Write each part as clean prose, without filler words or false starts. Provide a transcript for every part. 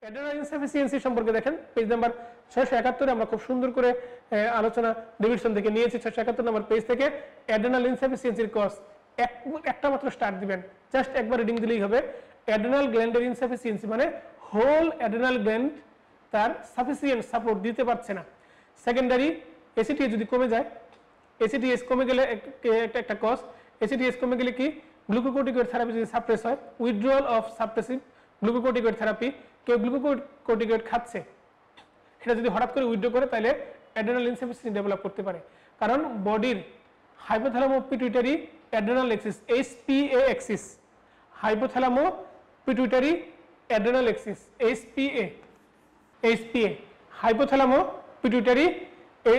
Adrenal insufficiency সম্পর্কে দেখেন page number 671 আমরা খুব সুন্দর করে আলোচনা ডেভিডসন থেকে নিয়েছি। 671 নম্বর পেজ থেকে অ্যাড্রেনাল ইনসাফিসিয়েন্সির কজ একটা মাত্র স্টার্ট দিবেন, জাস্ট একবার রিডিং দিলেই হবে। অ্যাড্রেনাল গ্ল্যান্ডের ইনসাফিসিয়েন্সি মানে হোল অ্যাড্রেনাল গ্ল্যান্ড তার সাফিসিয়েন্ট সাপোর্ট দিতে পারছে না। সেকেন্ডারি এসিটিএস যদি কমে যায়, এসিটিএস কমে গেলে একটা কজ, এসিটিএস কমে গেলে কি গ্লুকোকর্টিকয়েড থেরাপি যদি সাপ্রেস হয়, withdrawal of suppressive glucocorticoid therapy, কেউ গ্লুকোকর্টিকয়েড খাচ্ছে সেটা যদি হঠাৎ করে উইথড্র করে তাহলে অ্যাড্রেনাল ইনসাফিসিয়েন্সি ডেভেলপ করতে পারে। কারণ বডির hypothalamo pituitary adrenal axis HPA axis, hypothalamo pituitary adrenal axis HPA hypothalamo pituitary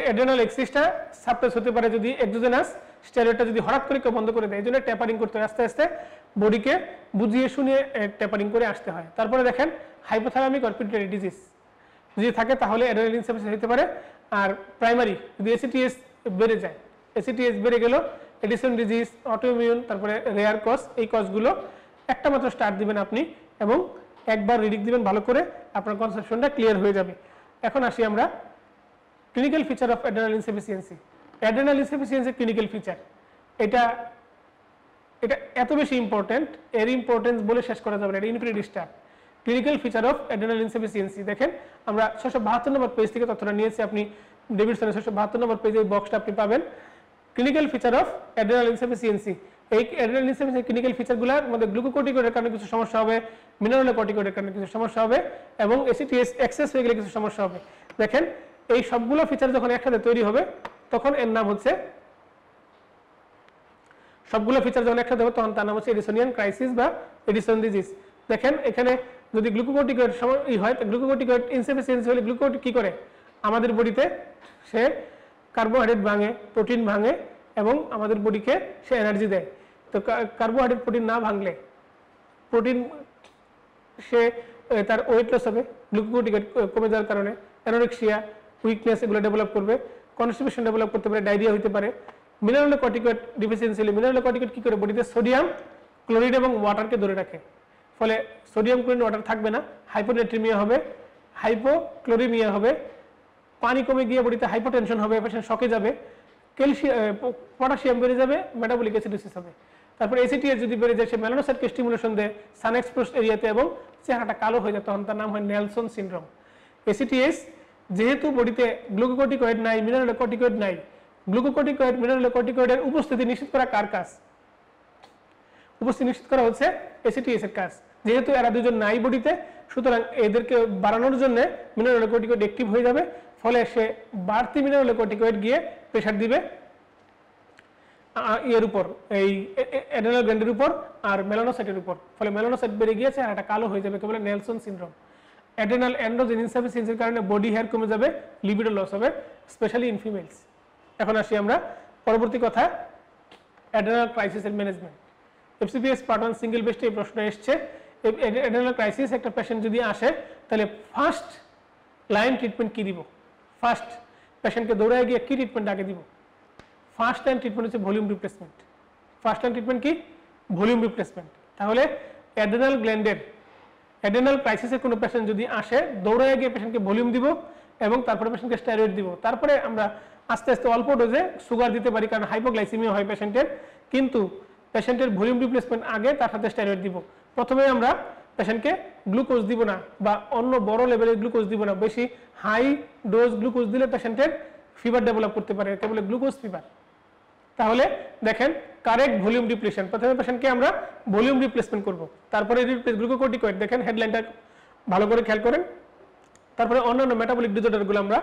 adrenal এক্সিসটা সাপ্রেস হতে পারে যদি এক্সোজেনাস স্টেরয়েডটা যদি হঠাৎ করে কেউ বন্ধ করে দেয়। এই জন্য ট্যাপারিং করতে হয়, আস্তে আস্তে বডিকে বুঝিয়ে শুনিয়ে ট্যাপারিং করে আসতে হয়। তারপরে দেখেন হাইপোথ্যালামিক অর পিটুইটারি ডিজিজ যদি থাকে তাহলে অ্যাড্রেনাল ইনসাফিসিয়েন্সি হতে পারে। আর প্রাইমারি যদি এসিটিএস বেড়ে যায়, এসিটিএস বেড়ে গেল, এডিসন ডিজিজ, অটোইমিউন, তারপরে রেয়ার কজ, এই কজগুলো একটা মাত্র স্টার্ট দিবেন আপনি এবং একবার রিডিং দিবেন ভালো করে, আপনার কনসেপশনটা ক্লিয়ার হয়ে যাবে। এখন আসি আমরা clinical feature of adrenal insufficiency. Adrenal insufficiency clinical feature, এটা এত বেশি ইম্পর্টেন্ট, এর ইম্পর্টেন্স বলে শেষ করা যাবে না, এটা infinity star. Clinical feature of adrenal insufficiency দেখেন আমরা 672 নম্বর পেজ থেকে তথ্যটা নিয়েছি, আপনি ডেভিডসনের 672 নম্বর পেজে এই বক্সটা আপনি পাবেন। Clinical feature of adrenal insufficiency, এই অ্যাড্রেনাল ইনসাফিসিয়েন্সি ক্লিনিক্যাল ফিচারগুলোর মধ্যে গ্লুকোকর্টিকয়েডের কারণে কিছু সমস্যা হবে, মিনারেলোকর্টিকয়েডের কারণে কিছু সমস্যা হবে এবং এসিটিএস এক্সেস হয়ে গেলে কিছু সমস্যা হবে। দেখেন এই সবগুলো ফিচার যখন একসাথে তৈরি হবে তখন এর নাম হচ্ছে, সবগুলো ফিচার যখন একসাথে হবে তখন তার নাম হচ্ছে এডিসনিয়ান ক্রাইসিস বা এডিসন ডিজিজ। দেখেন এখানে যদি গ্লুকোকর্টিকয়েড হয়, গ্লুকোকর্টিকয়েড ইনসাফিসিয়েন্সি হলে গ্লুকোকর্টিক কি করে আমাদের বডিতে, সে কার্বোহাইড্রেট ভাঙে, প্রোটিন ভাঙে এবং আমাদের বডিকে সে এনার্জি দেয়। তো কার্বোহাইড্রেট প্রোটিন না ভাঙলে প্রোটিন সে তার ওয়েট লস হবে, গ্লুকোকর্টিকয়েড কমে যাওয়ার কারণে অ্যানোরেক্সিয়া, উইকনেস এগুলো ডেভেলপ করবে, কনস্টিপেশন ডেভেলপ করতে পারে, ডায়রিয়া হতে পারে। মিনারেলোকর্টিকয়েড ডিফিসিয়েন্সি হলে মিনারেলোকর্টিকয়েড কি করে বডিতে সোডিয়াম, ক্লোরিন এবং ওয়াটারকে ধরে রাখে, ফলে সোডিয়াম, ক্লোরিন, ওয়াটার থাকবে না, হাইপোনেট্রিমিয়া হবে, হাইপোক্লোরিমিয়া হবে, পানি কমে গিয়ে বডিতে হাইপোটেনশন হবে, পেশেন্ট শকে যাবে, পটাশিয়াম বেড়ে যাবে, মেটাবলিক অ্যাসিডোসিস হবে। তারপর এসিটিএস যদি বেড়ে যায় সে মেলানোসাইটকে স্টিমুলেশন দেয় সান এক্সপোজড এরিয়াতে এবং চেহারাটা কালো হয়ে যায়, তখন তার নাম হয় নেলসন সিনড্রোম। এসিটিএস যেহেতু বডিতে গ্লুকোকর্টিকয়েড নাই, মিনারেলোকর্টিকয়েড নাই, গ্লুকোকর্টিকয়েড, মিনারেলোকর্টিকয়েডের উপস্থিতি নিশ্চিত করা কার কাজ? উপস্থিতি নিশ্চিত করা হচ্ছে এসিটিএস এর কাজ। যেহেতু এরা দুজন নাই বডিতে, সুতরাং এদেরকে বাড়ানোর জন্য মিনারেলোকর্টিকয়েড অ্যাক্টিভ হয়ে যাবে, ফলে সে বাড়তি মিনারেলোকর্টিকয়েড গিয়ে প্রেসার দিবে এর উপর, এই অ্যাড্রেনাল গ্ল্যান্ডের উপর আর মেলানোসাইটের উপর, ফলে মেলানোসাইট বেড়ে গিয়েছে আর এটা কালো হয়ে যাবে, কে বলে নেলসন সিনড্রোম। অ্যাড্রেনাল অ্যান্ড্রোজেন ইনসাফিসিয়েন্সির কারণে বডি হেয়ার কমে যাবে, লিবিডো লস হবে, স্পেশালি ইন ফিমেলস। এখন আসি আমরা পরবর্তী কথা, অ্যাড্রেনাল ক্রাইসিসের ম্যানেজমেন্ট। এফসিপিএস পার্ট 1 সিঙ্গেল বেস্টে এই প্রশ্ন এসছে। অ্যাড্রেনাল ক্রাইসিস একটা পেশেন্ট যদি আসে তাহলে ফার্স্ট লাইন ট্রিটমেন্ট কি দিব? ফার্স্ট পেশেন্টকে দৌড়ায় গিয়ে কি ট্রিটমেন্ট আগে দিব? ফার্স্ট লাইন ট্রিটমেন্ট হচ্ছে volume replacement. First line treatment কি? Volume replacement. তাহলে অ্যাড্রেনাল গ্ল্যান্ডের অ্যাড্রেনাল ক্রাইসিসের কোনো পেশেন্ট যদি আসে, দৌড়ায় গিয়ে পেশেন্টকে ভলিউম দিব এবং তারপরে পেশেন্টকে স্টেরয়েড দিব। তারপরে আমরা আস্তে আস্তে অল্প ডোজে সুগার দিতে পারি, কারণ হাইপোগ্লাইসেমিয়া হয় পেশেন্টের, কিন্তু পেশেন্টের ভলিউম রিপ্লেসমেন্ট আগে, তার সাথে স্টেরয়েড দিব। প্রথমে আমরা পেশেন্টকে গ্লুকোজ দিব না বা অন্য বড় লেভেলের গ্লুকোজ দিব না, বেশি হাই ডোজ গ্লুকোজ দিলে পেশেন্টের ফিভার ডেভেলপ করতে পারে, একে বলে গ্লুকোজ ফিভার। তাহলে দেখেন কারেক্ট ভলিউম ডিপ্লেশন, প্রথমে পেশেন্টকে আমরা ভলিউম রিপ্লেসমেন্ট করব, তারপরে গ্লুকোকর্টিকয়েড, দেখেন হেডলাইনটা ভালো করে খেয়াল করেন, তারপরে অন্যান্য মেটাবলিক ডিসঅর্ডারগুলো আমরা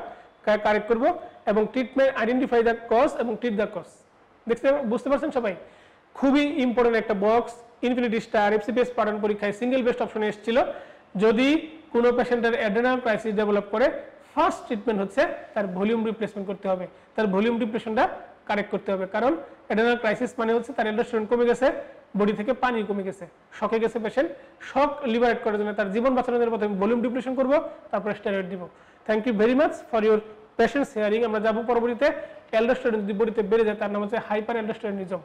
কারেক্ট করব এবং ট্রিটমেন্ট, আইডেন্টিফাই দ্য কজ এবং ট্রিট দ্য কজ। দেখতে বুঝতে পারছেন সবাই? খুবই ইম্পর্টেন্ট একটা box, infinity star. FCPS part 1 পরীক্ষায় সিঙ্গেল বেস্ট অপশনে এসেছিল, যদি কোনো পেশেন্টের অ্যাড্রেনাল ক্রাইসিস ডেভেলপ করে ফার্স্ট ট্রিটমেন্ট হচ্ছে তার ভলিউম রিপ্লেসমেন্ট করতে হবে, তার ভলিউম ডিপ্লেশনটা কারেক্ট করতে হবে। কারণ অ্যাড্রেনাল ক্রাইসিস মানে হচ্ছে তার অ্যালডোস্টেরন কমে গেছে, বডি থেকে পানি কমে গেছে, শকে গেছে পেশেন্ট, শক লিবারেট করার জন্য তার জীবন বাঁচানোর জন্য প্রথমে ভলিউম ডিপ্লেশন করব, তারপরে স্টেরয়েড দিব। Thank you very much for your patience hearing. আমরা যাব পরবর্তীতে অ্যালডোস্টেরন যদি বডিতে বেড়ে যায় তার নাম হচ্ছে হাইপার অ্যালডোস্টেরনিজম।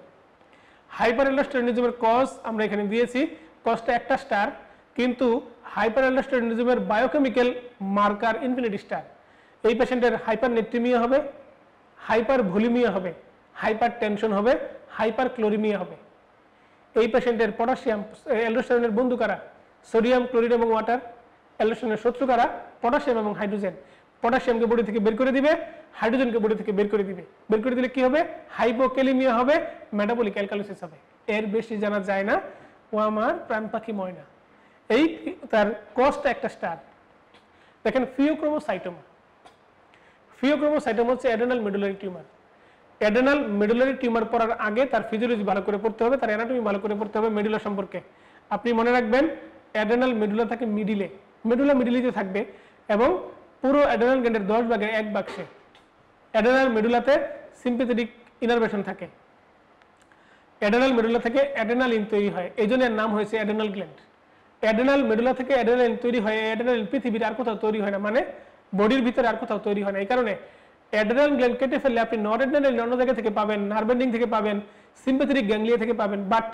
হাইপার অ্যালডোস্টেরনিজমের কজ আমরা এখানে দিয়েছি, কজটা একটা স্টার, কিন্তু হাইপার অ্যালডোস্টেরনিজমের বায়োকেমিক্যাল মার্কার ইনফিনিটি স্টার। এই পেশেন্টের হাইপার নেট্রিমিয়া হবে, হাইপার ভলিমিয়া হবে, হাইপার টেনশন হবে, হাইপার ক্লোরিমিয়া হবে। এই পেশেন্টের পটাশিয়াম, অ্যালডোস্টেরনের বন্ধু কারা? সোডিয়াম, ক্লোরিন এবং ওয়াটার। অ্যালডোস্টেরনের শত্রু কারা? পটাশিয়াম এবং হাইড্রোজেন। পটাশিয়ামকে বডি থেকে বের করে দিবে, হাইড্রোজেনকে বডি থেকে বের করে দিবে। বের করে দিলে কি হবে? হাইপোক্যালিমিয়া হবে, মেটাবলিক অ্যালকালিসিস হবে। এর বেশি জানা যায় না। ও আমার প্রাণ পাখি ময়না। এই তার কষ্ট একটা স্টার। দেখেন ফিওক্রোমোসাইটোমা। ফিওক্রোমোসাইটোমা হচ্ছে adrenal medullary tumour. Adrenal medullary tumour পড়ার আগে তার ফিজিওলজি ভালো করে পড়তে হবে, তার অ্যানাটমি ভালো করে পড়তে হবে মেডুলা সম্পর্কে। আপনি মনে রাখবেন অ্যাডেনাল মেডুলা থাকে মিডিলে, মেডুলা মিডিলিতে থাকবে এবং পুরো অ্যাডেনাল গ্ল্যান্ডের 10 ভাগের 1 বাক্সে অ্যাডেনাল মেডুলাতে সিম্প্যাথেটিক ইনারভেশন থাকে। অ্যাডেনাল মেডুলা থেকে অ্যাডেনালিন তৈরি হয়, এই জন্য এর নাম হয়েছে অ্যাডেনাল গ্ল্যান্ড। অ্যাডেনাল মেডুলা থেকে অ্যাডেনালিন তৈরি হয়, অ্যাডেনালিন পৃথিবীর আর কোথাও তৈরি হয় না, মানে বডির ভিতরে আর কোথাও তৈরি হয় না। এই কারণে অ্যাডেনাল গ্ল্যান্ড কেটে ফেললে আপনি নর অ্যাডেনালিন অন্য জায়গা থেকে পাবেন, নার্ভ এন্ডিং থেকে পাবেন, সিম্প্যাথেটিক গ্যাংলিয়া থেকে পাবেন, বাট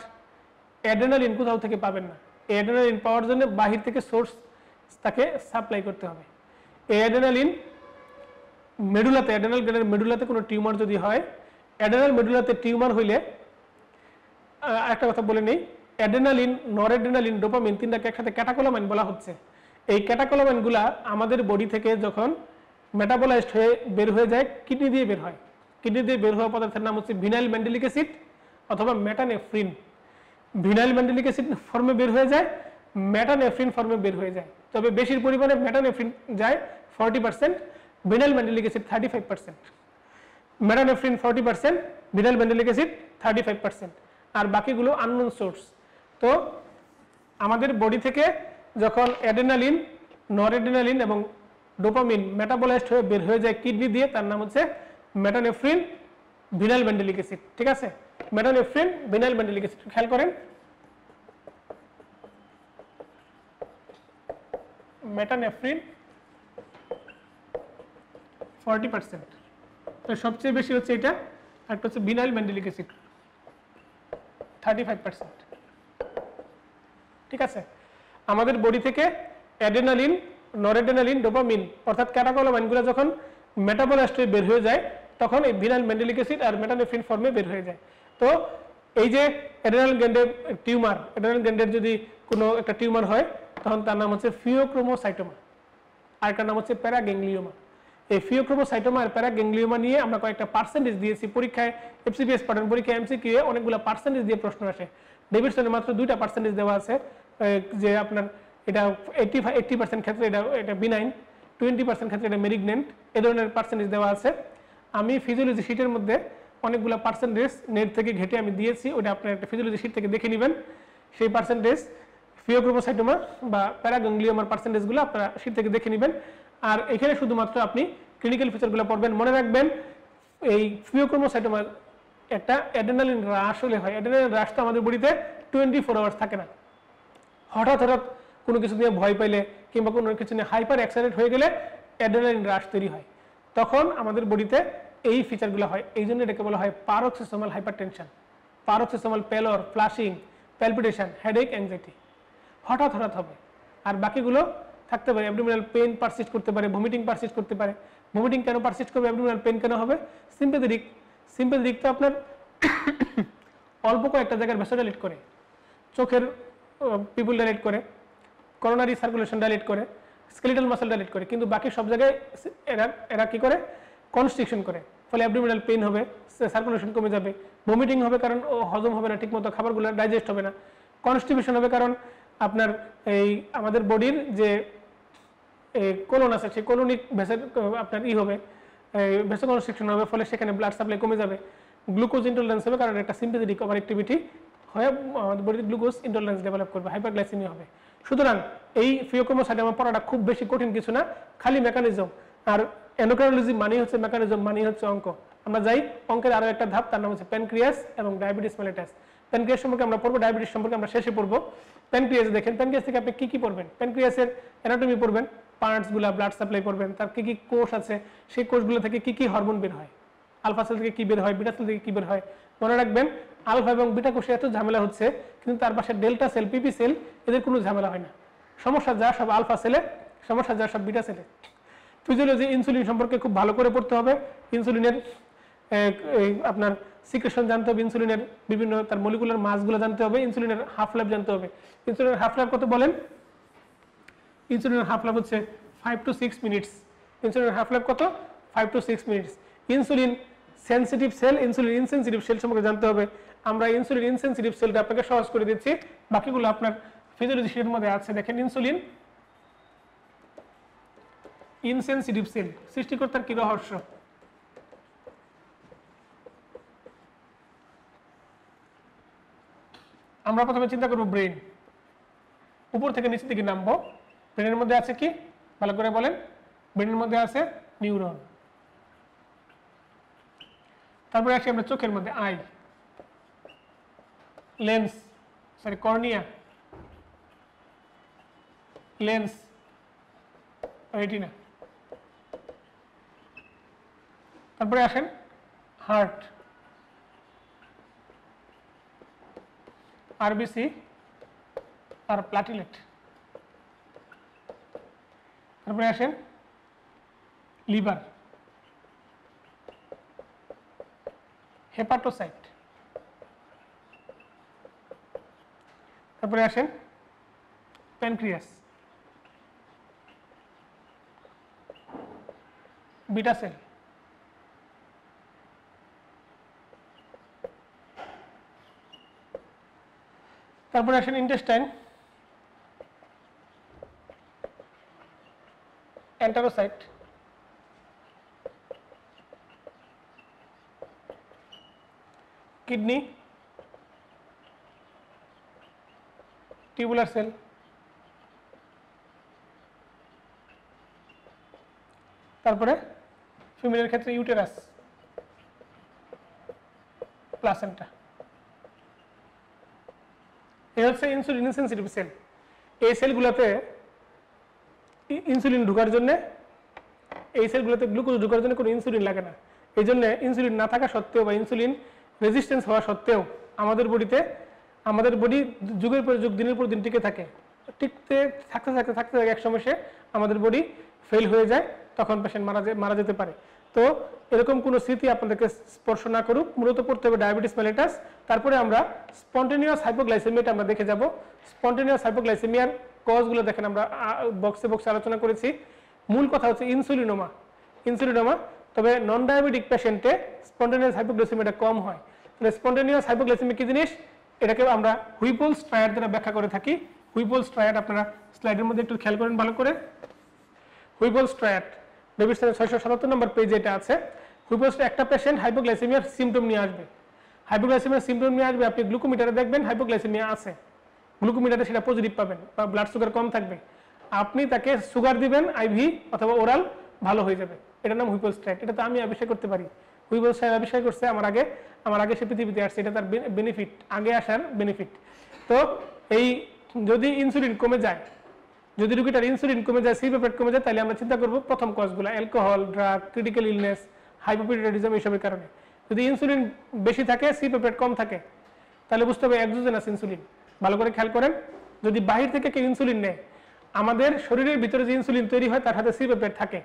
অ্যাডেনালিন কোথাও থেকে পাবেন না। এই অ্যাডেনালিন পাওয়ার জন্য বাহির থেকে সোর্স তাকে সাপ্লাই করতে হবে। এই অ্যাডেনালিন মেডুলাতে, অ্যাডেনাল গ্ল্যান্ডের মেডুলাতে কোনো টিউমার যদি হয়, অ্যাডেনাল মেডুলাতে টিউমার হইলে একটা কথা বলে নেই, অ্যাডেনালিন, নরঅ্যাডেনালিন, ডোপামিন তিনটাকে একসাথে ক্যাটাকোলামাইন বলা হচ্ছে। এই ক্যাটাকোলামাইনগুলা আমাদের বডি থেকে যখন মেটাবলাইজড হয়ে বের হয়ে যায়, কিডনি দিয়ে বের হয়। কিডনি দিয়ে বের হওয়া পদার্থের নাম হচ্ছে ভিনাইল ম্যান্ডেলিক অ্যাসিড অথবা মেটানেফ্রিন। ভিনাইল ম্যান্ডেলিক অ্যাসিড ফর্মে বের হয়ে যায়, মেটানেফ্রিন ফর্মে বের হয়ে যায়। তবে বেশির পরিমাণে মেটানেফ্রিন যায় 40%, vinyl mandelic acid 35%। মেটানেফ্রিন 40%, vinyl mandelic acid 35%, আর বাকিগুলো আননোন সোর্স। তো আমাদের বডি থেকে যখন অ্যাডেনালিন, নরঅ্যাডেনালিন এবং ডোপামিন মেটাবলাইজড হয়ে বের হয়ে যায় কিডনি দিয়ে, তার নাম হচ্ছে মেটানেফ্রিন, ভিনাইল ম্যান্ডেলিক অ্যাসিড। ঠিক আছে, মেটানেফ্রিন, ভিনাইল ম্যান্ডেলিক অ্যাসিড খেয়াল করেন। মেটানেফ্রিন 40%, তো সবচেয়ে বেশি হচ্ছে এটা। একটা হচ্ছে ভিনাইল ম্যান্ডেলিক অ্যাসিড 35%। ঠিক আছে, আমাদের বডি থেকে অ্যাডেনালিন, নরঅ্যাডেনালিন, ডোপামিন অর্থাৎ ক্যাটাকোলামাইনগুলো যখন মেটাবলাইজড হয়ে বের হয়ে যায়, তখন এই ভিনাইল ম্যান্ডেলিক অ্যাসিড আর মেটানেফ্রিন ফর্মে বের হয়ে যায়। তো এই যে অ্যাডেনাল গ্ল্যান্ডের টিউমার, অ্যাডেনাল গ্ল্যান্ডের যদি কোনো একটা টিউমার হয়, তখন তার নাম হচ্ছে ফিওক্রোমোসাইটোমা, আর একটা নাম হচ্ছে প্যারাগ্যাংলিওমা। এই ফিওক্রোমোসাইটোমা আর প্যারাগ্যাংলিওমা নিয়ে আমরা কয়েকটা পার্সেন্টেজ দিয়েছি পরীক্ষায়, এফসিপিএস প্যাটার্ন পরীক্ষায় এমসিকিউ এ অনেকগুলো পার্সেন্টেজ দিয়ে প্রশ্ন আসে। ডেভিডসনে মাত্র 2টা পার্সেন্টেজ দেওয়া আছে, যে আপনার এটা 80% ক্ষেত্রে এটা বিনাইন, 20% ক্ষেত্রে এটা মেলিগন্যান্ট, এই ধরনের পার্সেন্টেজ দেওয়া আছে। আমি ফিজিওলজি শিটের মধ্যে অনেকগুলো পার্সেন্টেজ নেট থেকে ঘেটে আমি দিয়েছি, ওটা আপনার একটা ফিজিওলজি শিট থেকে দেখে নেবেন। সেই পার্সেন্টেজ ফিওক্রোমোসাইটোমা বা প্যারাগ্যাংলিওমার পার্সেন্টেজগুলো আপনারা শিট থেকে দেখে নেবেন। আর এখানে শুধুমাত্র আপনি ক্লিনিক্যাল ফিচারগুলো পড়বেন। মনে রাখবেন এই ফিওক্রোমোসাইটোমার একটা অ্যাডেনালিন হ্রাস হলে হয়। অ্যাডেনালিন হ্রাস তো আমাদের বডিতে 24 আওয়ার্স থাকে না। হঠাৎ হঠাৎ কোনো কিছু নিয়ে ভয় পাইলে কিংবা কোনো কিছু নিয়ে হাইপার এক্সাইটেড হয়ে গেলে অ্যাড্রেনালিন রাশ তৈরি হয়, তখন আমাদের বডিতে এই ফিচারগুলো হয়। এই জন্য এটাকে বলা হয় paroxysmal hypertension, paroxysmal pallor, flushing, palpitation, headache, anxiety. হঠাৎ হঠাৎ হবে। আর বাকিগুলো থাকতে পারে, অ্যাবডোমিনাল পেইন পারসিস্ট করতে পারে, ভমিটিং পারসিস্ট করতে পারে। ভমিটিং কেন পারসিস্ট করবে, অ্যাবডোমিনাল পেইন কেন হবে? সিম্প্যাথেটিক, সিম্প্যাথেটিক তো আপনার অল্প কয়েকটা জায়গার ভ্যাসোডাইলেট করে, চোখের পিপুল ডাইলেট করে, করোনারি সার্কুলেশন ডাইলেট করে, স্কেলিটাল মাসল ডাইলেট করে, কিন্তু বাকি সব জায়গায় এরা কি করে? কনস্ট্রিকশন করে। ফলে অ্যাবডোমিনাল পেইন হবে, সার্কুলেশন কমে যাবে, ভমিটিং হবে কারণ হজম হবে না ঠিকমতো, খাবারগুলো ডাইজেস্ট হবে না, কনস্টিপেশন হবে কারণ আপনার এই আমাদের বডির যে কোলন আছে সেই কোলনিক ভেসেল আপনার হবে, ভেসো কনস্ট্রিকশন হবে, ফলে সেখানে ব্লাড সাপ্লাই কমে যাবে, গ্লুকোজ ইন্টলারেন্স হবে কারণ একটা সিম্প্যাথেটিক ওভার অ্যাক্টিভিটি হয়ে আমাদের বডিতে গ্লুকোজ ইন্টলারেন্স ডেভেলপ করবে, হাইপারগ্লাইসেমিয়া হবে। সুতরাং এই ফিওক্রোমোসাইটোমা পড়াটা খুব বেশি কঠিন কিছু না, খালি মেকানিজম। আর এন্ডোক্রাইনোলজি মানেই হচ্ছে মেকানিজম, মানেই হচ্ছে অঙ্ক। আমরা যাই অঙ্কের আরো একটা ধাপ, তার নাম হচ্ছে প্যানক্রিয়াস এবং ডায়াবেটিস মেলিটাস। প্যানক্রিয়াস সম্পর্কে আমরা পড়বো, ডায়াবেটিস সম্পর্কে আমরা শেষে পড়বো। প্যানক্রিয়াস দেখেন, প্যানক্রিয়াস থেকে আপনি কি কি পড়বেন? প্যানক্রিয়াসের অ্যানাটমি পড়বেন, পার্টসগুলা, ব্লাড সাপ্লাই পড়বেন, তার কি কি কোষ আছে, সেই কোষগুলো থেকে কি কি হরমোন বের হয়, আলফা সেল থেকে কি বের হয়, বিটা সেল থেকে কি বের হয়। মনে রাখবেন আলফা এবং বিটা কোষে এত ঝামেলা হচ্ছে, কিন্তু তার পাশে ডেল্টা সেল, পিপি সেল, এদের কোনো ঝামেলা হয় না। সমস্যা যা সব আলফা সেলে, সমস্যা যা সব বিটা সেলে। ফিজিওলজি ইনসুলিন সম্পর্কে খুব ভালো করে পড়তে হবে। ইনসুলিনের আপনার সিক্রেশন জানতে হবে, ইনসুলিনের বিভিন্ন তার মলিকুলার মাসগুলো জানতে হবে, ইনসুলিনের হাফ লাইফ জানতে হবে। ইনসুলিনের হাফ লাইফ কত বলেন? ইনসুলিনের হাফ লাইফ হচ্ছে 5 to 6 মিনিটস। ইনসুলিনের হাফ লাইফ কত? 5 to 6 minutes. Insulin sensitive cell, insulin insensitive cell সম্পর্কে জানতে হবে। আমরা ইনসুলিন ইনসেনসিটিভ সেলটা আপনাকে সহজ করে দিচ্ছি, বাকিগুলো আপনার ফিজিওলজি শিটের মধ্যে আছে। দেখেন ইনসুলিন ইনসেনসিটিভ সেল সৃষ্টিকর্তার কি রহস্য? আমরা প্রথমে চিন্তা করব ব্রেন, উপর থেকে নিচের দিকে নামবো। ব্রেনের মধ্যে আছে কি? ভালো করে বলেন। ব্রেনের মধ্যে আছে নিউরন। তারপরে আসি আমরা চোখের মধ্যে, I, lens, sorry cornea, lens, retina. তারপরে আসেন হার্ট, আরবিসি আর প্লাটিলেট। তারপরে আসেন লিভার, হেপাটোসাইট। তারপরে আসেন প্যানক্রিয়াস, বিটা সেল। তারপরে আসেন ইন্টেস্টাইন, এন্টারোসাইট, কিডনি, টিউবুলার সেল, তারপরে ফিমেলের ক্ষেত্রে ইউটেরাস, প্লাসেন্টা। এই হচ্ছে ইনসুলিন ইনসেনসিটিভ সেল। এই সেলগুলোতে ইনসুলিন ঢোকার জন্য, এই সেলগুলোতে গ্লুকোজ ঢোকার জন্য কোনো ইনসুলিন লাগে না। এই জন্য ইনসুলিন না থাকা সত্ত্বেও বা ইনসুলিন রেজিস্ট্যান্স হওয়া সত্ত্বেও আমাদের বডি যুগের পর যুগ, দিনের পর দিন টিকে থাকে। টিকতে থাকতে থাকতে থাকতে থাকে এক সময় আমাদের বডি ফেল হয়ে যায়, তখন পেশেন্ট মারা যেতে পারে। তো এরকম কোনো স্মৃতি আপনাদেরকে স্পর্শ না করুক। মূলত পড়তে হবে ডায়াবেটিস মেলিটাস। তারপরে আমরা স্পন্টেনিয়াস হাইপোগ্লাইসেমিয়াটা আমরা দেখে যাব। স্পন্টেনিয়াস হাইপোগ্লাইসেমিয়ার কজগুলো দেখেন আমরা বক্সে আলোচনা করেছি। মূল কথা হচ্ছে ইনসুলিনোমা। তবে নন ডায়াবেটিক পেশেন্টে স্পন্টেনিয়াস হাইপোগ্লাইসেমিয়াটা কম হয়। তাহলে স্পন্টেনিয়াস হাইপোগ্লাইসেমিয়া কি জিনিস? এটাকে আমরা হুইপলস ট্রায়াড দ্বারা ব্যাখ্যা করে থাকি। হুইপলস ট্রায়াড আপনারা স্লাইডের মধ্যে একটু খেয়াল করেন ভালো করে। হুইপলস ট্রায়াড ডেভিডসনের 677 নম্বর পেজে এটা আছে। হুইপলস, একটা পেশেন্ট হাইপোগ্লাইসেমিয়ার সিমটম নিয়ে আসবে। আপনি গ্লুকোমিটারে দেখবেন হাইপোগ্লাইসেমিয়া আছে, গ্লুকোমিটারে সেটা পজিটিভ পাবেন বা ব্লাড সুগার কম থাকবে। আপনি তাকে সুগার দিবেন আইভি অথবা ওরাল, ভালো হয়ে যাবে। এটার নাম হুইপলস ট্রায়াড। এটা তো আমি আবিষ্কার করতে পারি, হুইপলস সাহেব আবিষ্কার করছে আমার আগে সে পৃথিবীতে আসছে। এটা তার বেনিফিট, আগে আসার বেনিফিট। তো এই যদি ইনসুলিন কমে যায়, যদি রোগীটার ইনসুলিন কমে যায়, সিপেপেট কমে যায়, তাহলে আমরা চিন্তা করব প্রথম কজগুলো অ্যালকোহল, ড্রাগ, ক্রিটিক্যাল ইলনেস, হাইপোপিটাইটিজম, এইসবের কারণে। যদি ইনসুলিন বেশি থাকে, সিপেপেট কম থাকে, তাহলে বুঝতে হবে এক্সোজেনাস ইনসুলিন। ভালো করে খেয়াল করেন, যদি বাহির থেকে কেউ ইনসুলিন নেয়, আমাদের শরীরের ভিতরে যে ইনসুলিন তৈরি হয় তার সাথে সিপেপেট থাকে,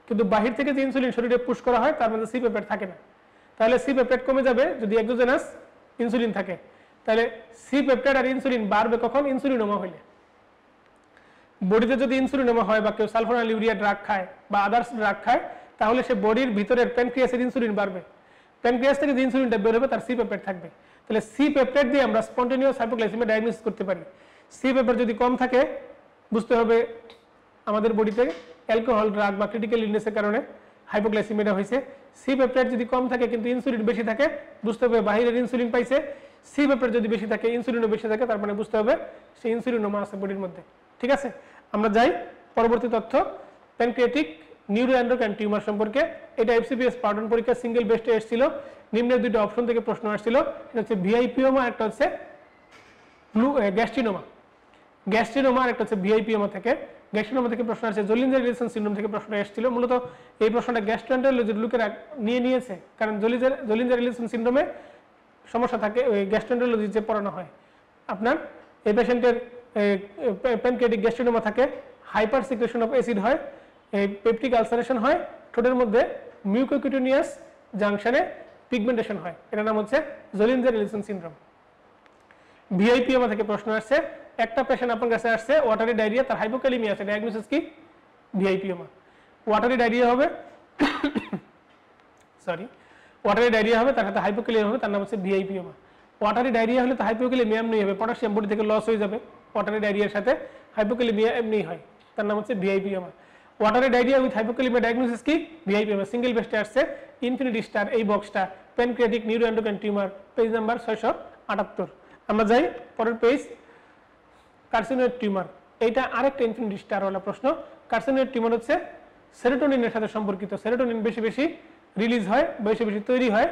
কিন্তু বাহির থেকে যে ইনসুলিন শরীরে পুশ করা হয় তার মধ্যে সিপেপেট থাকে না। তাহলে সিপেপেট কমে যাবে যদি এক্সোজেনাস ইনসুলিন থাকে। তাহলে সিপেপটাইড আর ইনসুলিন বাড়বে কখন? ইনসুলিনোমা হইলে। বডিতে যদি ইনসুলিনোমা হয় বা কেউ সালফোনাইলুরিয়া ড্রাগ খায় বা আদার্স ড্রাগ খায়, তাহলে সে বডির ভিতরের প্যানক্রিয়াসের ইনসুলিন বাড়বে। প্যানক্রিয়াস থেকে যে ইনসুলিনটা বের হবে তার সিপেপটাইড থাকবে। তাহলে সিপেপটাইড দিয়ে আমরা স্পন্টেনিয়াস হাইপোগ্লাইসেমিয়া ডায়াগনোসিস করতে পারি। সিপেপটাইড যদি কম থাকে, বুঝতে হবে আমাদের বডিতে অ্যালকোহল, ড্রাগ বা ক্রিটিক্যাল ইলনেসের কারণে হাইপোগ্লাইসেমিয়া হয়েছে। সিপেপটাইড যদি কম থাকে কিন্তু ইনসুলিন বেশি থাকে, বুঝতে হবে বাহিরের ইনসুলিন পাইছে। সিপেপটাইড যদি বেশি থাকে, ইনসুলিনও বেশি থাকে, তার মানে বুঝতে হবে সে ইনসুলিনোমা আছে বডির মধ্যে। ঠিক আছে, আমরা যাই পরবর্তী তথ্য, প্যানক্রিয়াটিক নিউরোএন্ডোক্রাইন টিউমার সম্পর্কে। এটা এফসিপিএস পার্টন পরীক্ষা সিঙ্গেল বেস্টে এসেছিল। নিম্নের দুটো অপশন থেকে প্রশ্ন আসছিল, এটা হচ্ছে ভিআইপিওমা, একটা হচ্ছে গ্যাস্ট্রিনোমা, একটা হচ্ছে ভিআইপিওমা থেকে। গ্যাস্ট্রিনোমা থেকে প্রশ্ন আসছে, জোলিঞ্জার রিলেশন সিনড্রোম থেকে প্রশ্ন এসেছিল। মূলত এই প্রশ্নটা গ্যাস্ট্রোএন্টারোলজির লোকেরা নিয়েছে, কারণ জোলিঞ্জার রিলেশন সিনড্রোমে সমস্যা থাকে, ওই গ্যাস্ট্রোএন্টারোলজি যে পড়ানো হয়। আপনার এই পেশেন্টের প্যানক্রিয়াটিক গ্যাস্ট্রিনোমা থাকে, হাইপার সিক্রেশন অফ অ্যাসিড হয়, পেপটিক আলসারেশন হয়, ঠোঁটের মধ্যে মিউকোকিউটেনিয়াস জাংশনে পিগমেন্টেশন হয়, এটার নাম হচ্ছে জোলিনজার এলিসন সিনড্রোম। ভিআইপিওমা থেকে প্রশ্ন আসছে, একটা পেশেন্ট আপনার কাছে আসছে ওয়াটারি ডায়রিয়া, তার হাইপোক্যালিমিয়া আছে, ডায়াগনোসিস কি? ভিআইপিওমা। ওয়াটারি ডায়রিয়া হবে ওয়াটারি ডায়রিয়া হবে, তার সাথে হাইপোক্যালিমিয়া হবে, তার নাম হচ্ছে ভিআইপিওমা। ওয়াটারি ডায়রিয়া হলে তো হাইপোক্যালিমিয়া এমনি হবে, পটাশিয়াম বডি থেকে লস হয়ে যাবে, ওয়াটারি ডায়রিয়ার সাথে হাইপোক্যালিমিয়া এমনি হয়, তার নাম হচ্ছে VIPoma. Watery diarrhoea with hypokalaemia diagnosis কি? ভিআইপিওমা। সিঙ্গেল বেস্টে আসছে ইনফিনিটি স্টার এই বক্সটা, pancreatic neuroendocrine tumour, page number 678। আমরা যাই পরের পেজ, কার্সিনোয়েড টিউমার। এইটা আরেকটা ইনফিনিটি স্টার ওয়ালা প্রশ্ন। কার্সিনোয়েড টিউমার হচ্ছে সেরোটোনিনের সাথে সম্পর্কিত, সেরোটোনিন বেশি বেশি রিলিজ হয়, বেশি বেশি তৈরি হয়,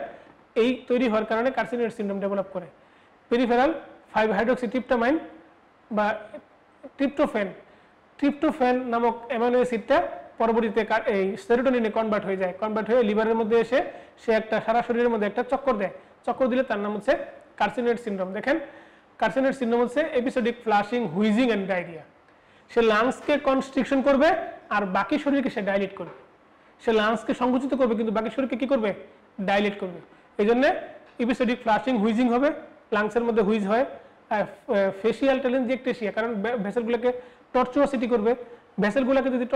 এই তৈরি হওয়ার কারণে কার্সিনোয়েড সিনড্রোম ডেভেলপ করে। পেরিফেরাল 5 হাইড্রোক্সিট্রিপ্টামাইন বা ট্রিপ্টোফ্যান নামক অ্যামাইনো অ্যাসিডটা পরবর্তীতে এই সেরোটোনিনে কনভার্ট হয়ে যায়, কনভার্ট হয়ে লিভারের মধ্যে এসে সে একটা সারা শরীরের মধ্যে একটা চক্কর দেয়, চক্কর দিলে তার নাম হচ্ছে কার্সিনোয়েড সিনড্রোম। দেখেন কার্সিনোয়েড সিনড্রোম হচ্ছে episodic flushing, wheezing and diarrhoea. সে লাংসকে কনস্ট্রিকশন করবে আর বাকি শরীরকে সে ডাইলেট করবে, সে লাংসকে সংকুচিত করবে কিন্তু বাকি শরীরকে কি করবে? ডাইলেট করবে। এই জন্য এপিসোডিক ফ্লাশিং, হুইজিং হবে, লাংসের মধ্যে হুইজ হয়, ফেসিয়াল টেলেনজিয়েকটেসিয়া, কারণ ভেসেলগুলোকে টর্চুয়াসিটি করবে, ভেসেলগুলোকে যদি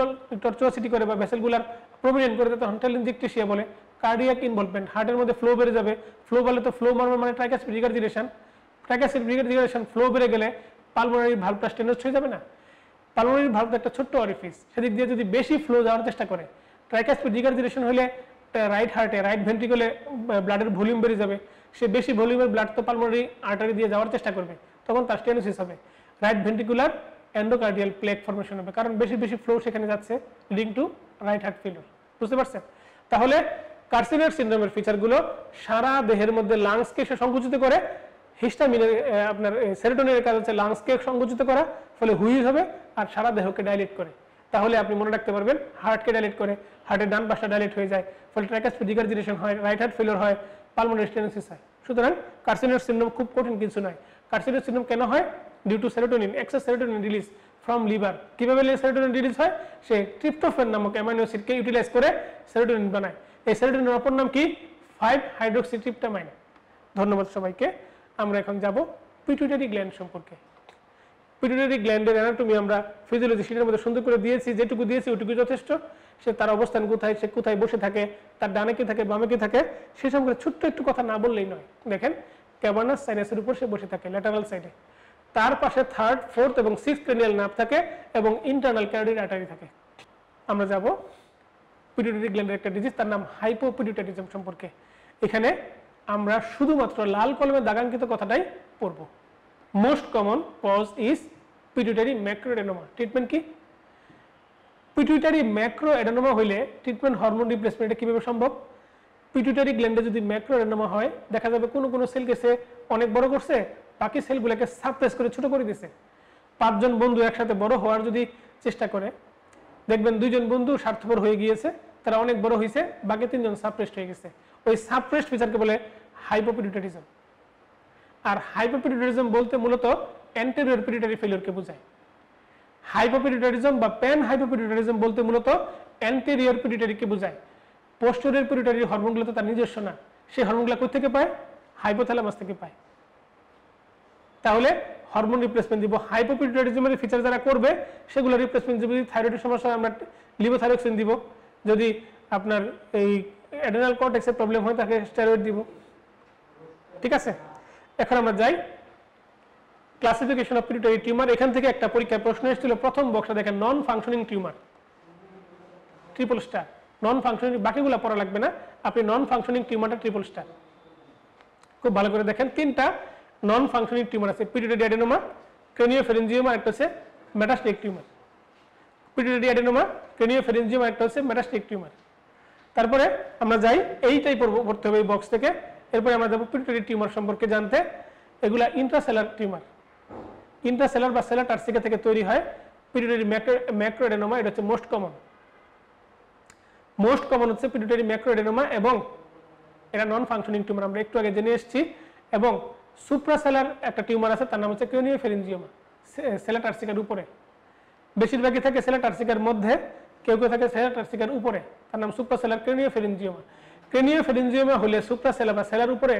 টর্চুয়াসিটি করে বা ভেসেলগুলার প্রমিনেন্ট করে তখন টেলেনজিয়েকটেসিয়া বলে। কার্ডিয়াক ইনভলভমেন্ট, হার্টের মধ্যে ফ্লো বেড়ে যাবে, ফ্লো বাড়লে তো ফ্লো মানে tricuspid regurgitation, tricuspid regurgitation flow বেড়ে গেলে পালমোনারি ভালভটা স্টেনোজ হয়ে যাবে না? পালমোনারি ভালভটা একটা ছোট্ট অরিফিস, সেদিক দিয়ে যদি বেশি ফ্লো যাওয়ার চেষ্টা করে, ট্রাইকাসপিড রিগার্জিটেশন হলে রাইট হার্টে, রাইট ভেন্ট্রিকলে ব্লাডের ভলিউম বেড়ে যাবে, সে বেশি ভলিউমের ব্লাড তো পালমোনারি আর্টারি দিয়ে যাওয়ার চেষ্টা করবে, তখন তার স্টেনোসিস হবে, right ventricular endocardial plaque formation হবে, কারণ বেশি বেশি ফ্লো সেখানে যাচ্ছে, leading to right heart failure. বুঝতে পারছেন? তাহলে কার্সিনোয়েড সিনড্রোমের ফিচারগুলো সারা দেহের মধ্যে লাংসকে সে সংকুচিত করে, হিস্টামিনের আপনার সেরোটোনিনের কাজ হচ্ছে লাংসকে সংকুচিত করা, ফলে হুইজ হবে আর সারা দেহকে ডাইলেট করে। তাহলে আপনি মনে রাখতে পারবেন হার্টকে ডাইলেট করে, হার্টের ডান পাশটা ডাইলেট হয়ে যায়, ফলে ট্রাইকাসপিড রিগার্জিটেশন হয়, রাইট হার্ট ফেলিওর হয়, পালমোনারি স্টেনোসিস হয়। সুতরাং কার্সিনোয়েড সিনড্রোম খুব কঠিন কিছু নয়। কার্সিনোয়েড সিনড্রোম কেন হয়? Due to serotonin, excess serotonin release from liver. কিভাবে সেরোটোনিন রিলিজ হয়? সে ট্রিপ্টোফ্যান নামক অ্যামাইনো অ্যাসিডকে ইউটিলাইজ করে সেরোটোনিন বানায়। এই সেরোটোনিনের অপর নাম কি? 5 হাইড্রোক্সিট্রিপ্টামাইন। ধন্যবাদ সবাইকে। আমরা এখন যাব পিটুইটারি গ্ল্যান্ড সম্পর্কে। পিটুইটারি গ্ল্যান্ডের অ্যানাটমি আমরা ফিজিওলজি শীটের মধ্যে সুন্দর করে দিয়েছি, যেটুকু দিয়েছি ওটুকু যথেষ্ট। সে তার অবস্থান কোথায়, সে কোথায় বসে থাকে, তার ডানে কি থাকে, বামে কি থাকে, সে সম্পর্কে ছোট্ট একটু কথা না বললেই নয়। দেখেন ক্যাভার্নাস সাইনাসের উপর সে বসে থাকে, ল্যাটারাল সাইডে, তার পাশে 3rd, 4th এবং 6th ক্রেনিয়াল নার্ভ থাকে এবং ইন্টারনাল ক্যারোটিড আর্টারি থাকে। আমরা যাব পিটুইটারি গ্ল্যান্ডের একটা ডিজিজ, তার নাম হাইপোপিটুইটারিজম সম্পর্কে। এখানে আমরা শুধুমাত্র লাল কলমে দাগাঙ্কিত কথাটাই পড়ব। Most common cause is pituitary macroadenoma. Treatment কি? পিটুইটারি ম্যাক্রোএডেনোমা হইলে ট্রিটমেন্ট হরমোন রিপ্লেসমেন্ট কিভাবে সম্ভব? পিটুইটারি গ্ল্যান্ডে যদি ম্যাক্রোএডেনোমা হয়, দেখা যাবে কোনো কোনো সেলকে সে অনেক বড় করছে, বাকি সেলগুলোকে সাপ্রেস করে ছোট করে দিছে। 5 জন বন্ধু একসাথে বড় হওয়ার যদি চেষ্টা করে, দেখবেন 2 জন বন্ধু স্বার্থপর হয়ে গিয়েছে, তারা অনেক বড় হয়েছে, বাকি 3 জন সাপ্রেসড হয়ে গেছে। ওই সাপ্রেসড ফিচারকে বলে হাইপোপিটুইটারিজম। আর হাইপোপিটুইটারিজম বলতে মূলত অ্যান্টেরিয়র পিটুইটারি ফেলিওরকে বোঝায়। হাইপোপিটুইটারিজম বা প্যান হাইপোপিটুইটারিজম বলতে মূলত অ্যান্টেরিয়র পিটুইটারিকে বোঝায়। পোস্টেরিয়র পিটুইটারির হরমোনগুলো তো তার নিজস্ব না, সেই হরমোনগুলো কোথা থেকে পায়? হাইপোথ্যালামাস থেকে পায়। তাহলে হরমোন রিপ্লেসমেন্ট দিব। হাইপোপিটুইটারিজমের ফিচার যারা করবে সেগুলো রিপ্লেসমেন্ট দিব। যদি থাইরয়েডের সমস্যা হয় আমরা লিভোথাইরক্সিন দিব, যদি আপনার এই অ্যাডেনাল কর্টেক্সের প্রবলেম হয় তাকে স্টেরয়েড দিব। ঠিক আছে, এখন আমরা যাই ক্লাসিফিকেশন অফ পিটুইটারি টিউমার। এখান থেকে একটা পরীক্ষায় প্রশ্ন এসেছিল, প্রথম বক্সটা দেখেন নন ফাংশনিং টিউমার, ট্রিপল স্টার। নন ফাংশনিং, বাকিগুলো পড়া লাগবে না, আপনি নন ফাংশনিং টিউমারটা ট্রিপল স্টার। খুব ভালো করে দেখেন, 3টা নন ফাংশনিং টিউমার আছে, পিটুইটারি অ্যাডেনোমা, ক্রেনিওফ্যারিঞ্জিওমা, একটা হচ্ছে মেটাস্টেটিক টিউমার। পিটুইটারি অ্যাডেনোমা, ক্রেনিওফ্যারিঞ্জিওমা, একটা হচ্ছে মেটাস্টেটিক টিউমার। তারপরে আমরা যাই, এইটাই পড়তে হবে এই বক্স থেকে। এরপরে আমরা যাবো পিটুইটারি টিউমার সম্পর্কে জানতে। এগুলা ইন্ট্রাসেলার টিউমার, ইন্ট্রাসেলার বা সেলার টার্সিকা থেকে তৈরি হয়। পিটুইটারি ম্যাক্রোএডেনোমা, এটা হচ্ছে মোস্ট কমন। মোস্ট কমন হচ্ছে পিটুইটারি ম্যাক্রোএডেনোমা এবং এটা নন ফাংশনিং টিউমার, আমরা একটু আগে জেনে এসেছি। এবং সুপ্রাসেলার একটা টিউমার আছে, তার নাম হচ্ছে ক্রেনিওফ্যারিঞ্জিওমা। সেলাটার্সিকার উপরে, বেশিরভাগই থাকে সেলাটার্সিকার মধ্যে, কেউ কেউ থাকে সেলাটার্সিকার উপরে, তার নাম সুপ্রাসেলার ক্রেনিওফ্যারিঞ্জিওমা। ক্রেনিওফ্যারিঞ্জিওমা হলে সুপ্রাসেলা বা সেলার উপরে,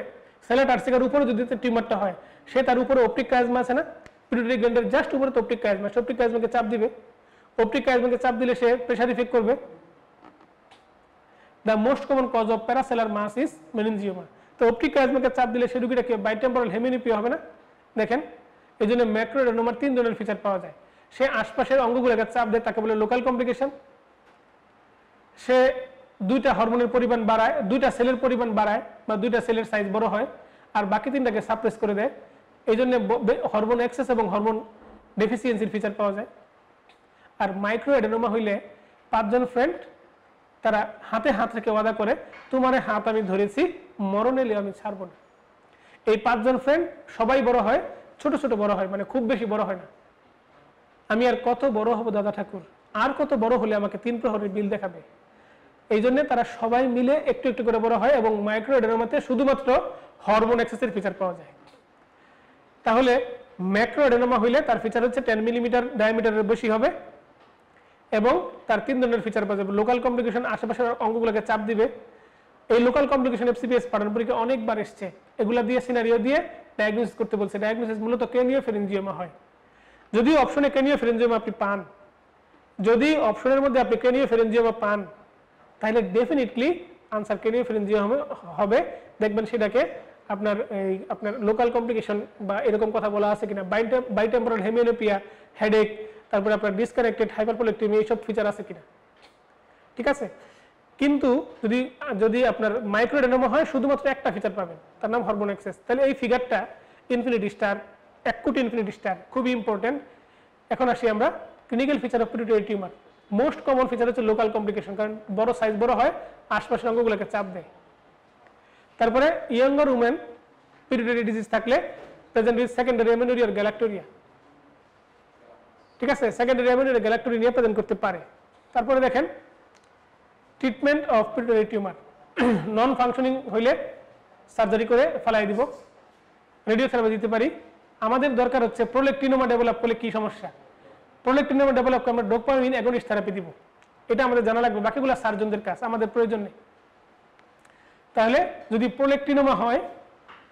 সেলাটার্সিকার উপরে যদি টিউমারটা হয়, সে তার উপরে অপটিক কায়াজমা আছে না, পিটুইটারি গ্ল্যান্ডের জাস্ট উপরে তো অপটিক কায়াজমা, অপটিক কায়াজমাকে চাপ দিবে, অপটিক কায়াজমাকে চাপ দিলে সে প্রেসার ইফেক্ট করবে। The most common cause of parasellar mass is meningioma. তো অপটিক কায়াজমাকে চাপ দিলে সে রোগীটাকে বাইটেম্পোরাল হেমিওপিয়া হবে না? দেখেন, এই জন্য ম্যাক্রোএডেনোমার 3 ধরনের ফিচার পাওয়া যায়। সে আশপাশের অঙ্গগুলোকে চাপ দেয়, তাকে বলে লোকাল কমপ্লিকেশন। সে দুইটা হরমোনের পরিমাণ বাড়ায়, দুইটা সেলের পরিমাণ বাড়ায় বা দুইটা সেলের সাইজ বড় হয়, আর বাকি 3টাকে সাপ্রেস করে দেয়। এই জন্য হরমোন এক্সেস এবং হরমোন ডেফিসিয়েন্সির ফিচার পাওয়া যায়। আর মাইক্রোএডেনোমা হইলে 5 জন ফ্রেন্ড তারা হাতে হাত রেখে ওয়াদা করে, তোমার হাত আমি ধরেছি, মরণ এলে আমি ছাড়বো না। এই 5 জন ফ্রেন্ড সবাই বড় হয়, ছোট ছোট বড় হয়, মানে খুব বেশি বড় হয় না। আমি আর কত বড় হব দাদা ঠাকুর, আর কত বড় হলে আমাকে 3 প্রহরের বিল দেখাবে। এই জন্য তারা সবাই মিলে একটু একটু করে বড় হয় এবং মাইক্রোএডেনোমাতে শুধুমাত্র হরমোন এক্সেসের ফিচার পাওয়া যায়। তাহলে ম্যাক্রোএডেনোমা হইলে তার ফিচার হচ্ছে 10 মিলিমিটার ডায়ামিটারের বেশি হবে এবং তার 3 ধরনের ফিচার পাওয়া যাবে। লোকাল কমপ্লিকেশন, আশেপাশের অঙ্গগুলোকে চাপ দিবে। এই লোকাল কমপ্লিকেশন এফসিপিএস পাঠান পরীক্ষা অনেকবার এসছে, এগুলা দিয়ে সিনারিও দিয়ে ডায়াগনোসিস করতে বলছে। ডায়াগনোসিস মূলত ক্রেনিওফ্যারিঞ্জিওমা হয়। যদি অপশনে ক্রেনিওফ্যারিঞ্জিওমা আপনি পান, যদি অপশনের মধ্যে আপনি ক্রেনিওফ্যারিঞ্জিওমা পান, তাহলে ডেফিনেটলি আনসার ক্রেনিওফ্যারিঞ্জিওমা হবে। দেখবেন সেটাকে আপনার আপনার লোকাল কমপ্লিকেশন বা এরকম কথা বলা আছে কিনা, বাইটেম্পোরাল হেমিওপিয়া, হেডেক, তারপরে আপনার ডিসকানেক্টেড হাইপারপোলেকটেমি, এইসব ফিচার আছে কিনা, ঠিক আছে। কিন্তু যদি যদি আপনার মাইক্রোএডেনোমা হয়, শুধুমাত্র একটা ফিচার পাবেন, তার নাম হরমোন এক্সেস। তাহলে এই ফিগারটা infinity star, acute infinity star, খুবই ইম্পর্টেন্ট। এখন আসি আমরা clinical feature of pituitary tumour. Most common feature হচ্ছে লোকাল কমপ্লিকেশন, কারণ বড় সাইজ বড় হয়, আশপাশের অঙ্গগুলোকে চাপ দেয়। তারপরে ইয়াঙ্গার উমেন পিটুইটারি ডিজিজ থাকলে প্রেজেন্ট উইথ সেকেন্ডারি অ্যামেনোরিয়া আর গ্যালাক্টোরিয়া, ঠিক আছে, সেকেন্ডারি অ্যামেনোরিয়া গ্যালাক্টোরিয়া নিয়ে প্রেজেন্ট করতে পারে। তারপরে দেখেন treatment of pituitary tumour, non functioning হইলে সার্জারি করে ফেলাই দিব, রেডিওথেরাপি দিতে পারি। আমাদের দরকার হচ্ছে প্রোলেকটিনোমা ডেভেলপ করলে কি সমস্যা, প্রোলেকটিনোমা ডেভেলপ করে আমরা ডোপামিন অ্যাগনিস্ট থেরাপি দিব, এটা আমাদের জানা লাগবে, বাকিগুলো সার্জনদের কাজ, আমাদের প্রয়োজন নেই। তাহলে যদি প্রোলেকটিনোমা হয়,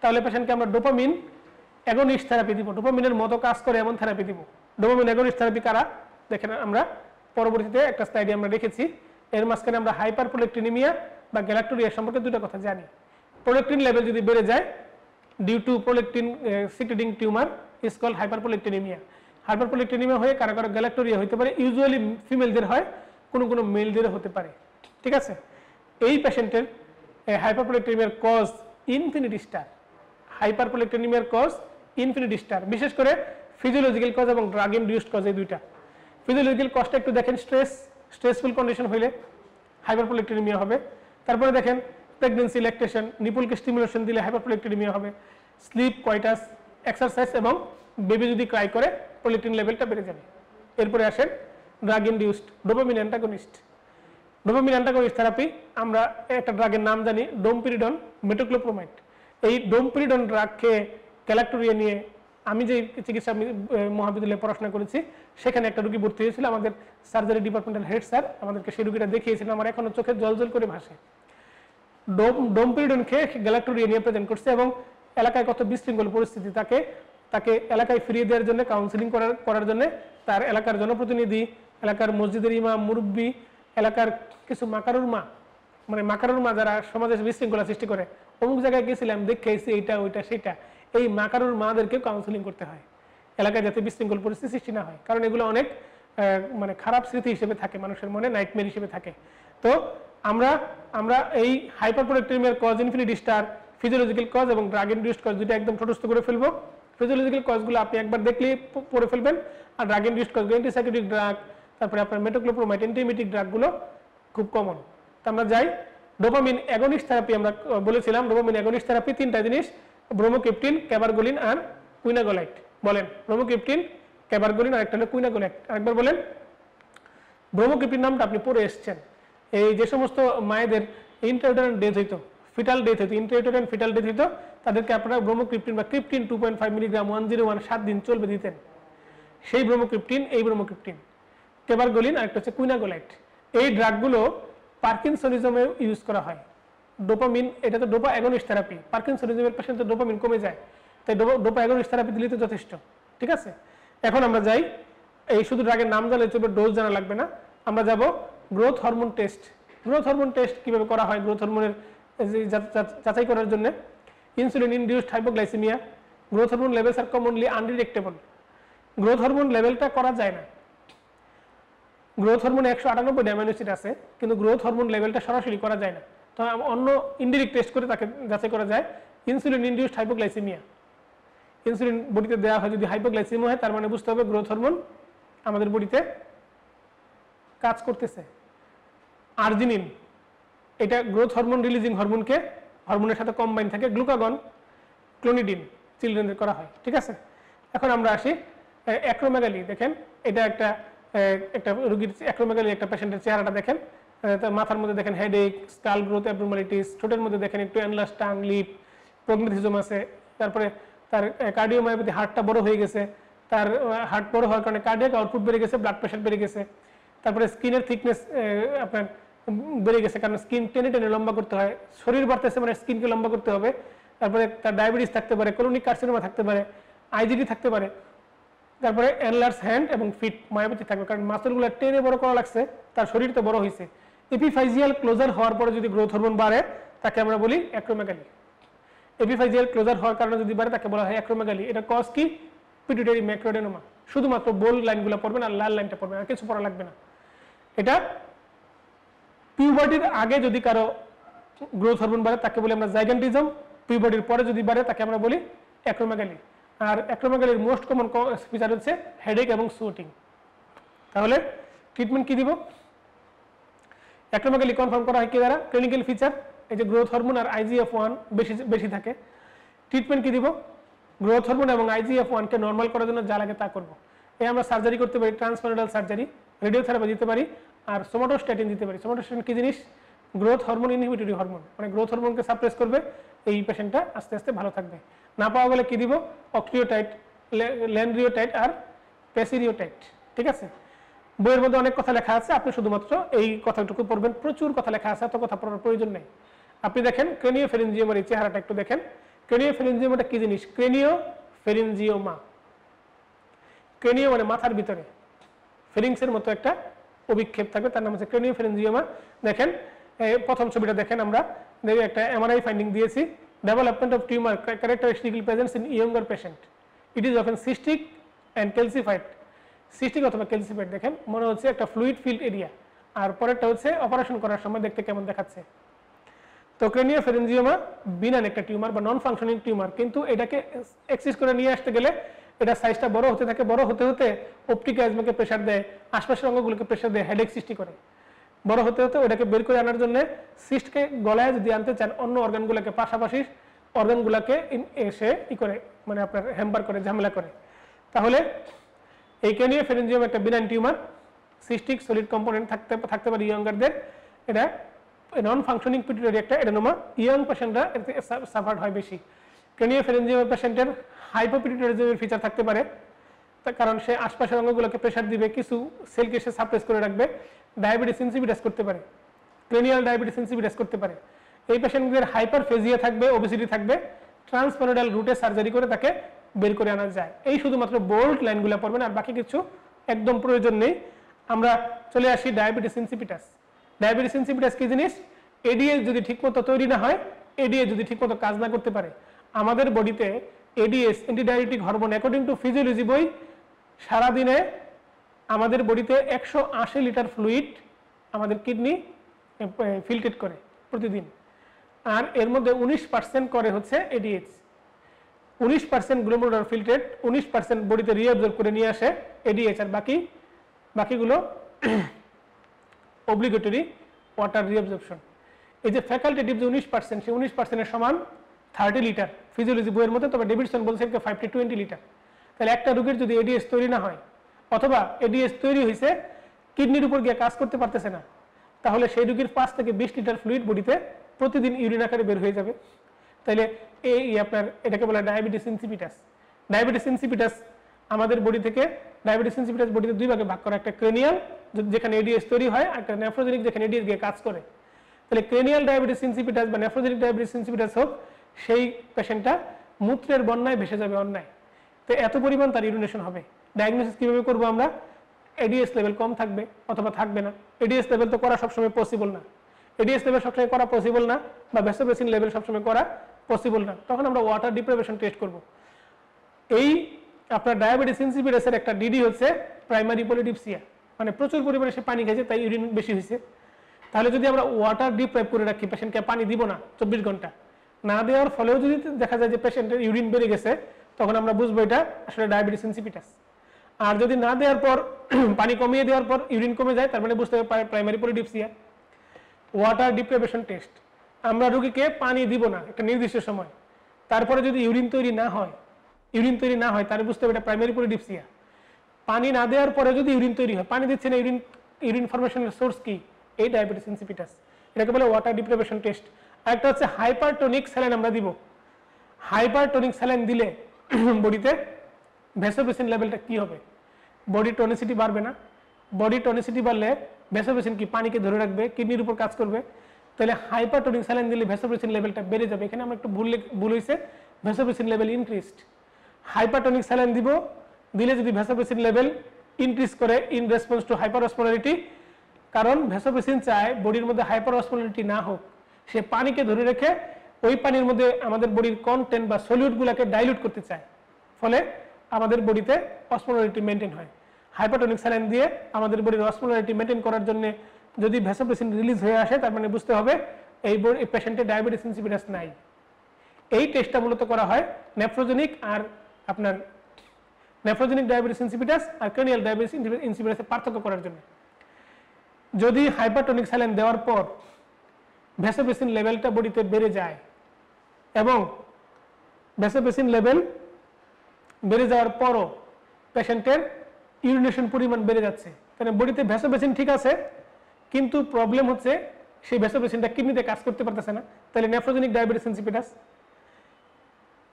তাহলে পেশেন্টকে আমরা ডোপামিন অ্যাগনিস্ট থেরাপি দিব, ডোপামিনের মতো কাজ করে এমন থেরাপি দিব। ডোপামিন অ্যাগনিস্ট থেরাপি কারা, দেখেন আমরা পরবর্তীতে একটা স্লাইডে আমরা রেখেছি। এর মাঝখানে আমরা হাইপারপ্রোলেকটিনিমিয়া বা গ্যালাক্টোরিয়া সম্পর্কে 2টা কথা জানি। প্রোলেকটিন লেভেল যদি বেড়ে যায় due to prolactin secreting tumour is called hyperprolactinaemia. Hyperprolactinaemia হয়ে কারো কারো গ্যালাক্টোরিয়া হতে পারে, ইউজুয়ালি ফিমেলদের হয়, কোনো কোনো মেলদের হতে পারে, ঠিক আছে। এই পেশেন্টের হাইপারপ্রোলেকটিনিমিয়ার কজ ইনফিনিটি স্টার, হাইপারপ্রোলেকটিনিমিয়ার কজ ইনফিনিটি স্টার, বিশেষ করে ফিজিওলজিক্যাল কজ এবং ড্রাগ ইনডিউসড কজ, এই 2টা। ফিজিওলজিক্যাল কজটা একটু দেখেন, স্ট্রেসফুল কন্ডিশন হইলে হাইপারপ্রোলেকটিনিমিয়া হবে। তারপরে দেখেন প্রেগন্যান্সি, ল্যাকটেশন, নিপুলকে স্টিমুলেশন দিলে হাইপারপ্রোলেকটিনিমিয়া হবে। স্লিপ, কয়টাস, এক্সারসাইজ এবং বেবি যদি ক্রাই করে প্রোলেকটিন লেভেলটা বেড়ে যাবে। এরপরে আসেন drug induced dopamine antagonist. Dopamine antagonist therapy, আমরা একটা ড্রাগের নাম জানি ডোমপিরিডন, মেটোক্লোপ্রোমাইড। এই ডোমপিরিডন ড্রাগ খেয়ে গ্যালাক্টোরিয়া নিয়ে আমি যে চিকিৎসা মহাবিদ্যালয়ে পড়াশোনা করেছি, সেখানে একটা রোগী ভর্তি হয়েছিল, আমাদের সার্জারি ডিপার্টমেন্টাল হেড স্যার আমাদেরকে সেই রোগীটা দেখিয়েছিলেন, আমার এখনো চোখে জল জল করে ভাসে। ডোমপিরিডন খেয়ে গ্যালাক্টোরিয়া নিয়ে প্রেজেন্ট করছে এবং এলাকায় কত বিশৃঙ্খল পরিস্থিতি, তাকে এলাকায় ফিরিয়ে দেওয়ার জন্য, কাউন্সিলিং করার জন্য তার এলাকার জনপ্রতিনিধি, এলাকার মসজিদের ইমাম, মুরব্বী, এলাকার কিছু মাকারুর মা, মানে মাকারুর মা যারা সমাজে বিশৃঙ্খলা সৃষ্টি করে, অমুক জায়গায় গেছিলাম দেখেছি এইটা ওইটা সেটা, এই মাকারুর মাদেরকে কাউন্সিলিং করতে হয় এলাকায়, যাতে বিশৃঙ্খল পরিস্থিতি সৃষ্টি না হয়, কারণ এগুলো অনেক মানে খারাপ স্মৃতি হিসেবে থাকে মানুষের মনে, নাইটমেয়ার হিসেবে থাকে। তো আমরা এই হাইপারপ্রোলেকটিনিমিয়ার cause infinity star, physiological cause এবং ড্রাগ ইনডিউসড কজ 2টা একদম ছোটস্থ করে ফেলবো। ফিজিওলজিক্যাল কজগুলো আপনি একবার দেখলেই পড়ে ফেলবেন, আর ড্রাগ ইনডিউসড কজগুলো অ্যান্টিসাইকোটিক ড্রাগ, তারপরে আপনার মেটোক্লোপ্রোমাইড, অ্যান্টিমিটিক ড্রাগগুলো খুব কমন। তো আমরা যাই ডোপামিন অ্যাগনিস্ট থেরাপি, আমরা বলেছিলাম ডোপামিন অ্যাগনিস্ট থেরাপি 3টা জিনিস, ব্রোমোক্রিপ্টিন, ক্যাবারগোলিন আর কুইনাগোলাইট। বলেন ব্রোমোক্রিপ্টিন, ক্যাবারগোলিন আর একটা হলো কুইনাগোলাইট। আরেকবার বলেন। ব্রোমোক্রিপ্টিন নামটা আপনি পড়ে এসেছেন, এই যে সমস্ত মায়েদের ইন্ট্রাউটেরাইন ডেথ হইতো, ফিটাল ডেথ হইতো, ইন্ট্রাউটেরাইন ফিটাল ডেথ হইতো, তাদেরকে আপনারা ব্রোমোক্রিপ্টিন বা ক্রিপ্টিন 2.5 মিলিগ্রাম 101 7 দিন চলবে দিতেন। সেই ব্রোমোক্রিপ্টিন, এই ব্রোমোক্রিপ্টিন, কেবারগোলিন আর একটা হচ্ছে কুইনাগোলাইট। এই ড্রাগগুলো পার্কিনসনিজমে ইউজ করা হয়। ডোপামিন, এটা তো ডোপা অ্যাগনিস্ট থেরাপি, পার্কিনসনিজমের পেশেন্টের ডোপামিন কমে যায়, তাই ডোপা অ্যাগনিস্ট থেরাপি দিলেই তো যথেষ্ট। ঠিক আছে, এখন আমরা যাই, এই শুধু ড্রাগের নাম জানলে চলবে, ডোজ জানা লাগবে না। আমরা যাব growth hormone test. Growth hormone test কীভাবে করা হয় গ্রোথ হরমোনের যাচাই করার জন্য? Insulin induced hypoglycaemia, growth hormone levels are commonly undetectable. Growth hormone লেভেলটা করা যায় না। গ্রোথ হরমোনে 198 অ্যামাইনো অ্যাসিড আছে, কিন্তু গ্রোথ হরমোন লেভেলটা সরাসরি করা যায় না। তো অন্য ইনডিরেক্ট টেস্ট করে তাকে যাচাই করা যায়। ইনসুলিন ইনডিউসড হাইপোগ্লাইসেমিয়া, ইনসুলিন বডিতে দেওয়া হয়, যদি হাইপোগ্লাইসেমিয়া হয় তার মানে বুঝতে হবে গ্রোথ হরমোন আমাদের বডিতে কাজ করতেছে। আর্জিনিন, এটা গ্রোথ হরমোন রিলিজিং হরমোনের সাথে কম্বাইন থাকে। গ্লুকাগন, ক্লোনিডিন চিলড্রেনদের করা হয়। ঠিক আছে, এখন আমরা আসি অ্যাক্রোমেগালি। দেখেন এটা একটা রোগীর অ্যাক্রোমেগালি, একটা পেশেন্টের চেহারাটা দেখেন, তার মাথার মধ্যে দেখেন হেডেক, স্কাল গ্রোথ অ্যাবনর্মালিটিস, ঠোঁটের মধ্যে দেখেন একটু এনলাস টাং, লিপ, প্রগনেথিজম আছে। তারপরে তার কার্ডিওমায়োপ্যাথি, হার্টটা বড় হয়ে গেছে, তার হার্ট বড় হওয়ার কারণে কার্ডিয়াক আউটপুট বেড়ে গেছে, ব্লাড প্রেশার বেড়ে গেছে। তারপরে স্কিনের থিকনেস আপনার বেড়ে গেছে, কারণ স্কিন টেনে টেনে লম্বা করতে হয়, শরীর বাড়তেছে মানে স্কিনকে লম্বা করতে হবে। তারপরে তার ডায়াবেটিস থাকতে পারে, কোলনিক কার্সিনোমা থাকতে পারে, আইজিডি থাকতে পারে। তারপরে এনলার্জ হ্যান্ড এবং ফিট মায়োপ্যাথি থাকবে, কারণ মাসলগুলো টেনে বড় করা লাগছে, তার শরীর তো বড় হয়েছে। এপিফাইজিয়াল ক্লোজার হওয়ার পরে যদি গ্রোথ হরমোন বাড়ে তাকে আমরা বলি অ্যাক্রোমেগালি। এপিফাইজিয়াল ক্লোজার হওয়ার কারণে যদি বাড়ে তাকে বলা হয় অ্যাক্রোমেগালি। এটা কজ কি? পিটুইটারি ম্যাক্রোডেনোমা। শুধুমাত্র বোল্ড লাইনগুলো পড়বেন আর লাল লাইনটা পড়বেন, আর কিছু পড়া লাগবে না। এটা পিউবার্টির আগে যদি কারো গ্রোথ হরমোন বাড়ে তাকে বলি আমরা জাইগান্টিজম, পিউবার্টির পরে যদি বাড়ে তাকে আমরা বলি অ্যাক্রোমেগালি। আর অ্যাক্রোমেগালির মোস্ট কমন ফিচার হচ্ছে হেডেক এবং সুয়েটিং। তাহলে ট্রিটমেন্ট কি দিব? অ্যাক্রোমেগালি কনফার্ম করা হয় কি দ্বারা? ক্লিনিক্যাল ফিচার, এই যে গ্রোথ হরমোন আর IGF-1 বেশি থাকে। ট্রিটমেন্ট কি দিব? গ্রোথ হরমোন এবং IGF-1 কে নর্মাল করার জন্য যা লাগে তা করব। এই আমরা সার্জারি করতে পারি, ট্রান্সফারেনাল সার্জারি, রেডিওথেরাপি দিতে পারি, আর সোমাটোস্ট্যাটিন দিতে পারি। সোমাটোস্ট্যাটিন কি জিনিস? গ্রোথ হরমোন ইনহিবিটরি হরমোন, মানে গ্রোথ হরমোনকে সাপ্রেস করবে, এই পেশেন্টটা আস্তে আস্তে ভালো থাকবে। না পাওয়া গেলে কি দিব? অক্টিওটাইড, ল্যান্ড্রিওটাইড আর প্যাসিরিওটাইড। ঠিক আছে, বইয়ের মধ্যে অনেক কথা লেখা আছে, আপনি শুধুমাত্র এই কথাটুকু পড়বেন, প্রচুর কথা লেখা আছে, এত কথা পড়ার প্রয়োজন নেই। আপনি দেখেন ক্রেনিওফ্যারিঞ্জিওমার এই চেহারাটা একটু দেখেন। ক্রেনিওফ্যারিঞ্জিওমাটা কি জিনিস? ক্রেনিওফ্যারিঞ্জিওমা, ক্রেনিও মানে মাথার ভিতরে, ফেরিংসের মতো একটা অভিক্ষেপ থাকবে, তার নাম হচ্ছে ক্রেনিওফ্যারিঞ্জিওমা। দেখেন প্রথম ছবিটা দেখেন, আমরা একটা MRI ফাইন্ডিং দিয়েছি। Development of tumour characteristical presence in younger patient, it is often cystic and calcified. Cystic অথবা ক্যালসিফাইড দেখেন, মনে হচ্ছে একটা ফ্লুইড ফিল্ড এরিয়া। আর পরেরটা হচ্ছে অপারেশন করার সময় দেখতে কেমন দেখাচ্ছে। তো ক্রেনিওফ্যারিঞ্জিওমা বিনান একটা টিউমার বা নন ফাংশনিং টিউমার, কিন্তু এটাকে এক্সিস করে নিয়ে আসতে গেলে এটা সাইজটা বড় হতে থাকে, বড় হতে হতে অপটিক অ্যাজমাকে প্রেশার দেয়, আশপাশের অঙ্গগুলোকে প্রেশার দেয়, হেডেক সৃষ্টি করে। বড় হতে হতে ওটাকে বের করে আনার জন্য সিস্টকে গলায় যদি আনতে চান, অন্য অর্গানগুলোকে, পাশাপাশি অর্গানগুলোকে এসে করে, মানে আপনার হ্যাম্পার করে, ঝামেলা করে। তাহলে এই ক্রেনিওফ্যারিঞ্জিওমা একটা benign tumour, cystic solid component থাকতে পারে ইয়ঙ্গারদের। এটা নন ফাংশনিং পিটুইটারি একটা এডেনোমা, ইয়ং পেশেন্টরা এতে সাফার্ড হয় বেশি। ক্রেনিওফ্যারিঞ্জিওমা পেশেন্টের হাইপোপিটুইটারিজমের ফিচার থাকতে পারে, কারণ সে আশপাশের অঙ্গগুলোকে প্রেশার দিবে, কিছু সেলকে সে সাপ্রেস করে রাখবে। ডায়াবেটিস ইনসিপিটাস করতে পারে, ক্রেনিয়াল ডায়াবেটিস ইনসিপিটাস করতে পারে। এই পেশেন্টদের হাইপারফেজিয়া থাকবে, ওবেসিটি থাকবে, ট্রান্সপেরোডাল রুটে সার্জারি করে তাকে বের করে আনা যায়। এই শুধুমাত্র বোল্ড লাইনগুলো পড়বেন, আর বাকি কিছু একদম প্রয়োজন নেই। আমরা চলে আসি ডায়াবেটিস ইনসিপিটাস। ডায়াবেটিস ইনসিপিটাস কি জিনিস? এডিএস যদি ঠিকমতো তৈরি না হয়, এডিএস যদি ঠিকমতো কাজ না করতে পারে, আমাদের বডিতে ads antidiabetic hormone according to physiology বই সারাদিনে আমাদের বডিতে 180 লিটার ফ্লুইড আমাদের কিডনি ফিল্ট্রেট করে প্রতিদিন, আর এর মধ্যে 19% করে হচ্ছে এডিএস। 19% গ্লোমেরুলার ফিল্ট্রেট, 19% বডিতে রিঅ্যাবজর্ব করে নিয়ে আসে এডিএস, আর বাকিগুলো অব্লিগেটরি ওয়াটার রিঅ্যাবজর্পশন। এই যে ফ্যাকাল্টেটিভ যে 19%, সেই 19%-এর সমান 30 লিটার ফিজিওলজি বইয়ের মধ্যে, তবে ডেভিডসন বলছে 5 to 20 লিটার। তাহলে একটা রোগীর যদি এডিএস তৈরি না হয়, অথবা এডিএস তৈরি হয়েছে কিডনির উপর গিয়ে কাজ করতে পারতেছে না, তাহলে সেই রোগীর 5 থেকে 20 লিটার ফ্লুইড বডিতে প্রতিদিন ইউরিন আকারে বের হয়ে যাবে। তাহলে এই আপনার এটাকে বলে ডায়াবেটিস ইনসিপিটাস। ডায়াবেটিস ইনসিপিটাস আমাদের বডি থেকে ডায়াবেটিস ইনসিপিটাস বডিতে দুই ভাগে ভাগ করা, একটা ক্রেনিয়াল যেখানে এডিএস তৈরি হয়, আর একটা নেফ্রোজেনিক যেখানে এডিএস গিয়ে কাজ করে। তাহলে ক্রেনিয়াল ডায়াবেটিস ইনসিপিটাস বা নেফ্রোজেনিক ডায়াবেটিস ইনসিপিটাস হোক, সেই পেশেন্টটা মূত্রের বন্যায় ভেসে যাবে অন্যায়, তো এত পরিমাণ তার ইউরিনেশন হবে। ডায়াগনোসিস কীভাবে করবো আমরা? এডিএস লেভেল কম থাকবে অথবা থাকবে না। এডিএস লেভেল তো করা সবসময় পসিবল না, এডিএস লেভেল সবসময় করা পসিবল না, বা ভ্যাসোপ্রেসিন লেভেল সবসময় করা পসিবল না। তখন আমরা ওয়াটার ডিপ্রাইভেশন টেস্ট করব। এই আপনার ডায়াবেটিস ইনসিপিটাসের একটা ডিডি হচ্ছে প্রাইমারি পলিডিপসিয়া, মানে প্রচুর পরিমাণে সে পানি খেয়েছে তাই ইউরিন বেশি হয়েছে। তাহলে যদি আমরা ওয়াটার ডিপ্রাইভ করে রাখি, পেশেন্টকে পানি দিব না 24 ঘন্টা, না দেওয়ার ফলেও যদি দেখা যায় যে পেশেন্টের ইউরিন বেড়ে গেছে, তখন আমরা বুঝবো এটা আসলে ডায়াবেটিস ইনসিপিটাস। আর যদি না দেওয়ার পর পানি কমিয়ে দেওয়ার পর ইউরিন কমে যায়, তার মানে বুঝতে হবে primary polydipsia. Water deprivation test, আমরা রোগীকে পানি দিব না একটা নির্দিষ্ট সময়, তারপরে যদি ইউরিন তৈরি না হয় তাহলে বুঝতে হবে এটা প্রাইমারি পলিডিপসিয়া। পানি না দেওয়ার পরে যদি ইউরিন তৈরি হয়, পানি দিচ্ছে না, ইউরিন ফরমেশনের সোর্স কি? এই ডায়াবেটিস ইনসিপিটাস, এটাকে বলে ওয়াটার ডিপ্রাইভেশন টেস্ট। আরেকটা হচ্ছে হাইপারটোনিক স্যালাইন আমরা দিব। হাইপারটোনিক স্যালাইন দিলে বডিতে ভ্যাসোপ্রেসিন লেভেলটা কি হবে? বডি টনিসিটি বাড়বে না? বডি টনিসিটি বাড়লে ভ্যাসোপ্রেসিন কি পানিকে ধরে রাখবে, কিডনির উপর কাজ করবে। তাহলে হাইপারটোনিক স্যালাইন দিলে ভ্যাসোপ্রেসিন লেভেলটা বেড়ে যাবে। এখানে আমরা একটু ভুল হয়েছে, vasopressin level increased. Hypertonic saline দিলে যদি ভ্যাসোপ্রেসিন লেভেল ইনক্রিজ করে in response to hyper osmolarity, কারণ ভ্যাসোপ্রেসিন চায় বডির মধ্যে হাইপার অসমোলারিটি না হোক, সে পানিকে ধরে রেখে ওই পানির মধ্যে আমাদের বডির কন্টেন্ট বা সলিউটগুলোকে ডাইলিউট করতে চায়, ফলে আমাদের বডিতে অসমোলারিটি মেনটেন হয়। হাইপারটোনিক স্যালাইন দিয়ে আমাদের বডির অসমোলারিটি মেনটেন করার জন্য যদি ভ্যাসোপ্রেসিন রিলিজ হয়ে আসে, তার মানে বুঝতে হবে এই পেশেন্টের ডায়াবেটিস ইনসিপিটাস নাই। এই টেস্টটা মূলত করা হয় নেফ্রোজেনিক আর আপনার নেফ্রোজেনিক ডায়াবেটিস ইনসিপিটাস আর ক্রেনিয়াল ডায়াবেটিস ইনসিপিটাসের পার্থক্য করার জন্য। যদি হাইপারটোনিক স্যালাইন দেওয়ার পর ভ্যাসোপ্রেসিন লেভেলটা বডিতে বেড়ে যায় এবং ভ্যাসোপ্রেসিন লেভেল বেড়ে যাওয়ার পরও পেশেন্টের ইউরিনেশন পরিমাণ বেড়ে যাচ্ছে, তাহলে বডিতে ভ্যাসোপ্রেসিন ঠিক আছে, কিন্তু প্রবলেম হচ্ছে সেই ভ্যাসোপ্রেসিনটা কিডনিতে কাজ করতে পারতেছে না, তাহলে নেফ্রোজেনিক ডায়াবেটিস ইনসিপিটাস।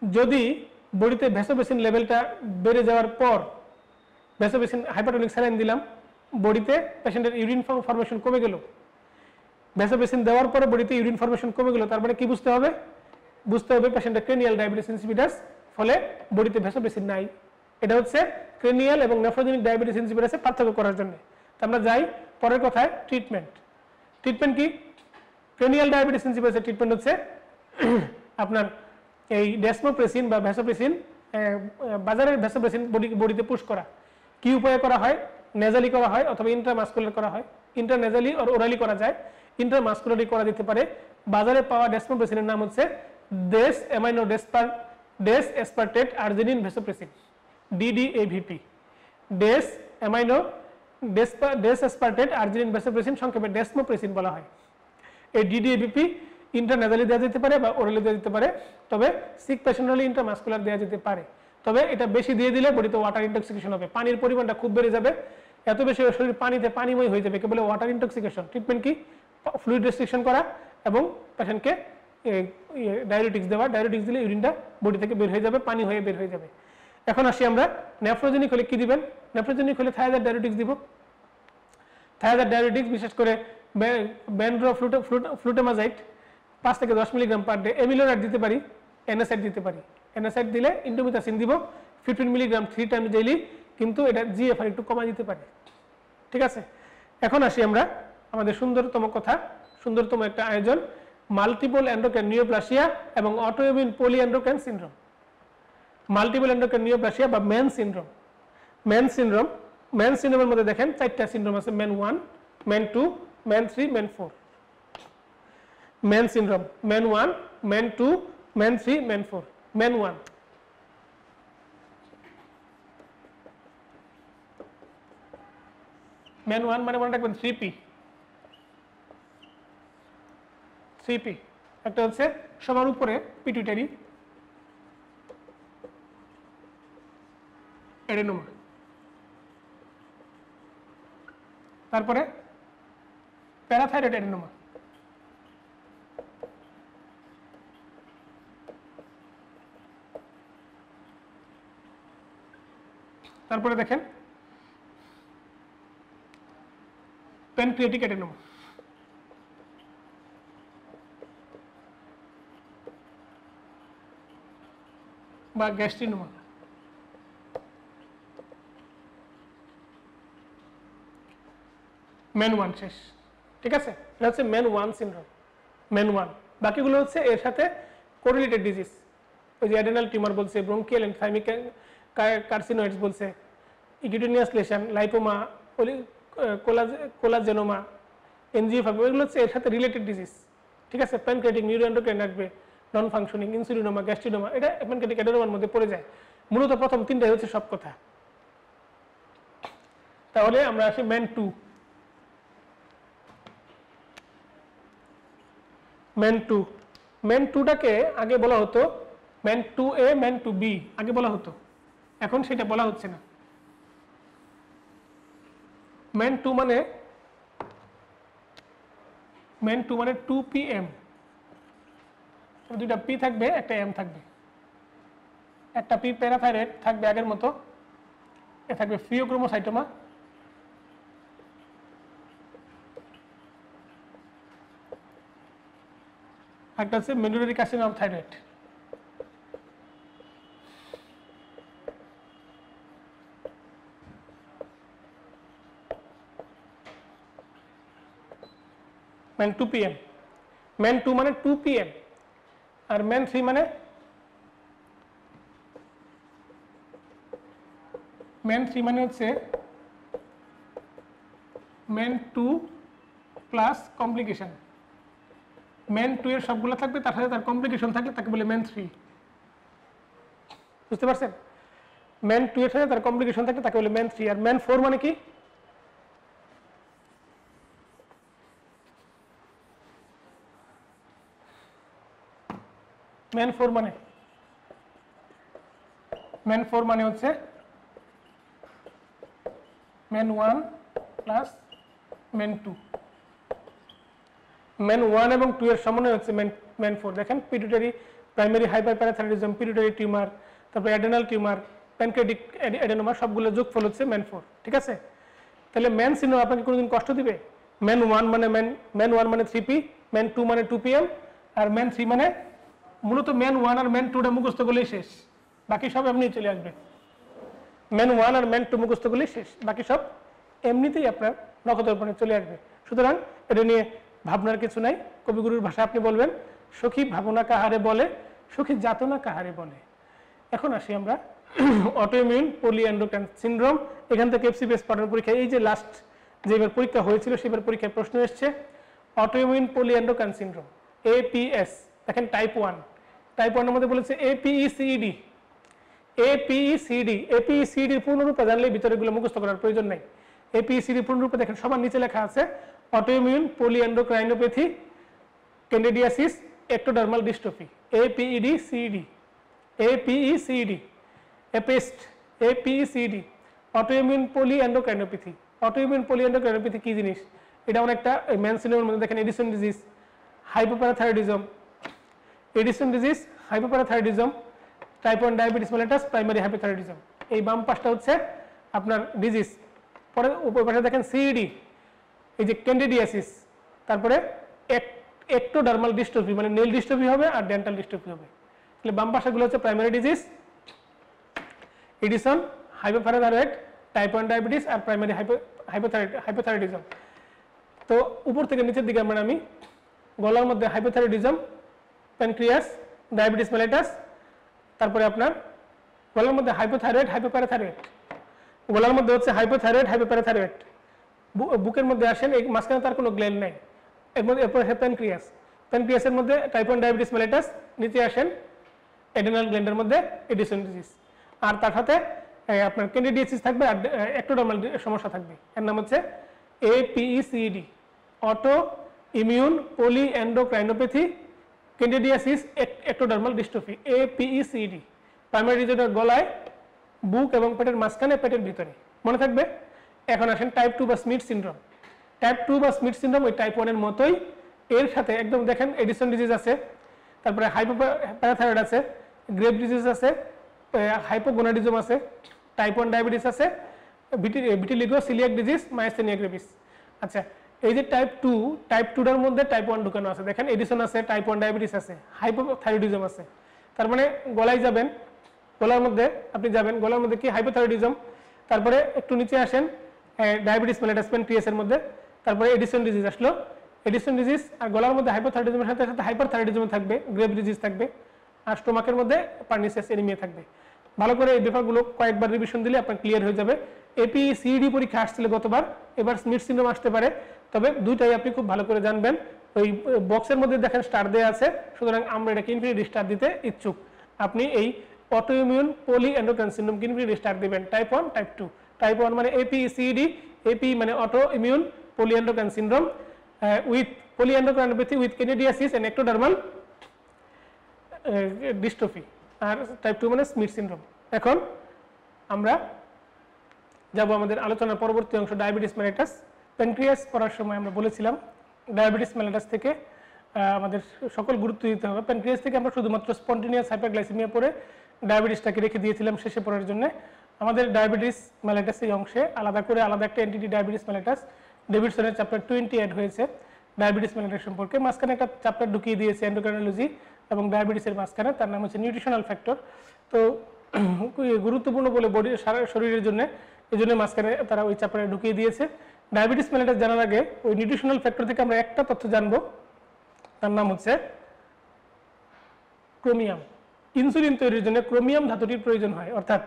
যদি বডিতে ভ্যাসোপ্রেসিন লেভেলটা বেড়ে যাওয়ার পর ভ্যাসোপ্রেসিন হাইপারটোনিক স্যালাইন দিলাম, বডিতে পেশেন্টের ইউরিন ফরমেশন কমে গেল, ভ্যাসোপ্রেসিন দেওয়ার পরে বডিতে ইউরিন ফরমেশন কমে গেল, তার মানে কি বুঝতে হবে? বুঝতে হবে পেশেন্টের ক্রেনিয়াল ডায়াবেটিস ইনসিপিটাস, ফলে বডিতে ভ্যাসোপ্রেসিন নাই। এটা হচ্ছে ক্রেনিয়াল এবং নেফ্রোজেনিক ডায়াবেটিস ইনসিপিটাসের পার্থক্য করার জন্য। আমরা যাই পরের কথায়, ট্রিটমেন্ট। ট্রিটমেন্ট কি? ক্রেনিয়াল ডায়াবেটিস ইনসিপিটাসের ট্রিটমেন্ট হচ্ছে আপনার এই ডেসমোপ্রেসিন বা ভ্যাসোপ্রেসিন, বাজারের ভ্যাসোপ্রেসিন বডিতে পুশ করা। কি উপায়ে করা হয়? নেজালি করা হয় অথবা ইন্ট্রামাস্কুলার করা হয়। ইন্টারনেজালি আর ওরালি করা যায়, ইন্টারমাস্কুলারি করা যেতে পারে। বাজারে পাওয়া ডেসমোপ্রেসিনের নাম হচ্ছে ডেস অ্যামাইনো ডেস এসপার্টেট আর্জিনিন ভ্যাসোপ্রেসিন, DDAVP, ডেস অ্যামাইনো ডেস এসপার্টেট আর্জিনিন ভ্যাসোপ্রেসিন, সংক্ষেপে ডেসমোপ্রেসিন বলা হয়। এই DDAVP ইন্টারনেজালি দেওয়া যেতে পারে বা ওরালি দেওয়া যেতে পারে, তবে সিক পেশেন্ট হলে ইন্টারমাস্কুলার দেওয়া যেতে পারে। তবে এটা বেশি দিয়ে দিলে বডিতে ওয়াটার ইনটক্সিকেশন হবে, পানির পরিমাণটা খুব বেড়ে যাবে, এত বেশি শরীর পানিতে পানিময় হয়ে যাবে, কেবল ওয়াটার ইনটক্সিকেশন। ট্রিটমেন্ট কি? ফ্লুইড রেস্ট্রিকশন করা এবং পেশেন্টকে ডায়াবেটিক্স দেওয়া। ডায়াবেটিক্স দিলে ইউরিনটা বডি থেকে বের হয়ে যাবে, পানি হয়ে বের হয়ে যাবে। এখন আসি আমরা নেফ্রোজেনিক হলে কি দিবেন? নেফ্রোজেনিক হলে থায়াজাইড ডায়াবেটিক্স দিব। থায়াজাইড ডায়াবেটিক্স বিশেষ করে ফ্লুটামাজাইড 5 থেকে 10 মিলিগ্রাম পার ডে। এমিলোরাইড দিতে পারি, এনএসআইড দিতে পারি। এনএসআইড দিলে ইন্ডোমিথাসিন দিব 15 মিলিগ্রাম 3 টাইমস ডেইলি, কিন্তু এটা জিএফআর একটু কমাই দিতে পারে। ঠিক আছে, এখন আসি আমরা আমাদের সুন্দরতম কথা, সুন্দরতম একটা আয়োজন, মাল্টিপল এন্ডোক্রাইন নিওপ্লাসিয়া এবং autoimmune polyendocrine syndrome. Multiple endocrine neoplasia বা ম্যান সিনড্রোম। ম্যান সিনড্রোমের মধ্যে দেখেন 4টা সিনড্রোম আছে, MEN 1, MEN 2, MEN 3, MEN 4। MEN syndrome, MEN 1, MEN 2, MEN 3, MEN 4। MEN 1, MEN 1 মানে মনে রাখবেন 3P। একটা হচ্ছে সবার উপরে পিটুইটারি এডেনোমা, তারপরে প্যারাথাইরয়েড এডেনোমা, তারপরে দেখেন প্যানক্রিয়াটিক অ্যাডেনোমা, বা গ্যাস্ট্রিনোমা। মেন 1 শেষ, ঠিক আছে? এটা হচ্ছে মেন 1 সিনড্রোম, মেন 1। বাকিগুলো হচ্ছে এর সাথে কোরিলেটেড ডিজিজ, ওই যে অ্যাডেনাল টিউমার বলছে, ব্রঙ্কিয়াল এনথাইমিক কার্সিনোয়েডস বলছে, ইকিউটেনিয়াস লেশন, লাইপোমা, কোলাজেনোমা, এনজিওফাইব্রোমা, এগুলো হচ্ছে এর সাথে রিলেটেড ডিজিজ, ঠিক আছে? প্যানক্রিয়াটিক নিউরোএন্ডোক্রাইন রাখবে, নন ফাংশনিং, ইনসুলিনোমা, গ্যাস্ট্রিনোমা, এটা প্যানক্রিয়াটিক অ্যাডেনোমার মধ্যে পড়ে যায়। মূলত প্রথম তিনটাই হচ্ছে সব কথা। তাহলে আমরা আসি মেন 2। মেন 2, মেন 2টাকে আগে বলা হতো মেন 2A, মেন 2B আগে বলা হতো, এখন সেটা বলা হচ্ছে না। মেন 2 মানে 2PM, দুইটা পি থাকবে, একটা এম থাকবে, একটা পি প্যারাথাইরয়েড থাকবে আগের মতো, এ থাকবে ফিওক্রোমোসাইটোমা, একটা হচ্ছে medullary carcinoma of thyroid. MEN 2PM, MEN 2 মানে 2PM, আর মেন 3 মানে হচ্ছে মেন 2 প্লাস কমপ্লিকেশন। মেন 2 এর সবগুলো থাকবে, তার সাথে তার কমপ্লিকেশন থাকলে তাকে বলে মেন 3। বুঝতে পারছেন? মেন 2 এর সাথে তার কমপ্লিকেশন থাকলে তাকে বলে মেন 3। আর মেন 4 মানে কি? মেন 4 মানে হচ্ছে মেন 1 প্লাস মেন 2। মেন 1 এবং 2 এর সমন্বয় হচ্ছে মেন 4। দেখেন পিটুইটারি প্রাইমারি হাইপারপ্যারাথাইরয়েডিজম, পিটুইটারি টিউমার, তারপরে অ্যাডেনাল টিউমার, প্যানক্রিয়াটিক অ্যাডেনোমা, সবগুলো যোগফল হচ্ছে মেন 4, ঠিক আছে? তাহলে মেন সিনড্রোম আপনাকে কোনোদিন কষ্ট দিবে? মেন 1 মানে 3P, মেন 2 মানে 2PM, আর মেন 3 মানে মূলত মেন 1 আর মেন 2টা মুখস্থ করলেই শেষ, বাকি সব এমনি চলে আসবে। মেন 1 আর মেন 2 মুখস্থ করলেই শেষ, বাকি সব এমনিতেই আপনার নখদর্পণে চলে আসবে। সুতরাং এটা নিয়ে ভাবনার কিছু নাই। কবিগুরুর ভাষা আপনি বলবেন, সখী ভাবনা কাহারে বলে, সখী যাতনা কাহারে বলে। এখন আসি আমরা অটোইমিউন পলিএন্ডোক্রাইন সিনড্রোম। এখান থেকে এফসিপিএস পাঠানোর পরীক্ষায় এই যে লাস্ট যেবার পরীক্ষা হয়েছিল সেবার পরীক্ষায় প্রশ্ন এসছে অটোইমিউন পলিএন্ডোক্রাইন সিনড্রোম, APS। দেখেন টাইপ 1, টাইপ 1 এর মধ্যে বলেছে APECED। APECD এর পূর্ণরূপে জানলে ভিতরেগুলো মুখস্থ করার প্রয়োজন নাই। APECD পূর্ণরূপে দেখেন সবার নিচে লেখা আছে autoimmune polyendocrinopathy candidiasis ectodermal dystrophy, APECD, APECD, autoimmune polyendocrinopathy. Autoimmune polyendocrinopathy কি জিনিস? এটা অনেকটা মেন সিনড্রোমের মধ্যে দেখেন Addison disease, hypoparathyroidism, type 1 diabetes mellitus, primary hypothyroidism. এই বাম পাশটা হচ্ছে আপনার ডিজিজ। পরে উপর পাশে দেখেন CED, এই যে ক্যান্ডিডিয়াসিস, তারপরে এক্টোডার্মাল ডিস্ট্রফি মানে নেল ডিস্ট্রফি হবে আর ডেন্টাল ডিস্ট্রফি হবে। তাহলে বাম পাশাগুলো হচ্ছে primary disease, Addison, hypoparathyroid, type 1 diabetes আর প্রাইমারি হাইপোথাইরয়েডিজম। তো উপর থেকে নিচের দিকে আমরা আমি গলার মধ্যে হাইপোথাইরয়েডিজম, প্যানক্রিয়াস, ডায়াবেটিস মেলিটাস, তারপরে আপনার গলার মধ্যে হাইপোথাইরয়েড, হাইপোপ্যারাথাইরয়েড, গলার মধ্যে হচ্ছে হাইপোথাইরয়েড, হাইপোপ্যারাথাইরয়েড, বুকের মধ্যে আসেন এই মাঝখানে তার কোনো গ্ল্যান্ড নাই, এর মধ্যে এরপর প্যানক্রিয়াস, প্যানক্রিয়াসের মধ্যে টাইপ 1 ডায়াবেটিস মেলিটাস, নিচে আসেন অ্যাডেনাল গ্ল্যান্ডের মধ্যে এডিসন ডিজিজ, আর তার সাথে আপনার ক্যান্ডিডিয়াসিস থাকবে আর এক্টোডার্মাল সমস্যা থাকবে। এর নাম হচ্ছে APECD, autoimmune polyendocrinopathy candidiasis ectodermal dystrophy, APECD। Primary রিজনের গলায়, বুক এবং পেটের মাঝখানে, পেটের ভিতরে, মনে থাকবে। এখন আসেন টাইপ 2 বা স্মিথ সিনড্রোম। টাইপ 2 বা স্মিথ সিনড্রোম ওই টাইপ 1 এর মতোই, এর সাথে একদম দেখেন এডিসন ডিজিজ আছে, তারপরে হাইপোপ্যারাথাইরয়েড আছে, গ্রেভ ডিজিজ আছে, হাইপোগোনাডিজম আছে, টাইপ 1 ডায়াবেটিস আছে, vitiligo, coeliac disease, myasthenia Grevy's. আচ্ছা, এই যে টাইপ 2টার মধ্যে টাইপ 1 ঢুকানো আছে, দেখেন এডিসন আছে, টাইপ 1 ডায়াবেটিস আছে, হাইপোথাইরয়েডিজম আছে। তার মানে গলায় যাবেন, গলার মধ্যে আপনি যাবেন, গলার মধ্যে কি হাইপোথাইরয়েডিজম, তারপরে একটু নিচে আসেন ডায়াবেটিস মেলিটাস প্যানক্রিয়াসের মধ্যে, তারপরে এডিসন ডিজিজ আসলো, এডিসন ডিজিজ আর গলার মধ্যে হাইপোথাইরয়েডিজমের সাথে সাথে হাইপারথাইরয়েডিজম থাকবে, গ্রেভ ডিজিজ থাকবে, আর স্টোমাকের মধ্যে পার্নিসিয়াস এনিমিয়া থাকবে। ভালো করে এই ব্যাপারগুলো কয়েকবার রিভিশন দিলে আপনার ক্লিয়ার হয়ে যাবে। এপিসিডি পরীক্ষা আসছিল গতবার, এবার স্মিথ সিনড্রোম আসতে পারে, তবে দুইটাই আপনি খুব ভালো করে জানবেন। ওই বক্সের মধ্যে দেখেন স্টার দেওয়া আছে, সুতরাং আমরা এটাকে ইনফিনিটি স্টার দিতে ইচ্ছুক। আপনি এই অটোইমিউন পলি এন্ডোক্রাইন সিনড্রোমকে ইনফিনিটি স্টার দিবেন, টাইপ 1 টাইপ 2। টাইপ 1 মানে এপিসিডি, এপি মানে autoimmune polyendocrine syndrome with polyendocrinopathy with candidiasis and ectodermal dystrophy, আর টাইপ 2 মানে স্মিথ সিনড্রোম। এখন আমরা যাব আমাদের আলোচনার পরবর্তী অংশ, ডায়াবেটিস মেলিটাস। প্যানক্রিয়াস করার সময় আমরা বলেছিলাম ডায়াবেটিস মেলিটাস থেকে আমাদের সকল গুরুত্ব দিতে হবে। প্যানক্রিয়াস থেকে আমরা শুধুমাত্র স্পন্টেনিয়াস হাইপারগ্লাইসেমিয়া পরে ডায়াবেটিসটাকে রেখে দিয়েছিলাম শেষে পড়ার জন্য। আমাদের ডায়াবেটিস মেলিটাস এই অংশে আলাদা করে আলাদা একটা এন্টিটি ডায়াবেটিস মেলিটাস, ডেভিডসনের চ্যাপ্টার 20 অ্যাড হয়েছে ডায়াবেটিস মেলিটাস সম্পর্কে। মাঝখানে একটা চ্যাপ্টার ঢুকিয়ে দিয়েছে এন্ডোক্রাইনোলজি এবং ডায়াবেটিসের মাঝখানে, তার নাম হচ্ছে নিউট্রিশনাল ফ্যাক্টর। তো গুরুত্বপূর্ণ বলে বডি শরীরের জন্য, এই জন্য মাঝখানে তারা ওই চ্যাপ্টারে ঢুকিয়ে দিয়েছে। ডায়াবেটিস মেলিটাস জানার আগে ওই নিউট্রিশনাল ফ্যাক্টর থেকে আমরা একটা তথ্য জানবো, তার নাম হচ্ছে ক্রোমিয়াম। ইনসুলিন তৈরির জন্য ক্রোমিয়াম ধাতুটির প্রয়োজন হয়, অর্থাৎ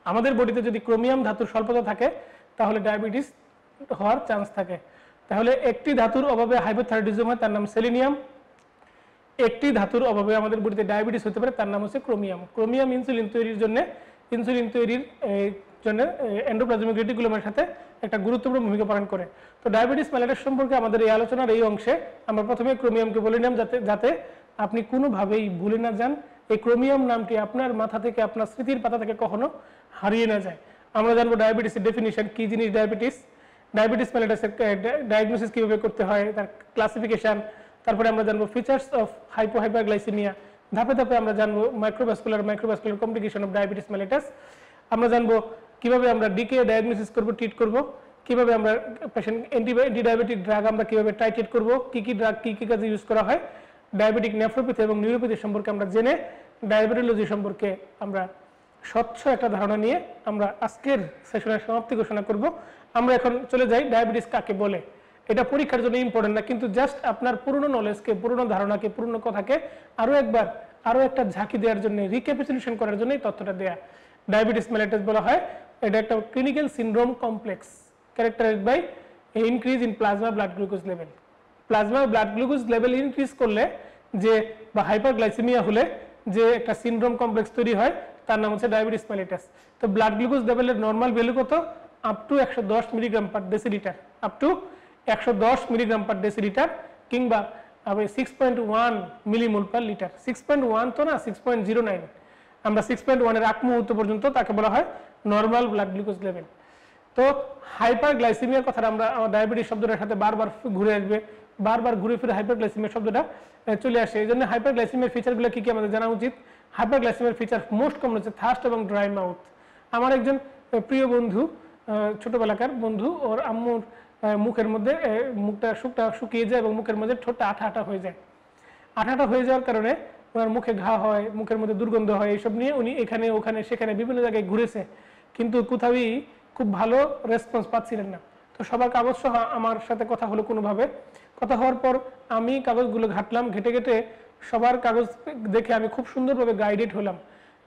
আমাদের বডিতে যদি ক্রোমিয়াম ধাতুর স্বল্পতা থাকে তাহলে ডায়াবেটিস হওয়ার চান্স থাকে। তাহলে একটি ধাতুর অভাবে হাইপোথাইরয়েডিজম হয়, তার নাম সেলেনিয়াম। একটি ধাতুর অভাবে আমাদের বডিতে ডায়াবেটিস হতে পারে, তার নাম হচ্ছে ক্রোমিয়াম। ক্রোমিয়াম ইনসুলিন তৈরির জন্য এন্ডোপ্লাজমিক রেটিকুলামের সাথে একটা গুরুত্বপূর্ণ ভূমিকা পালন করে। তো ডায়াবেটিস মেলিটাস সম্পর্কে আমাদের এই আলোচনার এই অংশে আমরা প্রথমে ক্রোমিয়ামকে বলে নিলাম, যাতে আপনি কোনোভাবেই ভুলে না যান। এই ক্রোমিয়াম নামটি আপনার মাথা থেকে, আপনার স্মৃতির পাতা থেকে কখনো হারিয়ে না যায়। আমরা জানবো ডায়াবেটিসের ডেফিনিশন, কি জিনিস ডায়াবেটিস, ডায়াবেটিস মেলিটাসের ডায়াগনোসিস কীভাবে করতে হয়, তার ক্লাসিফিকেশন, তারপরে আমরা জানবো ফিচার্স অফ হাইপারগ্লাইসেমিয়া, ধাপে ধাপে আমরা জানবো microvascular complication of diabetes mellitus. আমরা জানবো কিভাবে আমরা ডিকে ডায়াগনোসিস করব, ট্রিট করব, কিভাবে আমরা পেশেন্ট অ্যান্টিডায়াবেটিক ড্রাগ আমরা কিভাবে টাইট্রেট করব, কি কি ড্রাগ কি কি কাজে ইউজ করা হয়, ডায়াবেটিক নেফ্রোপ্যাথি এবং নিউরোপ্যাথি সম্পর্কে আমরা জেনে ডায়াবেটোলজি সম্পর্কে আমরা স্বচ্ছ একটা ধারণা নিয়ে আমরা আজকের সেশনের সমাপ্তি ঘোষণা করব। আমরা এখন চলে যাই ডায়াবেটিস কাকে বলে। এটা পরীক্ষার জন্য ইম্পর্টেন্ট না, কিন্তু জাস্ট আপনার পুরনো নলেজকে, পুরনো ধারণাকে, পুরনো কথাকে আরো একটা ঝাঁকি দেওয়ার জন্য, রিক্যাপিচুলেশন করার জন্য এই তথ্যটা দেয়া। ডায়াবেটিস মেলিটাস বলা হয়, এটা একটা clinical syndrome complex characterised by increase in plasma blood glucose level. Plasma blood glucose level increase করলে যে, বা হাইপারগ্লাইসেমিয়া হলে যে একটা সিনড্রোম কমপ্লেক্স তৈরি হয়, তার নাম হচ্ছে ডায়াবেটিস মেলিটাস। তো ব্লাড গ্লুকোজ লেভেলের নর্মাল ভ্যালু কত? Up to 110 milligram per decilitre, up to 110 milligram per decilitre, কিংবা 6.1 মিলিমোল পার লিটার। 6.1 তো না, 6.09। আমরা 6.1 এর আগ মুহূর্ত পর্যন্ত তাকে বলা হয় নর্মাল ব্লাড গ্লুকোজ লেভেল। তো হাইপারগ্লাইসেমিয়ার কথাটা আমরা ডায়াবেটিস শব্দটার সাথে বারবার ঘুরে আসবে, বারবার ঘুরে ফিরে হাইপারগ্লাইসেমিয়া শব্দটা চলে আসে। এই জন্য হাইপারগ্লাইসেমিয়ার ফিচারগুলো কি কি আমাদের জানা উচিত। হাইপারগ্লাইসেমিয়ার ফিচার মোস্ট কমন হচ্ছে থার্স্ট এবং ড্রাই মাউথ। আমার একজন প্রিয় বন্ধু, ছোটবেলাকার বন্ধু, ওর আম্মুর মুখের মধ্যে মুখটা শুকিয়ে যায় এবং মুখের মধ্যে ঠোঁটটা আঠা আঠা হয়ে যায়। আঠা আঠা হয়ে যাওয়ার কারণে ওনার মুখে ঘা হয়, মুখের মধ্যে দুর্গন্ধ হয়, এইসব নিয়ে উনি এখানে ওখানে সেখানে বিভিন্ন জায়গায় ঘুরেছে, কিন্তু কোথাওই খুব ভালো রেসপন্স পাচ্ছিলেন না। তো সবার কাগজ সহ আমার সাথে কথা হলো কোনোভাবে। কথা হওয়ার পর আমি কাগজগুলো ঘাটলাম, ঘেটে ঘেটে সবার কাগজ দেখে আমি খুব সুন্দরভাবে গাইডেড হলাম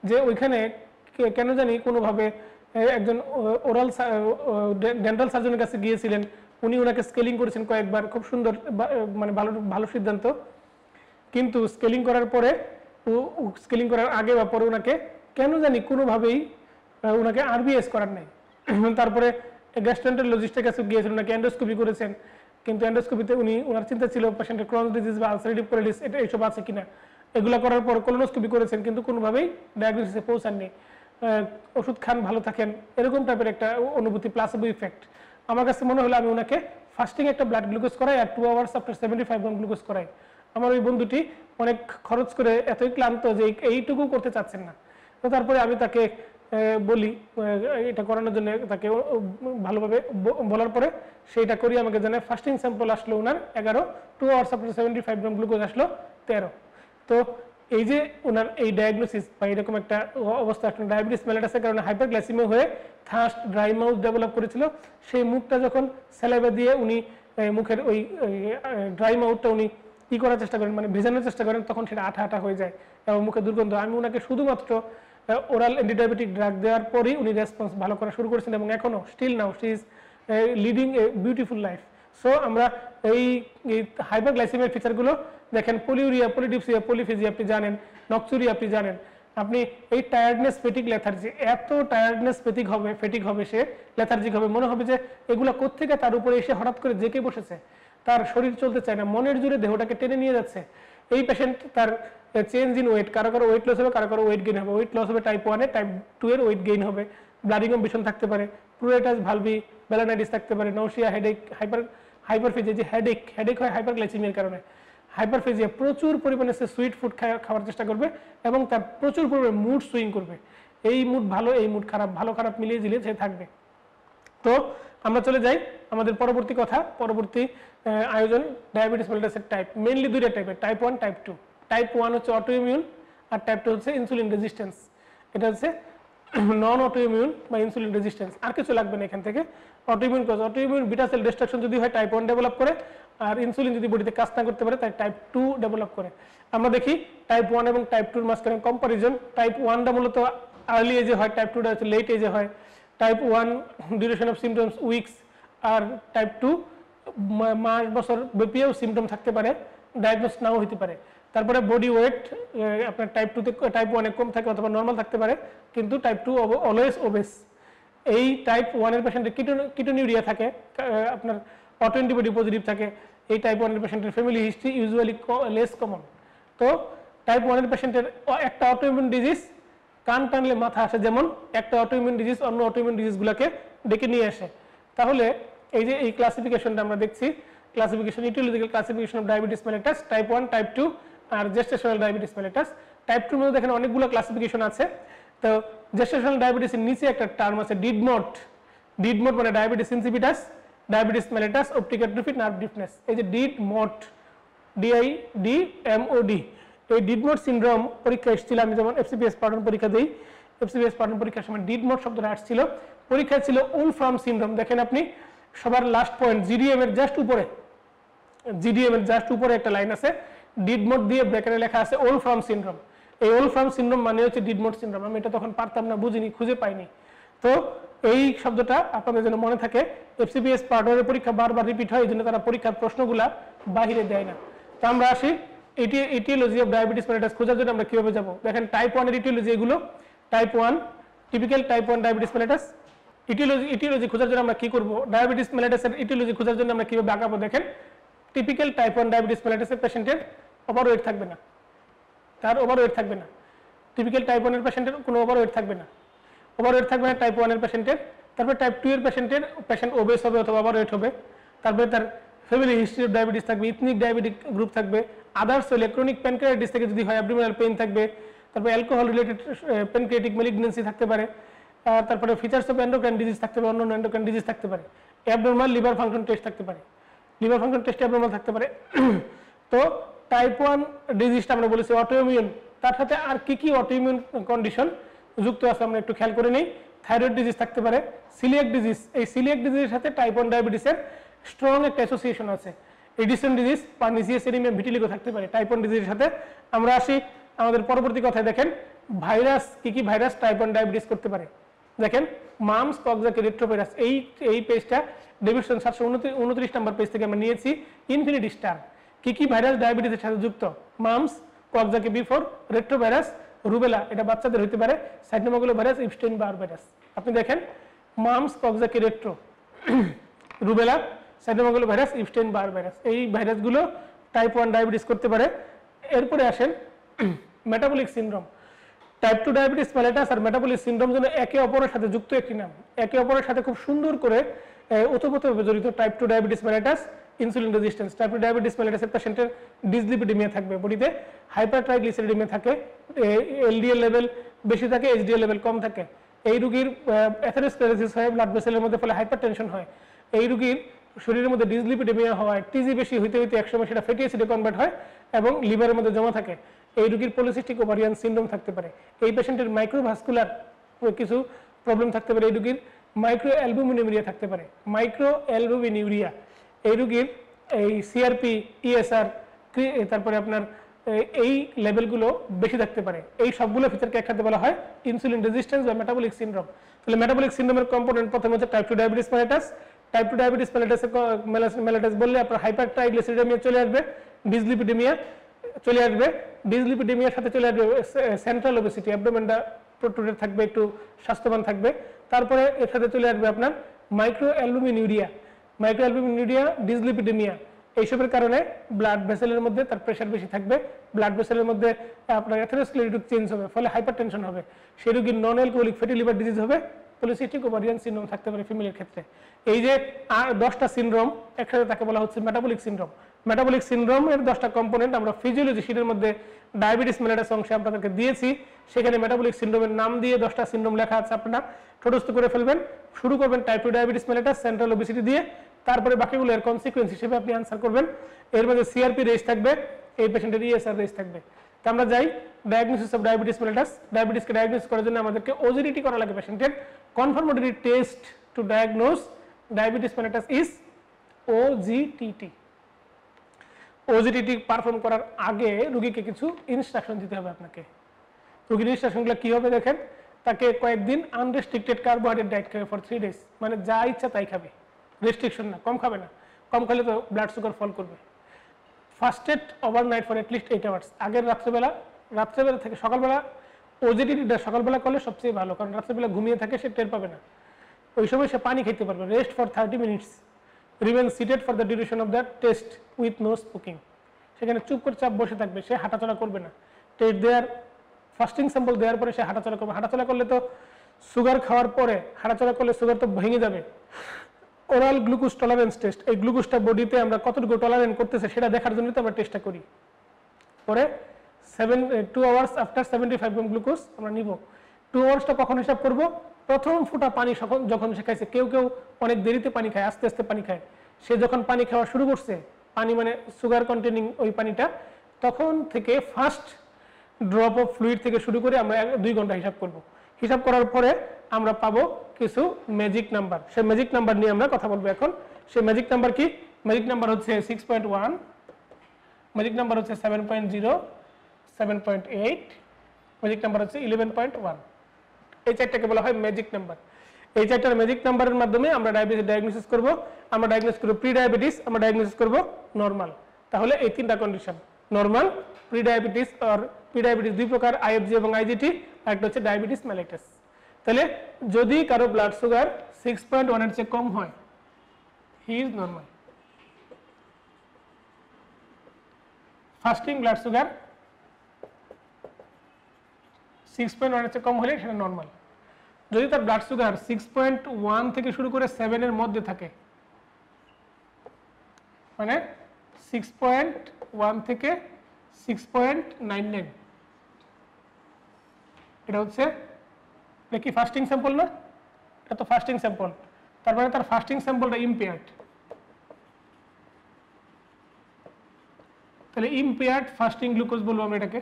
যে ওইখানে কেন জানি কোনোভাবে একজন ওরাল ডেন্টাল সার্জনের কাছে গিয়েছিলেন, উনি ওনাকে স্কেলিং করেছেন কয়েকবার, খুব সুন্দর, মানে ভালো সিদ্ধান্ত। কিন্তু স্কেলিং করার পরে, স্কেলিং করার আগে বা পরে ওনাকে কেন জানি কোনোভাবেই ওনাকে আরবিএস করার নাই। তারপরে গ্যাস্ট্রোএন্টারোলজিস্টের কাছে গিয়েছিলেন, ওনাকে এন্ডোস্কোপি করেছেন, কিন্তু এন্ডোস্কোপিতে ওনার চিন্তা ছিল পেশেন্টের ক্রনিক ডিজিজ বা আলসারেটিভ কোলাইটিস এটা এইসব আছে কিনা। এগুলো করার পর কোলোনোস্কোপি করেছেন, কিন্তু কোনোভাবেই ডায়াগনোসিসে পৌঁছাননি। ওষুধ খান, ভালো থাকেন, এরকম টাইপের একটা অনুভূতি, প্লাসেবো ইফেক্ট। আমার কাছে মনে হলো আমি ওনাকে ফাস্টিং একটা ব্লাড গ্লুকোজ করাই আর 2 আওয়ার্স আফটার 75 গ্রাম গ্লুকোজ করাই। আমার ওই বন্ধুটি অনেক খরচ করে এতই ক্লান্ত যে এইটুকু করতে চাচ্ছেন না। তো তারপরে আমি তাকে বলি এটা করানোর জন্য তাকে ভালোভাবে বলার পরে সেইটা করি আমাকে জানায় ফাস্টিং স্যাম্পল আসলো ওনার 11, 2 আওয়ার্স আফটার 75 গ্রাম গ্লুকোজ আসলো 13। তো এই যে ওনার এই ডায়াগনোসিস বা এরকম একটা অবস্থা আসলো ডায়াবেটিস মেলিটাসের কারণে হাইপারগ্লাইসিমিয়া হয়ে থার্স্ট ড্রাই মাউথ ডেভেলপ করেছিল, সেই মুখটা যখন স্যালাইভা দিয়ে উনি মুখের ওই ড্রাই মাউথটা উনি কি করার চেষ্টা করেন মানে ভেজানোর চেষ্টা করেন, তখন সেটা আঠা আঠা হয়ে যায় এবং মুখে দুর্গন্ধ। আমি ওনাকে শুধুমাত্র ওরাল অ্যান্টিডায়াবেটিক ড্রাগ দেওয়ার পরেই উনি রেসপন্স ভালো করা শুরু করেছেন এবং এখনও still now she is leading a beautiful life. So আমরা এই হাইপারগ্লাইসেমিয়ার ফিচারগুলো দেখেন, পলিউরিয়া, পলিডিপসিয়া, পলিফিজিয়া আপনি জানেন, নক্সুরিয়া আপনি জানেন, আপনি এই টায়ার্ডনেস, ফেটিক, লেথার্জি, এত টায়ার্ডনেস ফেটিক হবে সে লেথার্জিক হবে, মনে হবে যে এগুলো কোত্থেকে তার উপরে এসে হঠাৎ করে জেকে বসেছে, তার শরীর চলতে চায় না, মনের জোরে দেহটাকে টেনে নিয়ে যাচ্ছে। এই পেশেন্ট তার চেঞ্জ ইন ওয়েট, কারো কারো ওয়েট লস হবে, কারো কারো ওয়েট গেইন হবে। ওয়েট লস হবে টাইপ 1 এ, টাইপ 2 এর ওয়েট গেইন হবে, ব্লাডিং কম্বিশন থাকতে পারে, প্লুরাইটাস ভালভি, বেলানাইটিস থাকতে পারে, নৌসিয়া, হেডেক, হাইপারফিজিয়া, যে হেডেক হয় হাইপারগ্লাইসেমিয়ার কারণে, হাইপারফিজিয়া, প্রচুর পরিমাণে সে সুইট ফুড খাওয়ার চেষ্টা করবে এবং তার প্রচুর পরিমাণে মুড সুইং করবে, এই মুড ভালো, এই মুড খারাপ, ভালো খারাপ মিলিয়ে ঝিলিয়ে সে থাকবে। তো আমরা চলে যাই আমাদের পরবর্তী কথা, পরবর্তী আয়োজন ডায়াবেটিস মেলিটাসের টাইপ, মেইনলি দুইটা টাইপের, টাইপ 1, টাইপ 2। টাইপ 1 হচ্ছে অটোইমিউন আর টাইপ 2 হচ্ছে ইনসুলিন রেজিস্ট্যান্স। এটা হচ্ছে নন অটোইমিউন বা ইনসুলিন রেজিস্ট্যান্স, আর কিছু লাগবে না এখান থেকে। Autoimmune cause, autoimmune beta cell destruction যদি হয় টাইপ 1 ডেভেলপ করে, আর ইনসুলিন যদি বডিতে কাজ না করতে পারে তাই টাইপ 2 ডেভেলপ করে। আমরা দেখি টাইপ 1 এবং টাইপ 2 এর মাঝখানে কম্পারিজন। টাইপ 1টা মূলত আর্লি এজে হয়, টাইপ 2টা হচ্ছে লেট এজে হয়। Type 1 duration of symptoms weeks, আর টাইপ 2 মাস বছর ব্যাপীও সিমটম থাকতে পারে, ডায়াগনোস নাও হতে পারে। তারপরে বডি ওয়েট আপনার টাইপ 2 তে, টাইপ 1 এ কম থাকে অথবা নর্মাল থাকতে পারে, কিন্তু টাইপ 2 অলওয়েজ ওবেস। এই টাইপ 1 এর পেশেন্টের কিটোনিউরিয়া থাকে, আপনার অটো অ্যান্টিবডি পজিটিভ থাকে। এই টাইপ 1 এর পেশেন্টের family history usually less common. তো টাইপ 1 এর পেশেন্টের একটা অটোইমিউন ডিজিজ কান টানলে মাথা আসে, যেমন একটা অটোইমিউন ডিজিজ অন্য অটোইমিউন ডিজিজগুলোকে ডেকে নিয়ে আসে। তাহলে এই যে এই ক্লাসিফিকেশনটা আমরা দেখছি, classification, aetiological classification of diabetes mellitus, type 1, type 2 আর জেস্টেশনাল ডায়াবেটিস মেলিটাস। টাইপ 2 মধ্যে দেখেন অনেকগুলো ক্লাসিফিকেশন আছে। তো জেস্টেশনাল ডায়াবেটিসের নিচে একটা টার্ম আছে ডিডমট। ডিডমট মানে diabetes insipidus, diabetes mellitus, optic atrophy, nerve deafness. এই যে ডিডমট, DIDMOD, এই ডিডমট সিনড্রোম পরীক্ষা এসেছিল, আমি যেমন এফসিপিএস পার্টন পরীক্ষা দিই, এফসিপিএস পার্টন পরীক্ষার সময় ডিডমট শব্দটা আসছিল। পরীক্ষা ছিল উলফ্রাম সিনড্রোম। দেখেন আপনি সবার লাস্ট পয়েন্ট জিডিএম এর জাস্ট উপরে, জিডিএম এর জাস্ট উপরে একটা লাইন আছে, ডিডমট দিয়ে ব্র্যাকেটে লেখা আছে ওলফ্রাম সিনড্রোম। এই ওলফ্রাম সিনড্রোম মানে হচ্ছে ডিডমট সিনড্রোম। আমি এটা তখন পারতাম না, বুঝিনি, খুঁজে পাইনি। তো এই শব্দটা আপনাদের যেন মনে থাকে, এফসিপিএস পার্টনের পরীক্ষা বারবার রিপিট হয়, এই জন্য তারা পরীক্ষার প্রশ্নগুলা বাহিরে দেয় না। তো আমরা আসি ইটিওলজি অফ ডায়াবেটিস মেলিটাস খোঁজার জন্য আমরা কিভাবে যাব। দেখেন টাইপ 1 এর ইটিওলজি এগুলো। Type 1 typical type 1 diabetes mellitus. Aetiology খোঁজার জন্য আমরা কি করব, ডায়াবেটিস মেলিটাসের ইটিওলজি খোঁজার জন্য আমরা কিভাবে আগাবো। দেখেন টিপিক্যাল টাইপ 1 ডায়াবেটিস মেলিটাসের পেশেন্টের ওভারওয়েট থাকবে না, তার ওভারওয়েট থাকবে না। টিপিক্যাল টাইপ 1 এর পেশেন্টের কোনো ওভারওয়েট থাকবে না, ওভারওয়েট থাকবে না টাইপ 1 এর পেশেন্টের। তারপর টাইপ 2 এর পেশেন্ট ওবেস হবে অথবা ওভারওয়েট হবে। তারপরে তার ফ্যামিলি হিস্ট্রি অফ ডায়াবেটিস থাকবে, ইথনিক ডায়াবেটিক গ্রুপ থাকবে, আদার্স হলে ক্রনিক প্যানক্রিয়াটিস থেকে যদি হয় অ্যাবডোমিনাল পেইন থাকবে, তারপর অ্যালকোহল রিলেটেড প্যানক্রিয়াটিক ম্যালিগন্যান্সি থাকতে পারে, তারপরে ফিচার্স অফ এন্ডোক্রাইন ডিজিজ থাকতে পারে, অন্য এন্ডোক্রাইন ডিজিজ থাকতে পারে, অ্যাবনরমাল লিভার ফাংশন টেস্ট থাকতে পারে, লিভার ফাংশন টেস্ট অ্যাবনরমাল থাকতে পারে। তো টাইপ 1 ডিজিজটা আমরা বলেছি অটোইমিউন, তার সাথে আর কি কি অটোইমিউন কন্ডিশন যুক্ত আছে আমরা একটু খেয়াল করে নেই। থাইরয়েড ডিজিজ থাকতে পারে, সিলিয়াক ডিজিজ, এই সিলিয়াক ডিজিজের সাথে টাইপ 1 ডায়াবেটিসের স্ট্রং একটা অ্যাসোসিয়েশন আছে। Edison disease, pernicious anaemia, vitiligo থাকতে পারে টাইপ 1 ডিজিজের সাথে। আমরা আসি আমাদের পরবর্তী কথায়। দেখেন ভাইরাস, কি কি ভাইরাস টাইপ 1 ডায়াবেটিস করতে পারে। দেখেন মামস, কক্সাকি, রেট্রোভাইরাস, এই পেজটা ডেভিডসন 729 নম্বর পেজ থেকে আমরা নিয়েছি। ইনফিনিটি স্টার, কি কি ভাইরাস ডায়াবেটিসের সাথে যুক্ত, mumps, Coxsackie B four, retrovirus, rubella, এটা বাচ্চাদের হতে পারে, cytomegalovirus, Epstein Barr virus. আপনি দেখেন mumps, Coxsackie, retro, rubella, cytomegalovirus, Epstein Barr virus, এই ভাইরাসগুলো টাইপ 1 ডায়াবেটিস করতে পারে। এরপরে আসেন metabolic syndrome. Type 2 diabetes mellitus আর মেটাবলিক সিনড্রোম যেন একে অপরের সাথে যুক্ত একটি নাম, একে অপরের সাথে খুব সুন্দর করে ওতপ্রোতভাবে জড়িত। Type 2 diabetes mellitus, insulin resistance. Type 2 diabetes মেলিটাসের পেশেন্টের ডিসলিপিডিমিয়া থাকবে, বডিতে হাইপারট্রাইগ্লিসারিডিমিয়া থাকে, এলডিএল লেভেল বেশি থাকে, এইচডিএল লেভেল কম থাকে, এই রোগীর অ্যাথেরোস্ক্লেরোসিস হয়, ব্লাড ভেসেলের মধ্যে ফলে হাইপারটেনশন হয়। এই রোগীর শরীরের মধ্যে ডিসলিপিডেমিয়া হয়, টিজি বেশি হইতে হইতে একসময় সেটা ফ্যাটি অ্যাসিডে কনভার্ট হয় এবং লিভারের মধ্যে জমা থাকে। এই রোগীর পলিসিস্টিক ওভারিয়ান সিনড্রোম থাকতে পারে। এই পেশেন্টের মাইক্রোভাস্কুলার কিছু প্রবলেম থাকতে পারে। এই রোগীর মাইক্রো অ্যালবুমিনুরিয়া থাকতে পারে। মাইক্রো অ্যালবুমিনুরিয়া এই রোগীর এই সিআরপি, ইএসআর, তারপরে আপনার এই লেভেলগুলো বেশি থাকতে পারে। এই সবগুলো ফিচারকে একসাথে বলা হয় ইনসুলিন রেজিস্ট্যান্স বা মেটাবলিক সিনড্রোম। তাহলে মেটাবলিক সিনড্রোমের কম্পোনেন্ট প্রথমে হচ্ছে type 2 diabetes mellitus. Type 2 diabetes mellitus বললে আপনার হাইপার ট্রাইগ্লিসারিডেমিয়া চলে আসবে, ডিসলিপিডেমিয়া চলে আসবে, ডিসলিপিডেমিয়ার সাথে চলে আসবে সেন্ট্রাল ওবেসিটি, অ্যাবডোমেনটা প্রোট্রুডেড থাকবে, একটু স্বাস্থ্যবান থাকবে। তারপরে এর সাথে চলে আসবে আপনার মাইক্রো অ্যালবুমিনুরিয়া, ডিসলিপিডেমিয়া। এইসবের কারণে ব্লাড ভেসেলের মধ্যে তার প্রেশার বেশি থাকবে, ব্লাড ভেসেলের মধ্যে আপনার অ্যাথেরোস্ক্লেরোটিক চেঞ্জ হবে, ফলে হাইপারটেনশন হবে। সেই রোগীর non alcoholic fatty liver disease হবে, পলিসিস্টিক ওভারিয়ান সিনড্রোম থাকতে পারে ফিমেলের ক্ষেত্রে। এই যে 10টা সিনড্রোম একসাথে তাকে বলা হচ্ছে মেটাবলিক সিনড্রোম। মেটাবলিক সিনড্রোমের 10টা কম্পোনেন্ট আমরা ফিজিওলজি শিটের মধ্যে ডায়াবেটিস মেলিটাস অংশে আপনাদেরকে দিয়েছি। সেখানে মেটাবলিক সিনড্রোমের নাম দিয়ে 10টা সিনড্রোম লেখা আছে, আপনারা ঠোঁটস্থ করে ফেলবেন। শুরু করবেন type 2 diabetes mellitus, central obesity দিয়ে, তারপরে বাকিগুলো এর কনসিকুয়েন্স হিসেবে আপনি আনসার করবেন। এর মধ্যে সিআরপি রেস থাকবে, এই পেশেন্টের ইএসআর রেস থাকবে। তো আমরা যাই ডায়াগনোসিস অফ ডায়াবেটিস মেলিটাস। ডায়াবেটিসকে ডায়াগনোস করার জন্য আমাদেরকে ওজিডিটি করা লাগে পেশেন্টের। Confirmatory test to diagnose diabetes mellitus is OGTT. OGTT perform করার আগে রোগীকে কিছু ইনস্ট্রাকশন দিতে হবে আপনাকে। রোগীর ইনস্ট্রাকশনগুলো কি হবে দেখেন, তাকে কয়েকদিন আনরেস্ট্রিক্টেড কার্বোহাইড্রেট ডায়েট খাবে ফর 3 days, মানে যা ইচ্ছা তাই খাবে, রেস্ট্রিকশন না, কম খাবে না। কম খেলে তো ব্লাড সুগার ফল করবে। ফাস্টেড ওভারনাইট ফর অ্যাটলিস্ট 8 hours। আগের রাত্রেবেলা থেকে সকালবেলা, ওজিটিটা সকালবেলা করলে সবচেয়ে ভালো, কারণ রাত্রেবেলা ঘুমিয়ে থাকে, সে টের পাবে না। ওই সময় সে পানি খেতে পারবে। Rest for 30 minutes, remain seated for the duration of the test with no speaking. সেখানে চুপ করে চাপ বসে থাকবে, সে হাঁটাচলা করবে না। টেস্ট দেওয়ার ফাস্টিং স্যাম্পল দেওয়ার পরে সে হাঁটাচলা করবে। হাঁটাচলা করলে তো সুগার খাওয়ার পরে হাঁটাচলা করলে সুগার তো ভেঙে যাবে। ওরাল গ্লুকোজ টলারেন্স টেস্ট, এই গ্লুকোজটা বডিতে আমরা কতটুকু টলারেন্ট করতেছে সেটা দেখার জন্য তো আমরা টেস্টটা করি। পরে 2 hours আফটার 75 গ্রাম গ্লুকোজ আমরা নিব। 2 hours-টা কখন হিসাব করব? প্রথম ফোঁটা পানি যখন সে খাইছে। কেউ কেউ অনেক দেরিতে পানি খায়, আস্তে আস্তে পানি খায়। সে যখন পানি খাওয়া শুরু করছে, পানি মানে সুগার কন্টেনিং ওই পানিটা, তখন থেকে ফার্স্ট ড্রপ অফ ফ্লুইড থেকে শুরু করে আমরা 2 ঘন্টা হিসাব করব। হিসাব করার পরে আমরা পাবো কিছু ম্যাজিক নাম্বার। সেই ম্যাজিক নাম্বার নিয়ে আমরা কথা বলবো এখন। সেই ম্যাজিক নাম্বার কি? ম্যাজিক নাম্বার হচ্ছে 6.1, ম্যাজিক নাম্বার হচ্ছে 7.0, 7.8, ম্যাজিক নাম্বার হচ্ছে 11.1। এই চারটাকে বলা হয় ম্যাজিক নাম্বার। এই চারটার ম্যাজিক নাম্বারের মাধ্যমে আমরা ডায়াবেটিস ডায়াগনোসিস করব। আমরা ডায়াগনোসিস করব প্রি ডায়াবেটিস, আমরা ডায়াগনোসিস করব নরমাল। তাহলে এই 3টা কন্ডিশন, নরমাল, প্রি ডায়াবেটিস, আর প্রি ডায়াবেটিস 2 প্রকার, আইএফজি এবং আইজিটি, আর একটা হচ্ছে ডায়াবেটিস মেলিটাস। তাহলে যদি কারো ব্লাড সুগার 6.1 এর চেয়ে কম হয়, he is normal. Fasting blood sugar 6.1 এর চেয়ে কম হলে সেটা নরমাল। যদি তার ব্লাড সুগার 6.1 থেকে শুরু করে 7 এর মধ্যে থাকে, মানে 6.1 থেকে 6.99, এটা হচ্ছে কি ফাস্টিং স্যাম্পল না? এটা তো ফাস্টিং স্যাম্পল, তার মানে তার ফাস্টিং স্যাম্পলটা ইম্পেয়ার্ড। তাহলে ইম্পেয়ার্ড ফাস্টিং গ্লুকোজ বলবো আমরা এটাকে।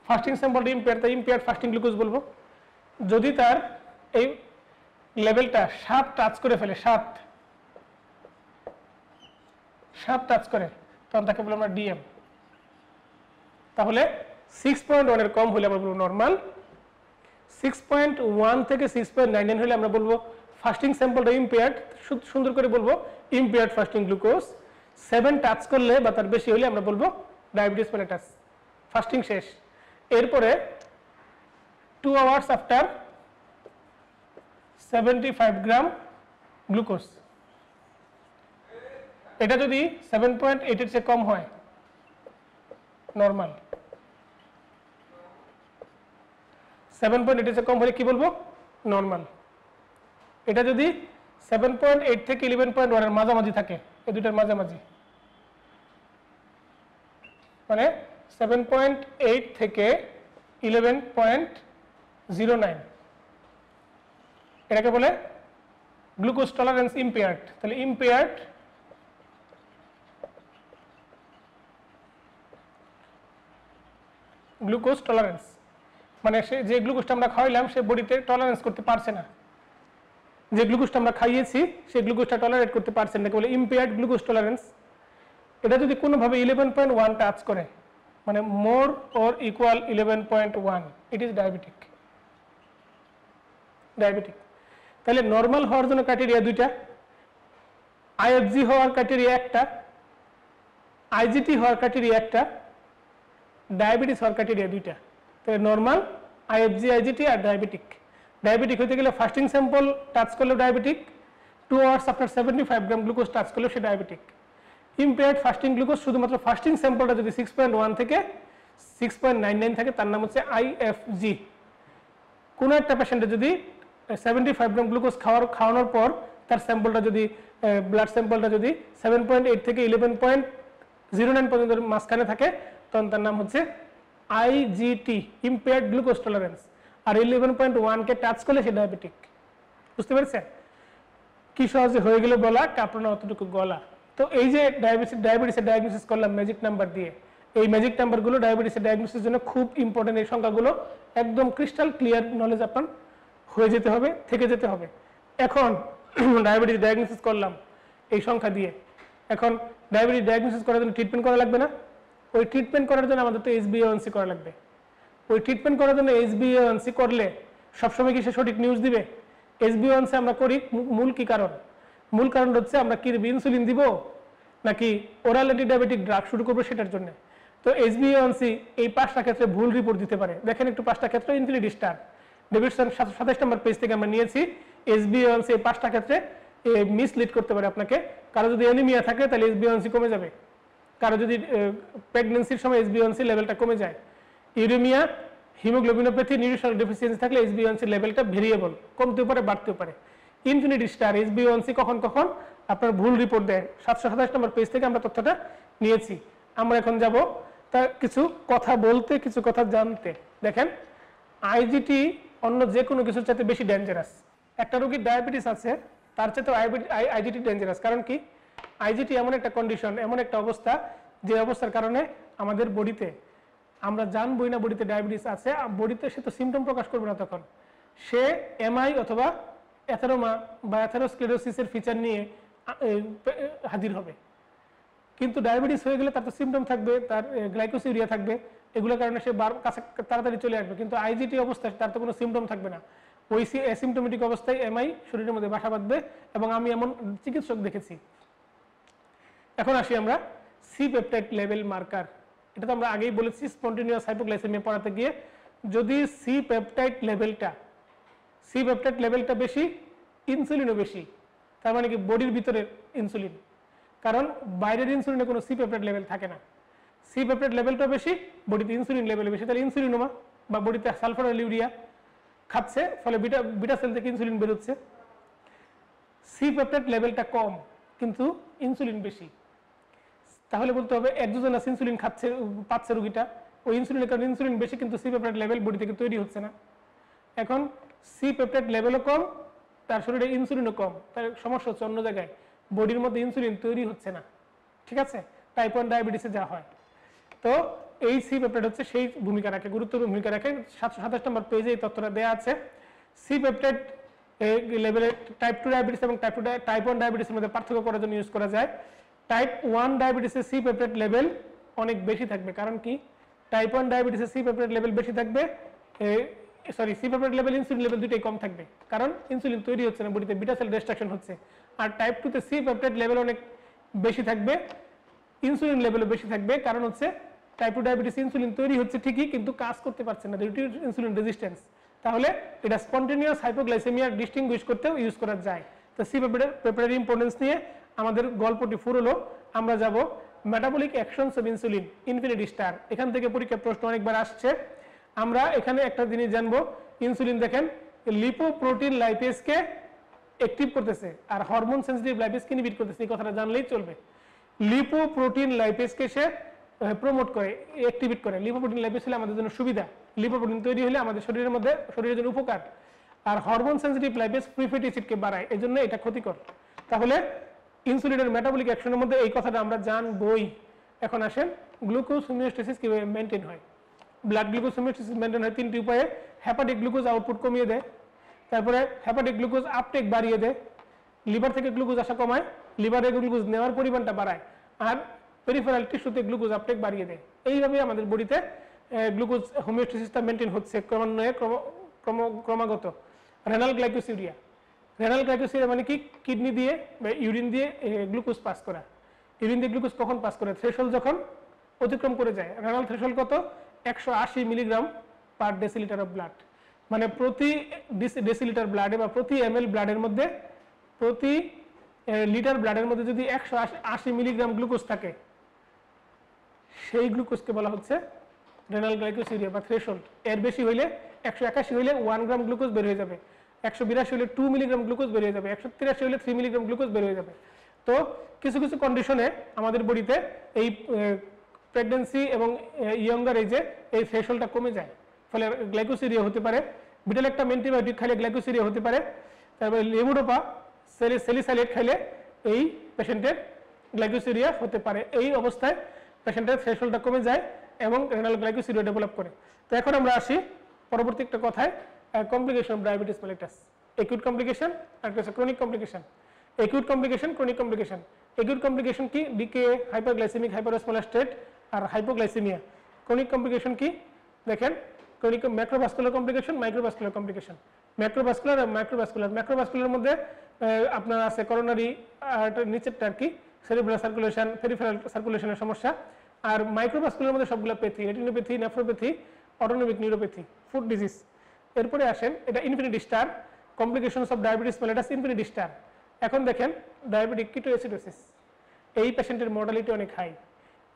ফাস্টিং স্যাম্পলটা ইম্পেয়ার্ড, তাই ইম্পেয়ার্ড ফাস্টিং গ্লুকোজ বলবো। যদি তার এই লেভেলটা 7 টাচ করে ফেলে, 7 টাচ করে, তখন তাকে বলবো আমরা ডিএম। তাহলে 6.1 এর কম হলে আমরা বলবো নরমাল, 6.1 থেকে 6.99 হলে আমরা বলবো ফাস্টিং স্যাম্পলটা ইম্পেয়ার্ড, সুন্দর করে বলবো ইম্পেয়ার্ড ফাস্টিং গ্লুকোজ। 7 টাচ করলে বা তার বেশি হলে আমরা বলবো ডায়াবেটিস মেলিটাস, ফাস্টিং শেষ। এরপরে 2 hours আফটার 75 গ্রাম গ্লুকোজ, এটা যদি 7.8 এর চেয়ে কম হয় নরমাল। 7.8 এর চেয়ে কম হলে কি বলবো? নরমাল। এটা যদি 7.8 থেকে 11.1 এর মাঝামাঝি থাকে, এই দুটার মাঝামাঝি, মানে 7.8 থেকে 11.09 এটাকে বলে গ্লুকোজ টলারেন্স ইম্পেয়ার্ড। তাহলে ইম্পেয়ার্ড গ্লুকোজ টলারেন্স মানে সে যে গ্লুকোজটা আমরা খাওয়াইলাম সে বডিতে টলারেন্স করতে পারছে না, যে গ্লুকোজটা আমরা খাইয়েছি সেই গ্লুকোজটা টলারেট করতে পারছে না, বলে ইম্পেয়ার্ড গ্লুকোজ টলারেন্স। এটা যদি কোনোভাবে 11.1 টাচ করে মানে more or equal 11.1 it is diabetic. তাহলে নর্মাল হওয়ার জন্য ক্রাইটেরিয়া দুইটা, আইএফজি হওয়ার ক্রাইটেরিয়া একটা, আইজিটি হওয়ার ক্রাইটেরিয়া একটা, ডায়াবেটিস হওয়ার ক্রাইটেরিয়া দুইটা। তাহলে নর্মাল, আইএফজি, আইজিটি আর ডায়াবেটিক। ডায়াবেটিক হতে গেলে ফাস্টিং স্যাম্পল টাচ করলেও ডায়াবেটিক, 2 আওয়ার্স আফটার 75 গ্রাম গ্লুকোজ টাচ করলেও সে ডায়াবেটিক। ইম্পেয়ার্ড ফাস্টিং গ্লুকোজ শুধুমাত্র ফাস্টিং স্যাম্পলটা যদি 6.1 থেকে 6.99 থাকে তার নাম হচ্ছে আইএফজি। কোনো একটা পেশেন্টে যদি 75 গ্রাম গ্লুকোজ খাওয়ানোর পর তার স্যাম্পলটা যদি ব্লাড স্যাম্পলটা যদি 7.8 থেকে 11.09 পর্যন্ত মাঝখানে থাকে তখন তার নাম হচ্ছে আইজিটি, ইম্পেয়ার্ড গ্লুকোজ টলারেন্স। আর 11.1 কে টাচ করলে সে ডায়াবেটিক। বুঝতে পেরেছেন? কি সহজে হয়ে গেল বলা, কাঁপড়ানো অতটুকু গলা। তো এই যে ডায়াবেটিসের ডায়াগনোসিস করলাম ম্যাজিক নাম্বার দিয়ে, এই ম্যাজিক নাম্বারগুলো ডায়াবেটিসের ডায়াগনোসিসের জন্য খুব ইম্পর্টেন্ট। এই সংখ্যাগুলো একদম ক্রিস্টাল ক্লিয়ার নলেজ আপনার হয়ে যেতে হবে, থেকে যেতে হবে। এখন ডায়াবেটিস ডায়াগনোসিস করলাম এই সংখ্যা দিয়ে, এখন ডায়াবেটিস ডায়াগনোসিস করার জন্য ট্রিটমেন্ট করা লাগবে না? ওই ট্রিটমেন্ট করার জন্য আমাদের তো HbA1c করা লাগবে। ওই ট্রিটমেন্ট করার জন্য HbA1c করলে সবসময় কি সে সঠিক নিউজ দিবে? HbA1c আমরা করি মূল কি কারণ? মূল কারণ হচ্ছে আমরা কি ইনসুলিন দিব নাকি ওরাল অ্যান্টিডায়াবেটিক ড্রাগ শুরু করবো সেটার জন্য। তো HbA1c এই 5টা ক্ষেত্রে ভুল রিপোর্ট দিতে পারে। দেখেন একটু 5টা ক্ষেত্রে ইনফিনিটি স্টার ডেভিডসন 27 নম্বর পেজ থেকে আমরা নিয়েছি। HbA1c এই 5টা ক্ষেত্রে মিসলিড করতে পারে আপনাকে। কারো যদি অ্যানিমিয়া থাকে তাহলে HbA1c কমে যাবে, কারো যদি প্রেগন্যান্সির সময় HbA1c লেভেলটা কমে যায়, ইউরেমিয়া, হিমোগ্লোবিনোপ্যাথি, নিউট্রিশনাল ডেফিসিয়েন্সি থাকলে HbA1c লেভেলটা ভেরিয়েবল, কমতেও পারে বাড়তেও পারে। ইনফিনিটি স্টার HbA1c কখন কখন আপনার ভুল রিপোর্ট দেয় 727 নম্বর পেজ থেকে আমরা তথ্যটা নিয়েছি। আমরা এখন যাব তা কিছু কথা বলতে, কিছু কথা জানতে। দেখেন আইজিটি অন্য যে কোনো কিছুর চাইতে বেশি ডেঞ্জারাস। একটা রোগীর ডায়াবেটিস আছে তার চাইতে আইজিটি ডেঞ্জারাস। কারণ কি? আইজিটি এমন একটা কন্ডিশন, এমন একটা অবস্থা যে অবস্থার কারণে আমাদের বডিতে, আমরা জানবই না বডিতে ডায়াবেটিস আছে, বডিতে সে তো সিমটম প্রকাশ করবে না, তখন সে এমআই অথবা অ্যাথেরোমা বা অ্যাথেরোস্ক্লেরোসিসের ফিচার নিয়ে হাজির হবে। কিন্তু ডায়াবেটিস হয়ে গেলে তার তো সিমটম থাকবে, তার গ্লাইকোসিউরিয়া থাকবে, এগুলোর কারণে সে কাছে তাড়াতাড়ি চলে আসবে। কিন্তু আইজিটি অবস্থায় তার তো কোনো সিমটম থাকবে না, ওই অ্যাসিমটোমেটিক অবস্থায় এমআই শরীরের মধ্যে বাসা বাঁধবে, এবং আমি এমন চিকিৎসক দেখেছি। এখন আসি আমরা সি পেপটাইড লেভেল মার্কার। এটা তো আমরা আগেই বলেছি স্পন্টেনিয়াস হাইপোগ্লাইসেমিয়া পড়াতে গিয়ে, যদি সি পেপটাইড লেভেলটা বেশি, ইনসুলিনও বেশি, তার মানে কি বডির ভিতরে ইনসুলিন, কারণ বাইরের ইনসুলিনে কোনো সি পেপটাইড লেভেল থাকে না। সি পেপটাইড লেভেলটা বেশি, বডিতে ইনসুলিন লেভেল বেশি, তাহলে ইনসুলিনোমা বা বডিতে সালফার ইউরিয়া খাচ্ছে, ফলে বিটা সেল থেকে ইনসুলিন বেরোচ্ছে। সি পেপটাইড লেভেলটা কম কিন্তু ইনসুলিন বেশি, তাহলে বলতে হবে এক্সোজেনাস ইনসুলিন পাচ্ছে রোগীটা, ওই ইনসুলিনের কারণে ইনসুলিন বেশি কিন্তু সি পেপটাইড লেভেল বডি থেকে তৈরি হচ্ছে না। এখন সি পেপটাইড লেভেলও কম, তার শরীরে ইনসুলিনও কম, তার সমস্যা হচ্ছে অন্য জায়গায়, বডির মধ্যে ইনসুলিন তৈরি হচ্ছে না। ঠিক আছে, টাইপ 1 ডায়াবেটিসে যা হয়। তো এই সি পেপটাইড হচ্ছে সেই ভূমিকা রাখে, গুরুত্বপূর্ণ ভূমিকা রাখে। 727 নম্বর পেজে এই তথ্যটা দেওয়া আছে। সি পেপটাইড লেভেলে টাইপ 2 ডায়াবেটিস এবং টাইপ 1 ডায়াবেটিসের মধ্যে পার্থক্য করার জন্য ইউজ করা যায়। টাইপ 1 ডায়াবেটিসের সি পেপটাইড লেভেল অনেক বেশি থাকবে। কারণ কি? টাইপ 1 ডায়াবেটিসের সি পেপটাইড লেভেল বেশি থাকবে, C peptide level, insulin level দুটোই কম থাকবে, কারণ ইনসুলিন তৈরি হচ্ছে না, বডিতে বিটা সেল ডিস্ট্রাকশন হচ্ছে। আর টাইপ 2 তে সি পেপটাইড লেভেল অনেক বেশি থাকবে, ইনসুলিন লেভেলও বেশি থাকবে। কারণ হচ্ছে টাইপ 2 ডায়াবেটিস ইনসুলিন তৈরি হচ্ছে ঠিকই, কিন্তু কাজ করতে পারছে না, ইনসুলিন রেজিস্ট্যান্স। তাহলে এটা স্পন্টেনিয়াস হাইপোগ্লাইসেমিয়া ডিস্টিংগুইশ করতেও ইউজ করা যায়। তো সি পেপটাইড ইম্পর্টেন্স নিয়ে আমাদের গল্পটি ফুরলো। আমরা যাব metabolic actions of insulin, infinity star. এখান থেকে পরীক্ষা প্রশ্ন অনেকবার আসছে। আমরা এখানে একটা জিনিস জানবো, ইনসুলিন দেখেন লিপোপ্রোটিন লাইপেজকে অ্যাক্টিভ করতেছে আর হরমোন সেনসিটিভ লাইপেজকে ইনহিবিট করতেছে, এই কথাটা জানলেই চলবে। লিপোপ্রোটিন লাইপেজকে সে প্রমোট করে, অ্যাক্টিভেট করে। লিপোপ্রোটিন লাইপেজ হলে আমাদের জন্য সুবিধা, লিপোপ্রোটিন তৈরি হলে আমাদের শরীরের মধ্যে শরীরের জন্য উপকার। আর hormone sensitive lipase free fatty অ্যাসিডকে বাড়ায়, এই জন্য এটা ক্ষতিকর। তাহলে ইনসুলিনের মেটাবলিক অ্যাকশনের মধ্যে এই কথাটা আমরা জানবই। এখন আসেন গ্লুকোজ হোমিওস্ট্যাসিস কিভাবে মেনটেন হয়। ব্লাড গ্লুকোজ হোমিওস্ট্যাসিস মেনটেন হয় তিনটি উপায়ে। হেপাটিক গ্লুকোজ আউটপুট কমিয়ে দেয়, তারপরে হেপাটিক গ্লুকোজ আপটেক বাড়িয়ে দেয়, লিভার থেকে গ্লুকোজ আসা কমায়, লিভারে গ্লুকোজ নেওয়ার পরিমাণটা বাড়ায়, আর পেরিফেরাল টিস্যুতে গ্লুকোজ আপটেক বাড়িয়ে দেয়। এইভাবে আমাদের বডিতে গ্লুকোজ হোমিওস্ট্যাসিসটা মেনটেন হচ্ছে ক্রমান্বয়ে ক্রমাগত। রেনাল গ্লাইকোসিউরিয়া, রেনাল গ্লাইকোসিউরিয়া মানে কি? কিডনি দিয়ে বা ইউরিন দিয়ে গ্লুকোজ পাস করা। ইউরিন দিয়ে গ্লুকোজ কখন পাস করে? থ্রেশহোল্ড যখন অতিক্রম করে যায়। রেনাল থ্রেশহোল্ড কত? 180 milligram per decilitre of blood. মানে প্রতি ডেসিলিটার ব্লাডে বা প্রতি ml ব্লাডের মধ্যে, প্রতি লিটার ব্লাডের মধ্যে যদি 180 মিলিগ্রাম গ্লুকোজ থাকে, সেই গ্লুকোজকে বলা হচ্ছে রেনাল গ্লাইকোসিউরিয়া বা থ্রেশহোল্ড। এর বেশি হইলে 181 হইলে 1 গ্রাম গ্লুকোজ বের হয়ে যাবে, 182 হইলে 2 মিলিগ্রাম গ্লুকোজ বের হয়ে যাবে, 183 হইলে 3 মিলিগ্রাম গ্লুকোজ বের হয়ে যাবে। তো কিছু কিছু কন্ডিশনে আমাদের বডিতে এই প্রেগন্যান্সি এবং ইয়ঙ্গার এজে এই থ্রেশহোল্ডটা কমে যায়, ফলে গ্লাইকোসিউরিয়া হতে পারে। বিটা ল্যাকটাম অ্যান্টিবায়োটিক খাইলে গ্লাইকোসিউরিয়া হতে পারে। তারপরে লেভোডোপা স্যালিসাইলেট খাইলে এই পেশেন্টের গ্লাইকোসিউরিয়া হতে পারে। এই অবস্থায় পেশেন্টের থ্রেশহোল্ডটা কমে যায় এবং রেনাল গ্লাইকোসিউরিয়া ডেভেলপ করে। তো এখন আমরা আসি পরবর্তী একটা কথায়, complication of diabetes mellitus. Acute complication আর chronic complication. Acute complication, chronic complication. Acute complication কি? ডিকে, হাইপারগ্লাইসেমিক হাইপারঅসমোলার স্টেট আর হাইপোগ্লাইসেমিয়া। ক্রনিক কমপ্লিকেশন কি? দেখেন, chronic macrovascular complication, microvascular complication. Macrovascular আর মাইক্রোভাস্কুলার। ম্যাক্রোভাস্কুলার মধ্যে আপনার আছে করোনারি নিচেরটা আর কি, সেরিব্রাল সার্কুলেশন, পেরিফেরাল সার্কুলেশনের সমস্যা। আর মাইক্রোভাস্কুলার মধ্যে সবগুলো pathy, retinopathy, nephropathy, autonomic neuropathy, food disease. এরপরে আসেন, এটা infinity star, complications of diabetes mellitus infinity star. এখন দেখেন ডায়াবেটিক কিটোএসিডোসিস, এই পেশেন্টের মর্টালিটি অনেক হাই।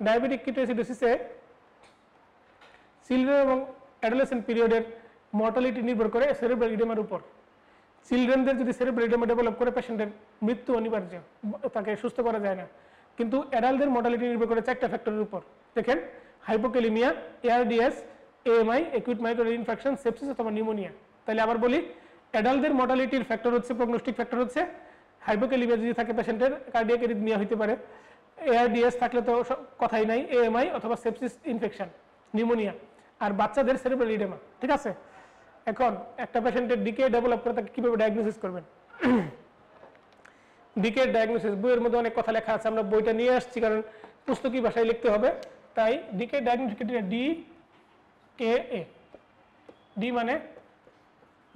ডায়াবেটিক কিটোএসিডোসিসে চিলড্রেন এবং অ্যাডোলেসেন্ট পিরিয়ডের মর্টালিটি নির্ভর করে সেরেব্রাল ইডেমার উপর। চিলড্রেনদের যদি সেরেব্রাল ইডেমা ডেভেলপ করে, পেশেন্টের মৃত্যু অনিবার্য, তাকে সুস্থ করা যায় না। কিন্তু অ্যাডাল্টদের মর্টালিটি নির্ভর করে 4টা ফ্যাক্টরের উপর। দেখেন, hypokalaemia, ARDS, AMI, acute microbial infection, sepsis অথবা নিউমোনিয়া। তাহলে আবার বলি, অ্যাডাল্টদের মর্টালিটির ফ্যাক্টর হচ্ছে, প্রগনোস্টিক ফ্যাক্টর হচ্ছে হাইপোক্যালিমিয়া যদি থাকে পেশেন্টের, কার্ডিয়াক এরিথমিয়া হতে পারে। এআরডিএস থাকলে তো কথাই নাই, এএমআই অথবা সেপসিস ইনফেকশন, নিউমোনিয়া। আর বাচ্চাদের সেরেব্রাল ইডেমা। ঠিক আছে, এখন একটা পেশেন্টের ডিকে ডেভেলপ করে তাকে কিভাবে ডায়াগনোসিস করবেন? ডিকে ডায়াগনোসিস বইয়ের মধ্যে অনেক কথা লেখা আছে, আমরা বইটা নিয়ে আসছি কারণ পুস্তকি ভাষায় লিখতে হবে। তাই ডিকে ডায়াগনোসিস ক্রাইটেরিয়া ডি কে এ। ডি মানে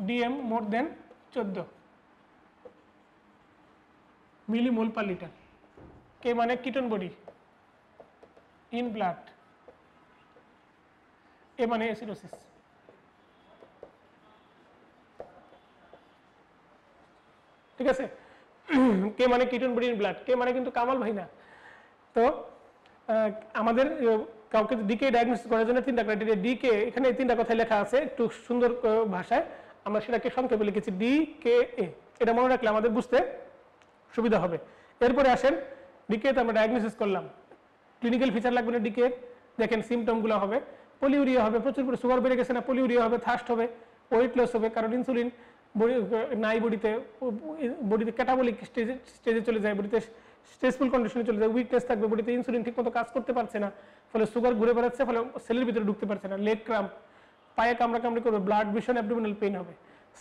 ডিএম মোর দেন 14 মিলিমোল পার লিটার। কে মানে কিটোন বডি ইন ব্লাড। এ মানে অ্যাসিডোসিস। ঠিক আছে, কে মানে কিটোন বডি ইন ব্লাড। কে মানে কিন্তু কামাল ভাই না। তো আমাদের কাউকে ডিকে ডায়াগনোসিস করার জন্য 3টা ক্রাইটেরিয়া। ডিকে এখানে 3টা কথাই লেখা আছে একটু সুন্দর ভাষায়, আমরা সেটাকে সংক্ষেপে লিখেছি ডি কে এ। এটা মনে রাখলে আমাদের বুঝতে সুবিধা হবে। এরপরে আসেন, ডিকে তো আমরা ডায়াগনোসিস করলাম, ক্লিনিক্যাল ফিচার লাগবে না ডিকে। দেখেন সিমটমগুলো হবে, পলিউরিয়া হবে, প্রচুর করে সুগার বেড়ে গেছে না, পলিউরিয়া হবে, থার্স্ট হবে, ওয়েট লস হবে, কারণ ইনসুলিন নাই বডিতে, বডিতে ক্যাটাবলিক স্টেজে চলে যায়, বডিতে স্ট্রেসফুল কন্ডিশনে চলে যায়, উইকনেস থাকবে বডিতে, ইনসুলিন ঠিকমতো কাজ করতে পারছে না, ফলে সুগার ঘুরে বেড়াচ্ছে, ফলে সেলের ভিতরে ঢুকতে পারছে না, লেগ ক্রাম্প, পায়ে কামড়াকামড়ি করবে, ব্লাড ভিশন, অ্যাবডোমিনাল পেইন হবে।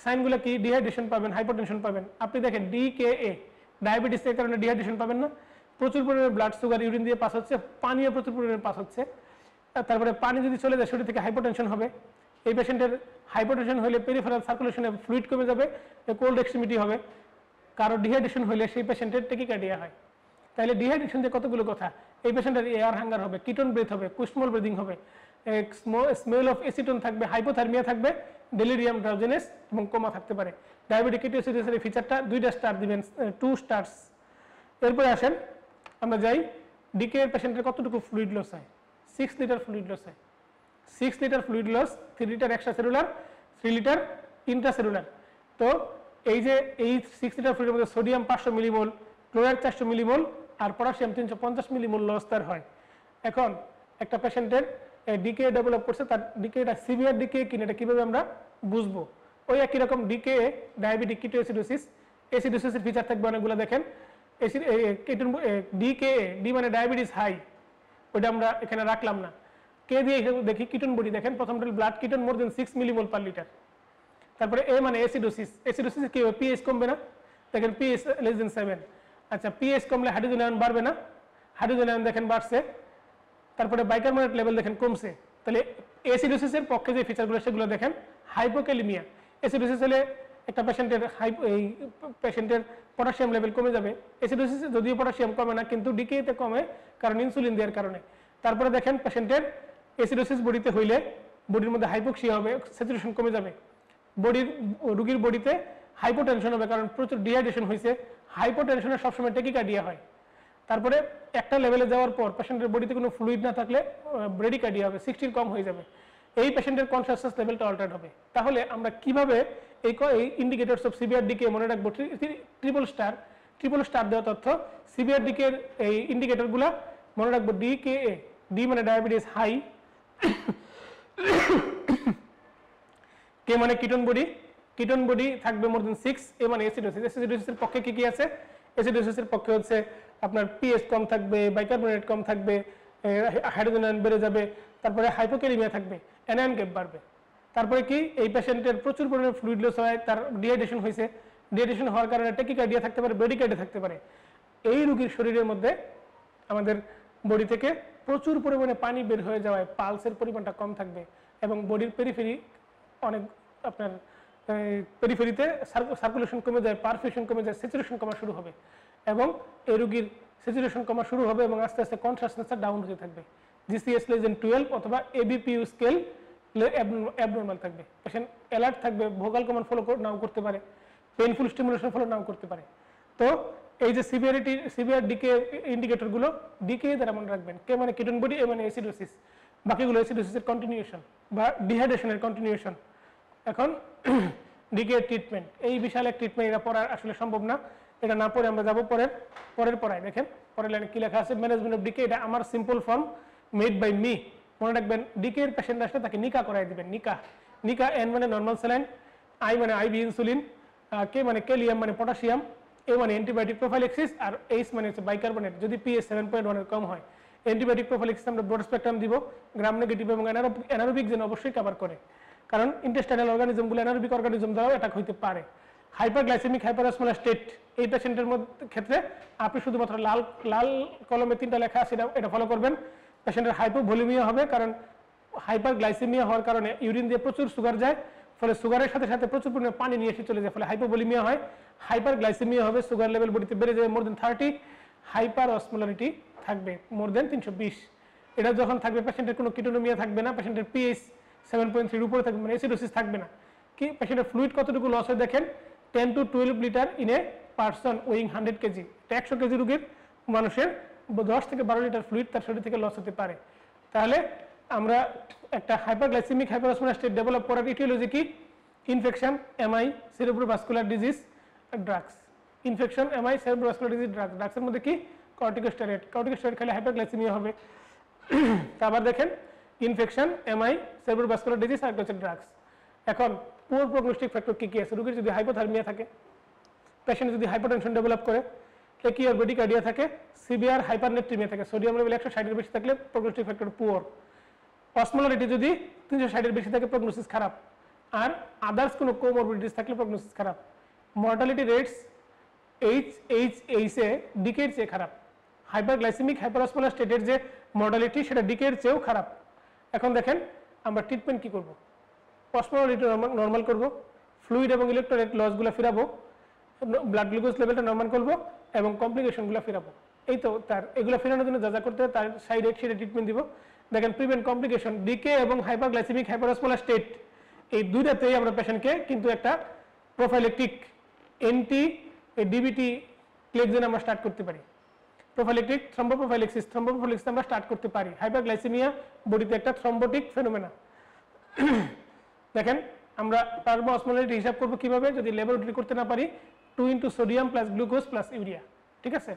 সাইনগুলো কি? ডিহাইড্রেশন পাবেন, হাইপারটেনশন পাবেন। আপনি দেখেন ডিকেএ, ডায়াবেটিসের কারণে ডিহাইড্রেশন পাবেন না, প্রচুর পরিমাণে ব্লাড সুগার ইউরিন দিয়ে পাস হচ্ছে, পানিও প্রচুর পরিমাণে পাস হচ্ছে। তারপরে পানি যদি চলে যায় শরীর থেকে হাইপারটেনশন হবে। এই পেশেন্টের হাইপারটেনশন হলে পেরিফেরাল সার্কুলেশনে ফ্লুইড কমে যাবে, কোল্ড এক্সট্রিমিটি হবে। কারো ডিহাইড্রেশন হলে সেই পেশেন্টের টেকিকার্ডিয়া হয়। তাহলে ডিহাইড্রেশন যে কতগুলো কথা। এই পেশেন্টের এয়ার হাঙ্গার হবে, কিটোন ব্রেথ হবে, কুস্মল ব্রিদিং হবে, স্মেল অফ এসিটোন থাকবে, হাইপোথার্মিয়া থাকবে, ডেলিরিয়াম, ড্রাউজিনেস এবং কোমা থাকতে পারে। ডায়াবেটিক কিটোসিডোসিসের ফিচারটা 2টা স্টার দিবেন, 2 স্টার্স। এরপরে আসেন আমরা যাই, ডিকে এর পেশেন্টের কতটুকু ফ্লুইড লস হয়? 6 লিটার ফ্লুইড লস হয়। 6 litre fluid loss, 3 litre extra cellular, 3 litre intracellular. তো এই যে এই 6 লিটার ফ্লুইডের মধ্যে সোডিয়াম 500 মিলিমোল, ক্লোরাইড 400 মিলিমোল আর পটাশিয়াম 350 মিলিমোল লস তার হয়। এখন একটা পেশেন্টের ডিকে ডেভেলপ করছে, তার ডিকেটা সিভিয়ার ডিকে কিনা এটা কিভাবে আমরা বুঝবো। ওই একই রকম ডিকে ডায়াবেটিক কিটোএসিডোসিস, অ্যাসিডোসিসের ফিচার থাকবে অনেকগুলো। দেখেন ডিকে, ডি মানে ডায়াবেটিস হাই, ওইটা আমরা এখানে রাখলাম না। কে দিয়ে দেখি কিটোন বডি, দেখেন প্রথমটা ব্লাড কিটোন মোর দেন 6 মিলিমোল পার লিটার। তারপরে এ মানে অ্যাসিডোসিস, অ্যাসিডোসিস কি হবে, পিএইচ কমবে না, দেখেন পিএইচ লেস দেন 7। আচ্ছা পিএইচ কমলে হাইড্রোজেন আয়ন বাড়বে না, হাইড্রোজেন আয়ন দেখেন বাড়ছে। তারপরে বাইকার্বনেট লেভেল দেখেন কমছে। তাহলে অ্যাসিডোসিসের পক্ষে যে ফিচারগুলো সেগুলো দেখেন। হাইপোক্যালিমিয়া, অ্যাসিডোসিস হলে একটা পেশেন্টের পটাশিয়াম লেভেল কমে যাবে। অ্যাসিডোসিস যদিও পটাশিয়াম কমে না, কিন্তু ডিকেতে কমে, কারণ ইনসুলিন দেওয়ার কারণে। তারপরে দেখেন পেশেন্টের অ্যাসিডোসিস বডিতে হইলে বডির মধ্যে হাইপোক্সিয়া হবে, স্যাচুরেশন কমে যাবে। রোগীর বডিতে হাইপোটেনশন হবে, কারণ প্রচুর ডিহাইড্রেশন হয়েছে। হাইপোটেনশনে সবসময় টেকিকার্ডিয়া হয়। তারপরে একটা লেভেলে যাওয়ার পর পেশেন্টের বডিতে কোনো ফ্লুইড না থাকলে ব্রেডিকার্ডিয়া হবে, 60 কম হয়ে যাবে। এই পেশেন্টের কনসাসনেস লেভেলটা অল্টারেট হবে। তাহলে আমরা কিভাবে এই ইন্ডিকেটরস অফ সিভিয়ার ডিকে মনে রাখবো? ট্রিপল স্টার দেওয়া তথ্য। সিভিয়ার ডিকের এই ইন্ডিকেটরগুলো মনে রাখবো। ডিকেএ, ডি মানে ডায়াবেটিস হাই, কে মানে কিটোন বডি থাকবে মোর দেন 6, এ মানে অ্যাসিডোসিস। অ্যাসিডোসিসের পক্ষে কি আছে? অ্যাসিডোসিসের পক্ষে হচ্ছে আপনার পিএইচ কম থাকবে, বাইকার্বনেট কম থাকবে, হাইড্রোজেন আয়ন বেড়ে যাবে, তারপরে হাইপোক্যালিমিয়া থাকবে, অ্যানায়ন গ্যাপ বাড়বে। তারপরে কি এই পেশেন্টের প্রচুর পরিমাণে ফ্লুইড লস হয়, তার ডিহাইড্রেশন হয়েছে, ডিহাইড্রেশন হওয়ার কারণে টেকিকার্ডিয়া থাকতে পারে, ব্রেডিকার্ডিয়া থাকতে পারে। এই রোগীর শরীরের মধ্যে আমাদের বডি থেকে প্রচুর পরিমাণে পানি বের হয়ে যাওয়ায় পালসের পরিমাণটা কম থাকবে, এবং বডির পেরিফেরি অনেক আপনার পেরিফেরিতে সার্কুলেশন কমে যায়, পারফিউশন কমে যায়, স্যাচুরেশন কমা শুরু হবে, এবং এই রোগীর স্যাচুরেশন কমা শুরু হবে এবং আস্তে আস্তে কনসাসনেসটা ডাউন হতে থাকবে। জিসিএস লেস দেন 12 অথবা এবিপিইউ স্কেল অ্যাবনর্মাল থাকবে। পেশেন্ট অ্যালার্ট থাকবে, ভোকাল কমান্ড ফলো নাও করতে পারে, পেইনফুল স্টিমুলেশন ফলো নাও করতে পারে। তো এই যে সিভিয়ার ডিকে ইন্ডিকেটরগুলো ডিকে দ্বারা মনে রাখবেন। কে মানে কিটোন বডি, এ মানে অ্যাসিডোসিস, বাকিগুলো অ্যাসিডোসিসের কন্টিনিউশন বা ডিহাইড্রেশনের কন্টিনিউশন। এখন ডিকে ট্রিটমেন্ট, এই বিশাল এক ট্রিটমেন্ট, এটা পড়া আসলে সম্ভব না। এটা না পড়ে আমরা যাবো পরের পড়ায়। দেখেন পরের লাইনে কি লেখা আছে, ম্যানেজমেন্ট অফ ডিকে। এটা আমার simple form, made by me. মনে রাখবেন ডিকে এর পেশেন্ট আসলে তাকে নিকা করাই দিবেন। নিকা, এন মানে নর্মাল স্যালাইন, আই মানে আইভি ইনসুলিন, কে মানে ক্যালিয়াম মানে পটাশিয়াম, এ মানে অ্যান্টিবায়োটিক প্রোফাইলেক্সিস, আর এইচ মানে হচ্ছে বাইকার্বনেট যদি পিএইচ 7.1 এর কম হয়। অ্যান্টিবায়োটিক প্রোফাইলেক্সিস আমরা ব্রড স্পেকট্রাম দিব, গ্রাম নেগেটিভ এবং অ্যানারোবিক যেন অবশ্যই কভার করে, কারণ ইন্টেস্টাইনাল অর্গানিজমগুলো অ্যানারোবিক অর্গানিজম দ্বারাও অ্যাটাক হইতে পারে। হাইপারগ্লাইসেমিক হাইপারঅসমোলার স্টেট, এই পেশেন্টের ক্ষেত্রে আপনি শুধুমাত্র লাল কলমে 3টা লেখা আছে, এটা ফলো করবেন। পেশেন্টের হাইপোভলিমিয়া হবে, কারণ হাইপারগ্লাইসেমিয়া হওয়ার কারণে ইউরিন দিয়ে প্রচুর সুগার যায়, ফলে সুগারের সাথে সাথে প্রচুর পরিমাণে পানি নিয়ে এসে চলে যায়, ফলে হাইপোভলিমিয়া হয়। হাইপারগ্লাইসেমিয়া হবে, সুগার লেভেল বডিতে বেড়ে যাবে মোর দেন 30, হাইপার অসমোলারিটি থাকবে মোর দেন 320। এটা যখন থাকবে পেশেন্টের কোনো কিটোনোমিয়া থাকবে না, পেশেন্টের পিএইচ 7.3 উপরে থাকবে, মানে অ্যাসিডোসিস থাকবে না। কি পেশেন্টের ফ্লুইড কতটুকু লস হয় দেখেন, 10 to 12 litre in a person owing 100 KG. 100 KG রোগীর মানুষের 10 থেকে 12 লিটার ফ্লুইড তার শরীর থেকে লস হতে পারে। তাহলে আমরা একটা হাইপারগ্লাইসেমিক হাইপারঅসমোলার স্টেট ডেভেলপ করার ইটিওলজি কি? Infection, MI, cerebrovascular disease, drugs. Infection, MI, cerebrovascular disease, drugs. ড্রাগসের মধ্যে কি? কর্টিকোস্টেরয়েড। কর্টিকোস্টেরয়েড খেলে হাইপারগ্লাইসেমিয়া হবে। আবার দেখেন ইনফেকশন, এমআই, সেরেব্রোভাস্কুলার ডিজিজ, আর হচ্ছে ড্রাগস। এখন পুয়ার প্রগনোস্টিক ফ্যাক্টর কি কি আছে? রোগীর যদি হাইপোথার্মিয়া থাকে, পেশেন্ট যদি হাইপারটেনশন ডেভেলপ করে, একিউর ব্রেডিকার্ডিয়া থাকে, সিভিয়ার হাইপারনেট্রিমিয়া থাকে, সোডিয়াম লেভেল 160 এর বেশি থাকলে প্রগনোস্টিক ফ্যাক্টর পুয়ার। অসমোলারিটি যদি 360 এর বেশি থাকে প্রগনোসিস খারাপ, আর আদার্স কোনো কোমরবিডিটিস থাকলে প্রগনোসিস খারাপ। মর্টালিটি রেটস এইচ এ ডিকের চেয়ে খারাপ। হাইপারগ্লাইসেমিক হাইপারঅসমোলার স্টেটের যে মর্টালিটি সেটা ডিকের চেয়েও খারাপ। এখন দেখেন আমরা ট্রিটমেন্ট কি করব? অসমোলারিটি নর্মাল করব, ফ্লুইড এবং ইলেকট্রোলাইট লসগুলো ফিরাবো, ব্লাড গ্লুকোজ লেভেলটা নর্মাল করব, এবং কমপ্লিকেশনগুলো ফিরাবো। এই তো তার এগুলো ফেরানোর জন্য যা যা করতে হয় তার সাইড এফেক্টে ট্রিটমেন্ট দিব। দেখেন প্রিভেন্ট কমপ্লিকেশন, ডিকে এবং হাইপারগ্লাইসেমিক হাইপারঅসমোলার স্টেট, এই দুইটাতেই আমরা পেশেন্টকে কিন্তু একটা প্রোফাইলেকটিক এন্টি ডিবিটি ক্লেকজেন আমরা স্টার্ট করতে পারি। প্রোফাইলেকটিক থ্রম্বোপ্রোফাইলেক্সিস আমরা স্টার্ট করতে পারি। হাইপারগ্লাইসেমিয়া বডিতে একটা থ্রম্বোটিক ফেনোমেনা। দেখেন আমরা পারবো অসমোলারিটি হিসাব করবো কিভাবে, যদি ল্যাবরেটরি করতে না পারি, 2 into sodium plus glucose plus urea. ঠিক আছে,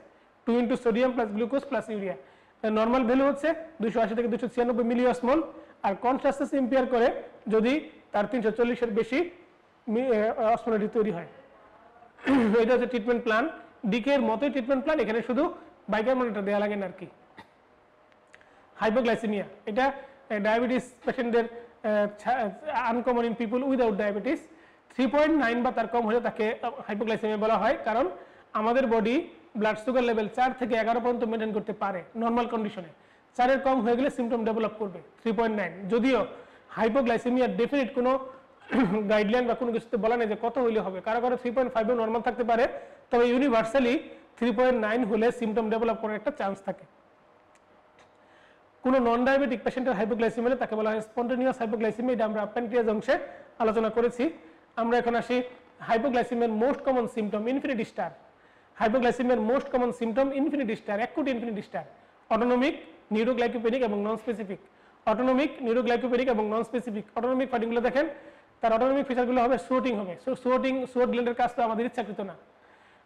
2 into sodium plus glucose plus urea. Normal value হচ্ছে 280 থেকে 296 মিলিঅসমোল, আর কনট্রাস্টেস ইম্পেয়ার করে যদি তার 340 এর বেশি অসমোলারিটি তৈরি হয়। এটা হচ্ছে ট্রিটমেন্ট প্ল্যান, ডিকে এর মতোই ট্রিটমেন্ট প্ল্যান, এখানে শুধু বাইকার্বনেটটা দেওয়া লাগে না আর কি। হাইপোগ্লাইসেমিয়া, এটা ডায়াবেটিস পেশেন্টদের uncommon in people without diabetes. 3.9 বা তার কম হলে তাকে হাইপোগ্লাইসেমিয়া বলা হয়, কারণ আমাদের বডি ব্লাড সুগার লেভেল 4 থেকে 11 পর্যন্ত মেনটেন করতে পারে নর্মাল কন্ডিশনে। 4 এর কম হয়ে গেলে সিমটম ডেভেলপ করবে 3.9। যদিও হাইপোগ্লাইসেমিয়ার ডেফিনিট কোনো গাইডলাইন বা কোনো কিছুতে বলা নেই যে কত হইলে হবে, কারো কারো 3.5 নর্মাল থাকতে পারে, তবে ইউনিভার্সালি 3.9 হলে সিমটম ডেভেলপ করার একটা চান্স থাকে। কোনো নন ডায়াবেটিক পেশেন্টের হাইপোগ্লাইসেমিয়া হলে তাকে বলা হয় স্পন্টেনিয়াস হাইপোগ্লাইসেমিয়া, এটা আমরা প্যানক্রিয়াস অংশে আলোচনা করেছি। আমরা এখন আসি হাইপোগ্লাইসেমিয়ার most common symptom infinity star. হাইপোগ্লাইসেমিয়ার most common symptom infinity star, 1 কোটি ইনফিনিটি স্টার, অটোনমিক, নিউরোগ্লাইকোপেনিক এবং নন স্পেসিফিক। অটোনমিক, নিউরোগ্লাইকোপেনিক এবং নন স্পেসিফিক। অটোনমিক ফাইন্ডিংগুলো দেখেন, তার অটোনমিক ফিচারগুলো হবে সুয়েটিং হবে, সুয়েট গ্ল্যান্ডের কাজ তো আমাদের ইচ্ছাকৃত না।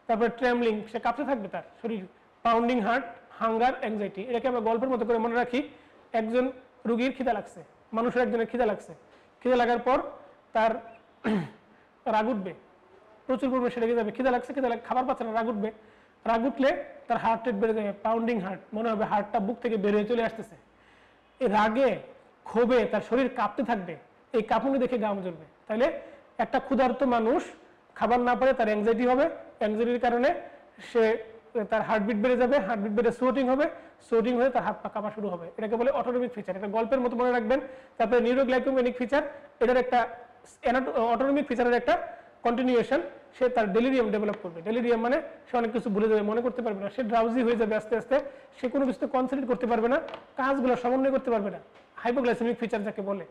তারপরে ট্রেমলিং, সে কাঁপতে থাকবে তার শরীর। Pounding heart, hunger, anxiety. এটাকে আমরা গল্পের মতো করে মনে রাখি, একজন রুগীর খিদা লাগছে, মানুষের একজনের খিদা লাগছে, খিদা লাগার পর তার রাগ উঠবে, প্রচুর পরিমাণে সেটা যাবে, খিদা লাগছে, খাবার পাচ্ছে না, রাগ উঠবে, রাগ উঠলে তার হার্ট রেট বেড়ে যাবে, পাউন্ডিং হার্ট, মনে হবে হার্টটা বুক থেকে বের হয়ে চলে আসতেছে। এই রাগে ক্ষোভে তার শরীর কাঁপতে থাকবে, এই কাঁপুনি দেখে গাম জ্বলবে। তাহলে একটা ক্ষুধার্ত মানুষ খাবার না পারে, তার অ্যাংজাইটি হবে, অ্যাংজাইটির কারণে সে তার হার্টবিট বেড়ে যাবে, হার্টবিট বেড়ে সুয়েটিং হবে, সুয়েটিং হয়ে তার হাত পা কাঁপা শুরু হবে। এটাকে বলে অটোনমিক ফিচার, এটা গল্পের মতো মনে রাখবেন। তারপরে নিউরোগ্লাইকোপেনিক ফিচার, এটার একটা অটোনমিক ফিচারের একটা কন্টিনিউয়েশন, সে তার ডেলিরিয়াম ডেভেলপ করবে। ডেলিরিয়াম মানে সে অনেক কিছু ভুলে যাবে, মনে করতে পারবে না, সে ড্রাউজি হয়ে যাবে আস্তে আস্তে, সে কোনো কিছুতে কনসেন্ট্রেট করতে পারবে না, কাজগুলো সমন্বয় করতে পারবে না। হাইপোগ্লাইসেমিক ফিচার যাকে বলে।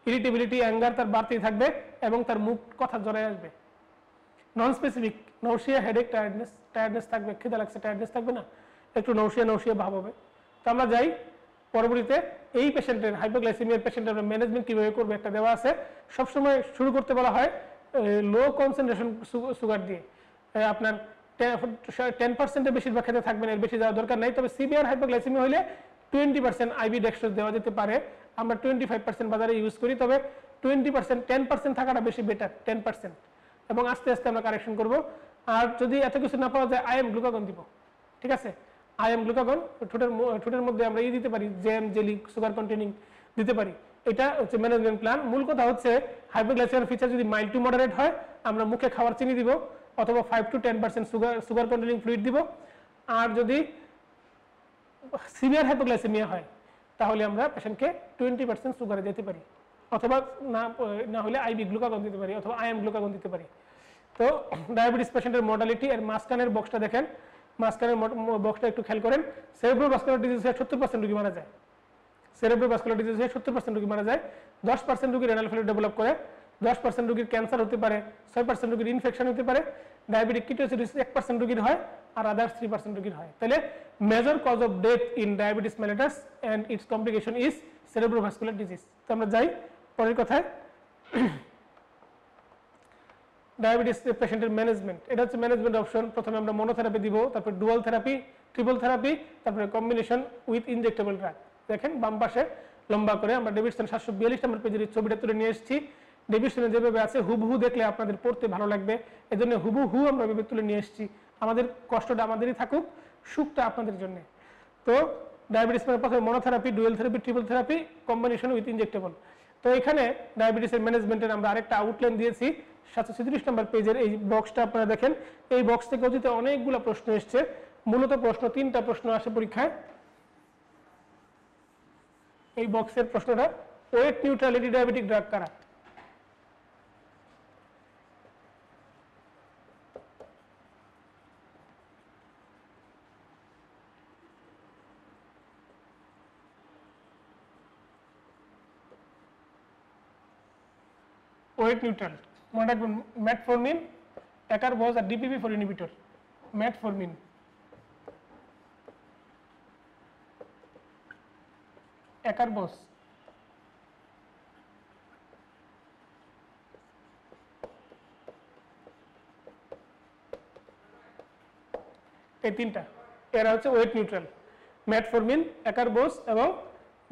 ইরিটেবিলিটি, অ্যাঙ্গার তার বাড়তেই থাকবে এবং তার মুখ কথা জড়ায় আসবে। নন স্পেসিফিক, নৌশিয়া, হেডেক, টায়ার্ডনেস থাকবে, খিদা লাগছে, টায়ার্ডনেস থাকবে না, একটু নৌশিয়া ভাব হবে। তো আমরা যাই পরবর্তীতে এই পেশেন্টের, হাইপোগ্লাইসেমিয়ার পেশেন্টের ম্যানেজমেন্ট কীভাবে করবে একটা দেওয়া আছে। সবসময় শুরু করতে বলা হয় লো কনসেন্ট্রেশন সুগার দিয়ে। আপনার 10%-এর বেশিরভাগ খেতে থাকবেন, এর বেশি যাওয়ার দরকার নাই। তবে সিভিয়ার হাইপোগ্লাইসেমিয়া হলে 20% আইবি ডেক্সট্রোজ দেওয়া যেতে পারে, আমরা 25% বাজারে ইউজ করি, তবে 20%, 10% থাকাটা বেশি বেটার, 10%, এবং আস্তে আস্তে আমরা কারেকশন করব। আর যদি এত কিছু না পাওয়া যায়, আইএম গ্লুকাগন দিব, ঠিক আছে? আইএম গ্লুকাগন ঠোঁটের মধ্যে আমরা দিতে পারি, জ্যাম, জেলি, সুগার কন্টেনিং দিতে পারি। এটা হচ্ছে ম্যানেজমেন্ট প্ল্যান। মূল কথা হচ্ছে হাইপোগ্লাইসেমিয়ার ফিচার যদি মাইল্ড টু মডারেট হয়, আমরা মুখে খাওয়ার চিনি দিব, অথবা 5-10% সুগার কন্টেনিং ফ্লুইড দিব। আর যদি সিভিয়ার হাইপোগ্লাইসেমিয়া হয়, তাহলে আমরা পেশেন্টকে 20% সুগারে যেতে পারি, অথবা না হলে আইবি গ্লুকাগন দিতে পারি, অথবা আইএম গ্লুকাগন দিতে পারি। তো ডায়াবেটিস পেশেন্টের মর্টালিটি, এর মাঝখানের বক্সটা দেখেন, মাঝখানের বক্সটা একটু খেয়াল করেন। সেরেব্রোভাস্কুলার ডিজিজ হয়ে 70% রোগী মারা যায়, সেরেব্রোভাস্কুলার ডিজিজ হয়ে 70% রোগী মারা যায়। 10% রোগীর রেনাল ফেলিউর ডেভেলপ করে, 10% রোগীর ক্যান্সার হতে পারে, 6% রোগীর ইনফেকশন হতে পারে, ডায়াবেটিক কিটোসিডোসিস 1% রোগীর হয়, আর আদার্স 3% রোগীর হয়। তাহলে major cause of death in diabetes mellitus and its complication is cerebrovascular disease. তো আমরা যাই পরের কথায়। ডায়াবেটিস পেশেন্টের ম্যানেজমেন্ট, এটা হচ্ছে ম্যানেজমেন্ট অপশন। প্রথমে আমরা মনোথেরাপি দিব, তারপর ডুয়াল থেরাপি, ট্রিপল থেরাপি, তারপরে কম্বিনেশন উইথ ইনজেক্টেবল ড্রাগ। দেখেন বাম পাশে লম্বা করে আমরা ডেভিডসন 742 নম্বর পেজের ছবিটা তুলে নিয়ে এসেছি। ডেভিডসনে যেভাবে আছে হুবহু দেখলে আপনাদের পড়তে ভালো লাগবে, এজন্য হুবহু আমরা ভেবে তুলে নিয়ে এসেছি। আমাদের কষ্টটা আমাদেরই থাকুক, সুখটা আপনাদের জন্য। তো ডায়াবেটিস প্রথমে monotherapy, dual therapy, triple therapy, combination with injectable. তো এখানে ডায়াবেটিসের ম্যানেজমেন্টের আমরা আরেকটা আউটলাইন দিয়েছি 737 নম্বর পেজের। এই বক্সটা আপনারা দেখেন, এই বক্স থেকে অতীতে অনেকগুলো প্রশ্ন এসছে। মূলত প্রশ্ন 3টা প্রশ্ন আসে পরীক্ষায়। এই বক্সের প্রশ্নটা, ওয়েট নিউট্রালিটি ডায়াবেটিক ড্রাগ কারা? ওয়েট নিউট্রাল মনে রাখবেন, ম্যাটফর্মিন, অ্যাকারবজ আর DPP-4 ইনহিবিটর। ম্যাটফর্মিন, অ্যাকারবজ, এই 3টা, এরা হচ্ছে ওয়েট নিউট্রাল। ম্যাটফরমিন, অ্যাকারবোস এবং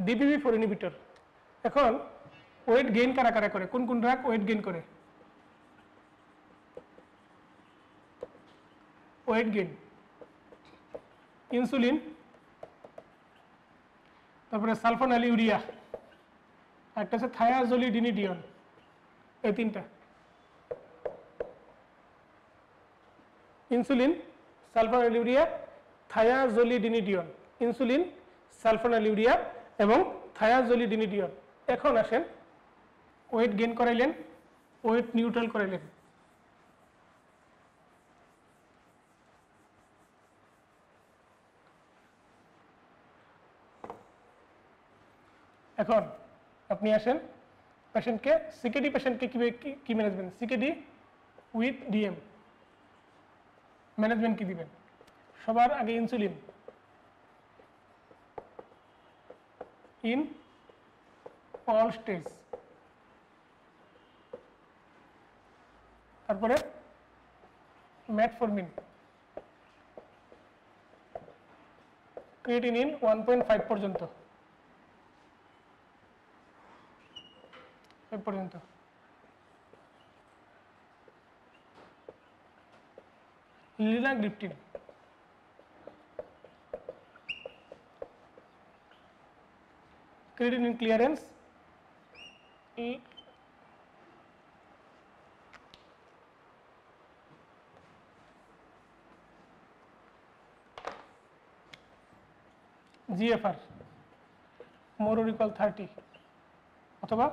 DPP-4 ইনহিবিটর। এখন ওয়েট গেইন কারা কারা করে, কোন কোন ড্রাগ ওয়েট গেইন করে? ওয়েট গেইন ইনসুলিন, তারপরে সালফানাল ইউরিয়া, একটা হচ্ছে থায়াজোলিডিনিডিয়ন, এই তিনটা। Insulin, sulphonylurea, thiazolidinedione. Insulin, sulphonylurea এবং থায়াজোলিডিনিডিয়ন। এখন আসেন, ওয়েট গেইন করাইলেন, ওয়েট নিউট্রাল করাইলেন। এখন আপনি আসেন পেশেন্টকে, সিকেডি পেশেন্টকে কি management, CKD with DM management কি দিবেন? সবার আগে ইনসুলিন ইন অল স্টেজ, তারপরে ম্যাটফরমিন, ক্রিয়েটিনিন 1.5 পর্যন্ত, পর্যন্ত। লিনাগ্লিপটিন, ক্রিয়েটিনিন ক্লিয়ারেন্স GFR মোরোরিকল 30 অথবা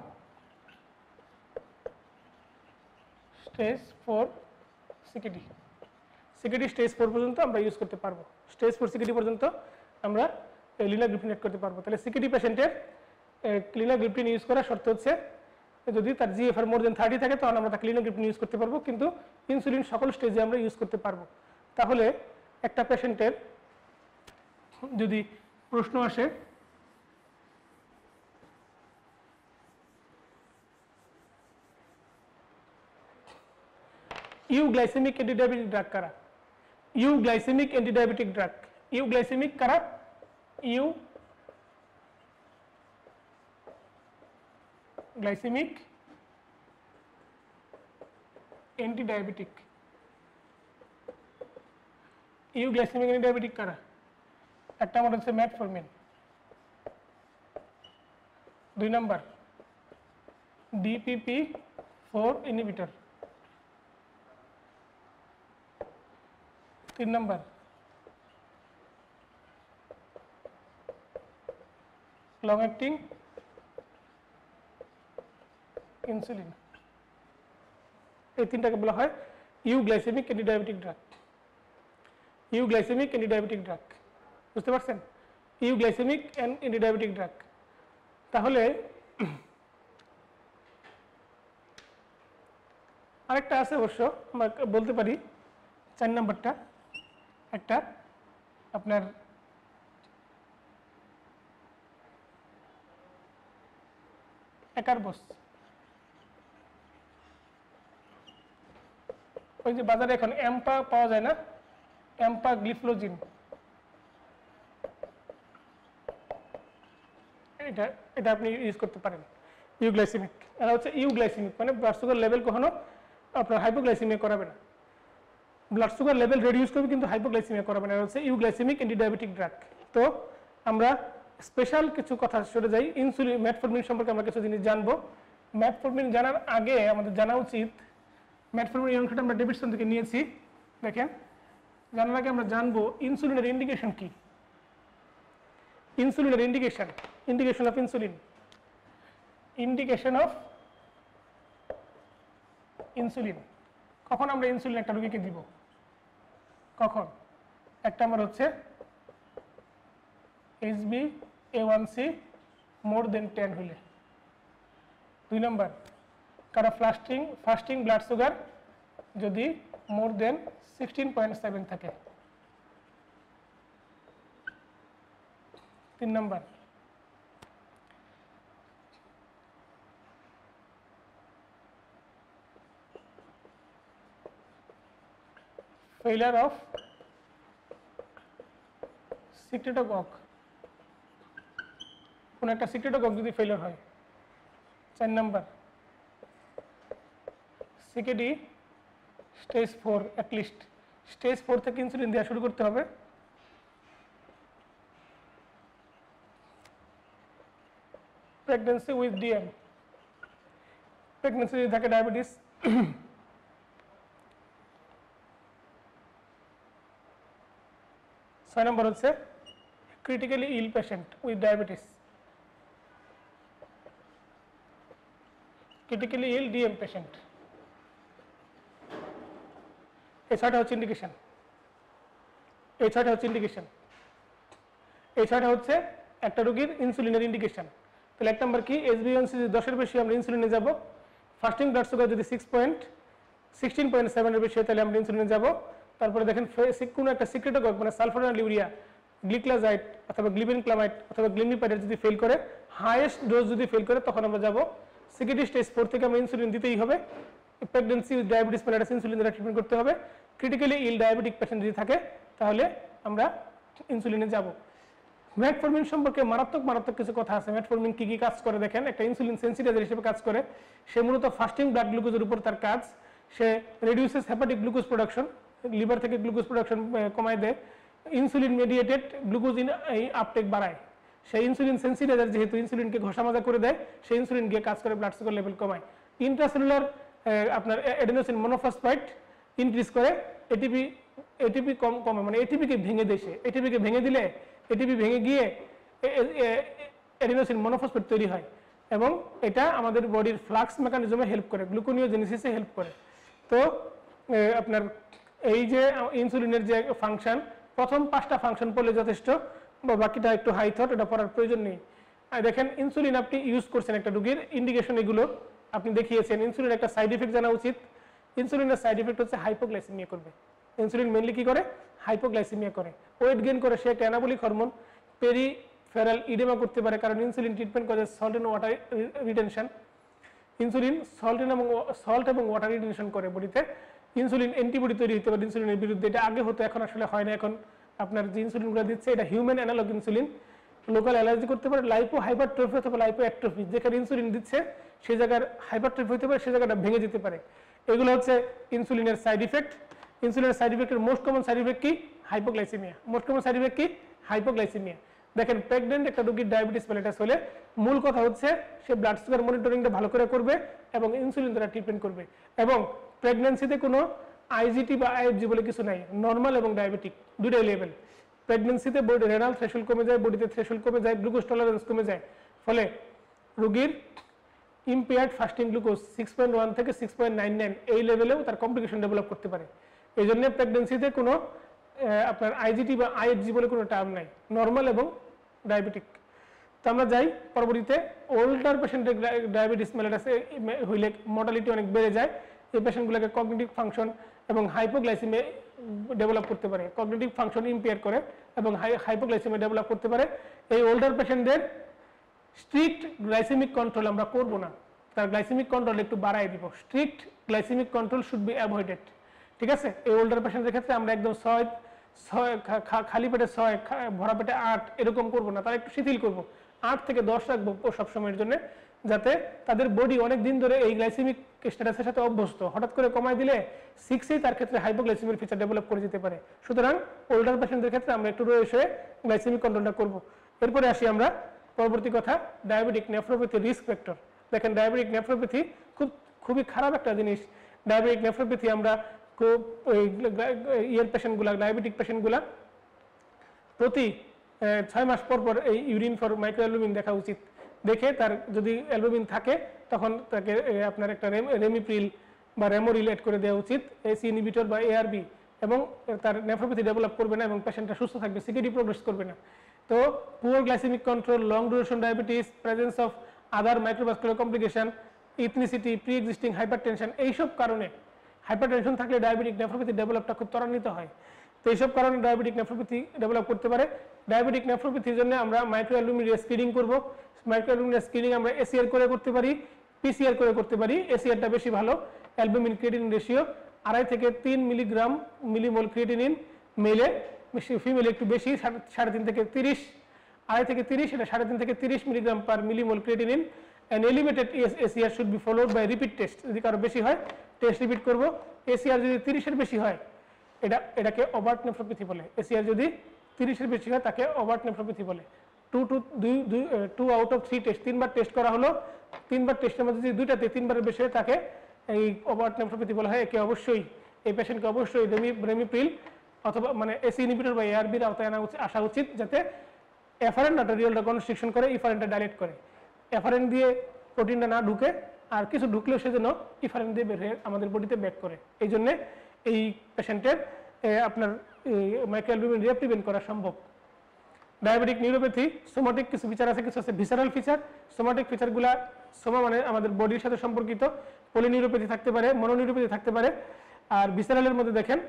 স্টেজ 4 সিকেডি। সিকেডি স্টেজ 4 পর্যন্ত আমরা ইউজ করতে পারবো, স্টেজ 4 সিকেডি পর্যন্ত আমরা লিনাগ্লিপটিন এড করতে পারবো। তাহলে সিকেডি পেশেন্টের লিনাগ্লিপটিন ইউজ করার শর্ত হচ্ছে যদি তার GFR মোর দেন 30 থাকে তখন আমরা তাকে লিনাগ্লিপটিন ইউজ করতে পারবো, কিন্তু ইনসুলিন সকল স্টেজে আমরা ইউজ করতে পারবো। তাহলে একটা পেশেন্টের যদি প্রশ্ন আসে ইউগ্লাইসেমিক অ্যান্টিডায়াবেটিক ড্রাগ কারা? ইউগ্লাইসেমিক অ্যান্টিডায়াবেটিক ড্রাগ, ইউগ্লাইসেমিক কারা? গ্লাইসেমিক অ্যান্টিডায়াবেটিক, ইউগ্লাইসেমিক অ্যান্টিডায়াবেটিক কারা? একটা আমার হচ্ছে ম্যাটফরমিন, 2 number DPP-4 inhibitor, 3 number long acting insulin. এই তিনটাকে বলা হয় ইউগ্লাইসেমিক অ্যান্টিডায়াবেটিক ড্রাগ। ইউগ্লাইসেমিক অ্যান্টিডায়াবেটিক ড্রাগ, বুঝতে পারছেন? ইউগ্লাইসেমিক অ্যান্টিডায়াবেটিক ড্রাগ। তাহলে আরেকটা আছে অবশ্য, আমরা বলতে পারি 4 নাম্বারটা, একটা আপনার অ্যাকারবোস। ওই যে বাজারে এখন এম্পা পাওয়া যায় না, এম্পাগ্লিফ্লোজিন, এটা এটা আপনি ইউজ করতে পারেন। ইউগ্লাইসেমিক, এটা হচ্ছে ইউগ্লাইসেমিক মানে ব্লাড সুগার লেভেল কখনো আপনার হাইপোগ্লাইসেমিয়া করাবে না, ব্লাড সুগার লেভেল রিডিউস করবে কিন্তু হাইপোগ্লাইসেমিয়া করাবে না। এটা হচ্ছে ইউগ্লাইসেমিক অ্যান্টিডায়াবেটিক ড্রাগ। তো আমরা স্পেশাল কিছু কথা সরে যাই, ইনসুলিন ম্যাটফরমিন সম্পর্কে আমরা কিছু জিনিস জানবো। ম্যাটফরমিন জানার আগে আমাদের জানা উচিত, ম্যাটফরমিন এই অংশটা আমরা ডেভিডসন থেকে নিয়েছি। দেখেন, জানার আগে আমরা জানবো ইনসুলিনের ইন্ডিকেশন কি। ইনসুলিনের indication, indication of insulin, indication of insulin. কখন আমরা ইনসুলিন একটা রোগীকে দিব, কখন? একটা আমার হচ্ছে HbA1c মোর দেন 10 হইলে। 2 নম্বর কারো ফাস্টিং ব্লাড সুগার যদি মোর দেন 16.7 থাকে। 3 নম্বর failure of secretagogue কোনো একটা সিক্রেটোকক যদি ফেলিওর হয় 4 number CKD stage 4 at least stage 4 থেকে ইনসুলিন দেওয়া শুরু করতে হবে। প্রেগন্যান্সি উইথ ডিএম, প্রেগন্যান্সি যদি থাকে ডায়াবেটিস, 6 নম্বর হচ্ছে critically ill patient with diabetes, critically ill DM patient. এই 6টা হচ্ছে ইন্ডিকেশন, এই 6টা হচ্ছে ইন্ডিকেশন, এই 6টা হচ্ছে একটা রোগীর ইনসুলিনের ইন্ডিকেশন। তাহলে 1 নম্বর কি, HbA1c যদি 10-এর বেশি আমরা ইনসুলিনে যাব, ফাস্টিং ব্লাড সুগার যদি 16.7 এর বেশি হয় তাহলে আমরা ইনসুলিনে যাব। তারপরে দেখেন কোনো একটা সিক্রেটোকক মানে সালফোনিলুরিয়া, গ্লিক্লাজাইড অথবা গ্লিবেনক্লামাইড অথবা গ্লিমনিপাইড যদি ফেল করে, হাইয়েস্ট ডোজ যদি ফেল করে তখন আমরা যাব সিকেডি স্টেজ 4 থেকে আমরা ইনসুলিন দিতেই হবে। প্রেগন্যান্সি উইথ ডায়াবেটিস মেলাটাস ইনসুলিন দ্বারা ট্রিটমেন্ট করতে হবে। ক্রিটিক্যালি ইল ডায়াবেটিক পেশেন্ট যদি থাকে তাহলে আমরা ইনসুলিনে যাব। মেটফর্মিন সম্পর্কে মারাত্মক কিছু কথা আছে। মেটফর্মিন কি কি কাজ করে দেখেন, একটা ইনসুলিন সেন্সিটাইজার হিসেবে কাজ করে। সে মূলত ফাস্টিং ব্লাড গ্লুকোজের উপর তার কাজ। সে reduces hepatic glucose production, liver থেকে গ্লুকোজ প্রোডাকশন কমায় দেয়। ইনসুলিন মেডিয়েটেড গ্লুকোজ আপটেক বাড়ায়। সেই ইনসুলিন সেন্সিটাইজার যেহেতু ইনসুলিনকে ঘষা মাজা করে দেয়, সেই ইনসুলিন গিয়ে কাজ করে ব্লাড সুগার লেভেল কমায়। ইন্ট্রাসেলুলার আপনার অ্যাডেনোসিন মনোফসফেট ইনক্রিজ করে, এটিপি কমে মানে এটিপিকে ভেঙে দেয়। এটিপিকে ভেঙে দিলে এটিপি ভেঙে গিয়ে অ্যাডেনোসিন মনোফসফেট তৈরি হয় এবং এটা আমাদের বডির ফ্লাক্স মেকানিজমে হেল্প করে, গ্লুকোনিওজেনেসিসে হেল্প করে। তো আপনার এই যে ইনসুলিনের যে ফাংশন, প্রথম 5টা ফাংশন পড়লে যথেষ্ট, বাকিটা একটু হাই থট, এটা পড়ার প্রয়োজন নেই। দেখেন ইনসুলিন আপনি ইউজ করছেন একটা রোগীর, ইন্ডিকেশন এগুলো আপনি দেখিয়েছেন। ইনসুলিন একটা সাইড ইফেক্ট জানা উচিত। ইনসুলিনের সাইড ইফেক্ট হচ্ছে হাইপোগ্লাইসেমিয়া করবে। ইনসুলিন মেনলি কি করে, হাইপোগ্লাইসেমিয়া করে, ওয়েট গেইন করে। সে একটা অ্যানাবলিক হরমোন, পেরিফেরাল ইডেমা করতে পারে, কারণ ইনসুলিন ট্রিটমেন্ট করে salt and water retention. Insulin salt এবং ওয়াটার রিটেনশন করে বডিতে। ইনসুলিন অ্যান্টিবডি তৈরি হতে পারে ইনসুলিনের বিরুদ্ধে, এটা আগে হতো, এখন আসলে হয় না। এখন আপনার যে ইনসুলিনগুলো দিচ্ছে এটা human analogue insulin, local allergy করতে পারে, লাইপো হাইপারট্রফি অথবা লাইপো অ্যাট্রফি। যেখানে ইনসুলিন দিচ্ছে সেই জায়গার হাইপারট্রফি হতে পারে, সেই জায়গাটা ভেঙে যেতে পারে। এগুলো হচ্ছে ইনসুলিনের সাইড ইফেক্ট। ইনসুলিনের সাইড ইফেক্টের মোস্ট কমন সাইড ইফেক্ট কি, hypoglycaemia. Most common side effect কি, হাইপোগ্লাইসেমিয়া। দেখেন প্রেগনেন্ট একটা রোগীর ডায়াবেটিস মেলিটাস হলে মূল কথা হচ্ছে সে ব্লাড সুগার মনিটরিংটা ভালো করে করবে এবং ইনসুলিন দ্বারা ট্রিটমেন্ট করবে। এবং প্রেগন্যান্সিতে কোনো আইজিটি বা আইএফজি বলে কিছু নাই, নর্মাল এবং ডায়াবেটিক দুটাই লেভেল। প্রেগন্যান্সিতে বডি রেনাল থ্রেশহোল্ড কমে যায়, বডিতে থ্রেশহোল্ড কমে যায়, গ্লুকোজ টলারেন্স কমে যায়, ফলে রোগীর ইম্পেয়ার্ড ফাস্টিং গ্লুকোজ 6.1 থেকে 6.99 এই লেভেলেও তার কমপ্লিকেশন ডেভেলপ করতে পারে। এই জন্য প্রেগন্যান্সিতে কোনো আপনার আইজিটি বা আইএফজি বলে কোনো টার্ম নাই, নর্মাল এবং ডায়াবেটিক। তো আমরা যাই পরবর্তীতে, ওল্ডার পেশেন্টের ডায়াবেটিস মেলিটাসে হইলে মর্টালিটি অনেক বেড়ে যায়। এই পেশেন্টগুলোকে কগনিটিভ ফাংশন এবং হাইপোগ্লাইসেমিয়া ডেভেলপ করতে পারে, কগনিটিভ ফাংশন ইম্পেয়ার করে এবং হাইপোগ্লাইসেমিয়া ডেভেলপ করতে পারে। এই ওল্ডার পেশেন্টদের স্ট্রিক্ট গ্লাইসেমিক কন্ট্রোল আমরা করব না, তার গ্লাইসেমিক কন্ট্রোল একটু বাড়াই দিব। Strict glycaemic control should be avoided, ঠিক আছে। এই ওল্ডার পেশেন্টের ক্ষেত্রে আমরা একদম 6 খালি পেটে 6, ভরা পেটে 8 এরকম করব না, তারা একটু শিথিল করব, 8 থেকে 10 রাখবো সবসময়ের জন্য, যাতে তাদের বডি অনেক দিন ধরে এই গ্লাইসেমিক স্ট্যাটাসের সাথে অভ্যস্ত। হঠাৎ করে কমায় দিলে 6এই তার ক্ষেত্রে হাইপোগ্লাইসেমিক ফিচার ডেভেলপ করে যেতে পারে। সুতরাং ওল্ডার পেশেন্টদের ক্ষেত্রে আমরা একটু রয়েছে গ্লাইসেমিক কন্ট্রোলটা করব। এরপরে আসি আমরা পরবর্তী কথা, ডায়াবেটিক নেফ্রোপ্যাথি রিস্ক ফ্যাক্টর। দেখেন ডায়াবেটিক নেফ্রোপ্যাথি খুবই খারাপ একটা জিনিস। ডায়াবেটিক নেফ্রোপ্যাথি আমরা পেশেন্টগুলা, ডায়াবেটিক পেশেন্টগুলা প্রতি 6 মাস পর পর এই ইউরিন ফর মাইক্রোঅ্যালবুমিন দেখা উচিত। দেখে তার যদি অ্যালবুমিন থাকে তখন তাকে আপনার একটা রেমিপ্রিল বা রেমোরিল এড করে দেওয়া উচিত, এসি ইনহিবিটর বা এআরবি, এবং তার নেফ্রোপ্যাথি ডেভেলপ করবে না এবং পেশেন্টটা সুস্থ থাকবে, সিকিডি প্রোগ্রেস করবে না। তো poor glycemic control, long duration diabetes, presence of other microvascular complication, ethnicity, pre existing hypertension, এইসব কারণে হাইপারটেনশন থাকলে ডায়াবেটিক নেফ্রোপ্যাথি ডেভেলপটা খুব ত্বরান্বিত হয়। তো এইসব কারণে ডায়াবেটিক নেফ্রোপ্যাথি ডেভেলপ করতে পারে। ডায়াবেটিক নেফ্রোপ্যাথির জন্য আমরা মাইক্রোঅ্যালবুমিন স্ক্রিনিং করব। মাইক্রোঅ্যালবুমিন স্ক্রিনিং আমরা এসিআর করে করতে পারি, পিসিআর করে করতে পারি। এসিআরটা বেশি ভালো। অ্যালবুমিন ক্রিয়েটিনিন রেশিও 2.5 থেকে 3 মিলিমোল ক্রিয়েটিনিন মেলে, ফিমেলে একটু বেশি, 3.5 থেকে 30 2.5 থেকে 30, এটা 3.5 থেকে 30 milligram per millimole creatinine. And elevated ACR should be followed by repeat test. যদি কারো বেশি হয় টেস্ট রিপিট করব। ACR যদি 30-এর বেশি হয় এটাকে ওভার্ট নেফ্রোপ্যাথি বলে। ACR যদি 30-এর বেশি হয় তাকে ওভার্ট নেফ্রোপ্যাথি বলে। 2 out of 3 test, 3 bar test করা হলো, 3 বার টেস্টের মধ্যে যদি 2টাতে 3 বারের বেশি হয় তাকে এই ওভার্ট নেফ্রোপ্যাথি বলা হয়। একে অবশ্যই এই পেশেন্টকে অবশ্যই রেমিপ্রিল অথবা মানে এসি ইনহিবিটর বা ARBর আওতায় আসা উচিত, যাতে এফারেন্ট আর্টেরিয়ালটা কনস্ট্রিকশন করে, ইফারেন্টটা ডাইলেট করে। এফারেন্ট দিয়ে প্রোটিনটা না ঢুকে আর কিছু ঢুকলেও সেজন্য ইফারেন্ট দিয়ে বের হয়ে আমাদের বডিতে ব্যাক করে। এই জন্যে এই পেশেন্টের আপনার মাইক্রোঅ্যালবুমিন রিঅ্যাক্টিভেট করা সম্ভব। ডায়াবেটিক নিউরোপ্যাথি সোমাটিক কিছু ফিচার আছে, কিছু আছে ভিসারাল ফিচার। সোমাটিক ফিচারগুলা সোমা মানে আমাদের বডির সাথে সম্পর্কিত, পলিনিউরোপ্যাথি থাকতে পারে, মনোনিউরোপ্যাথি থাকতে পারে। আর ভিসারালের মধ্যে দেখেন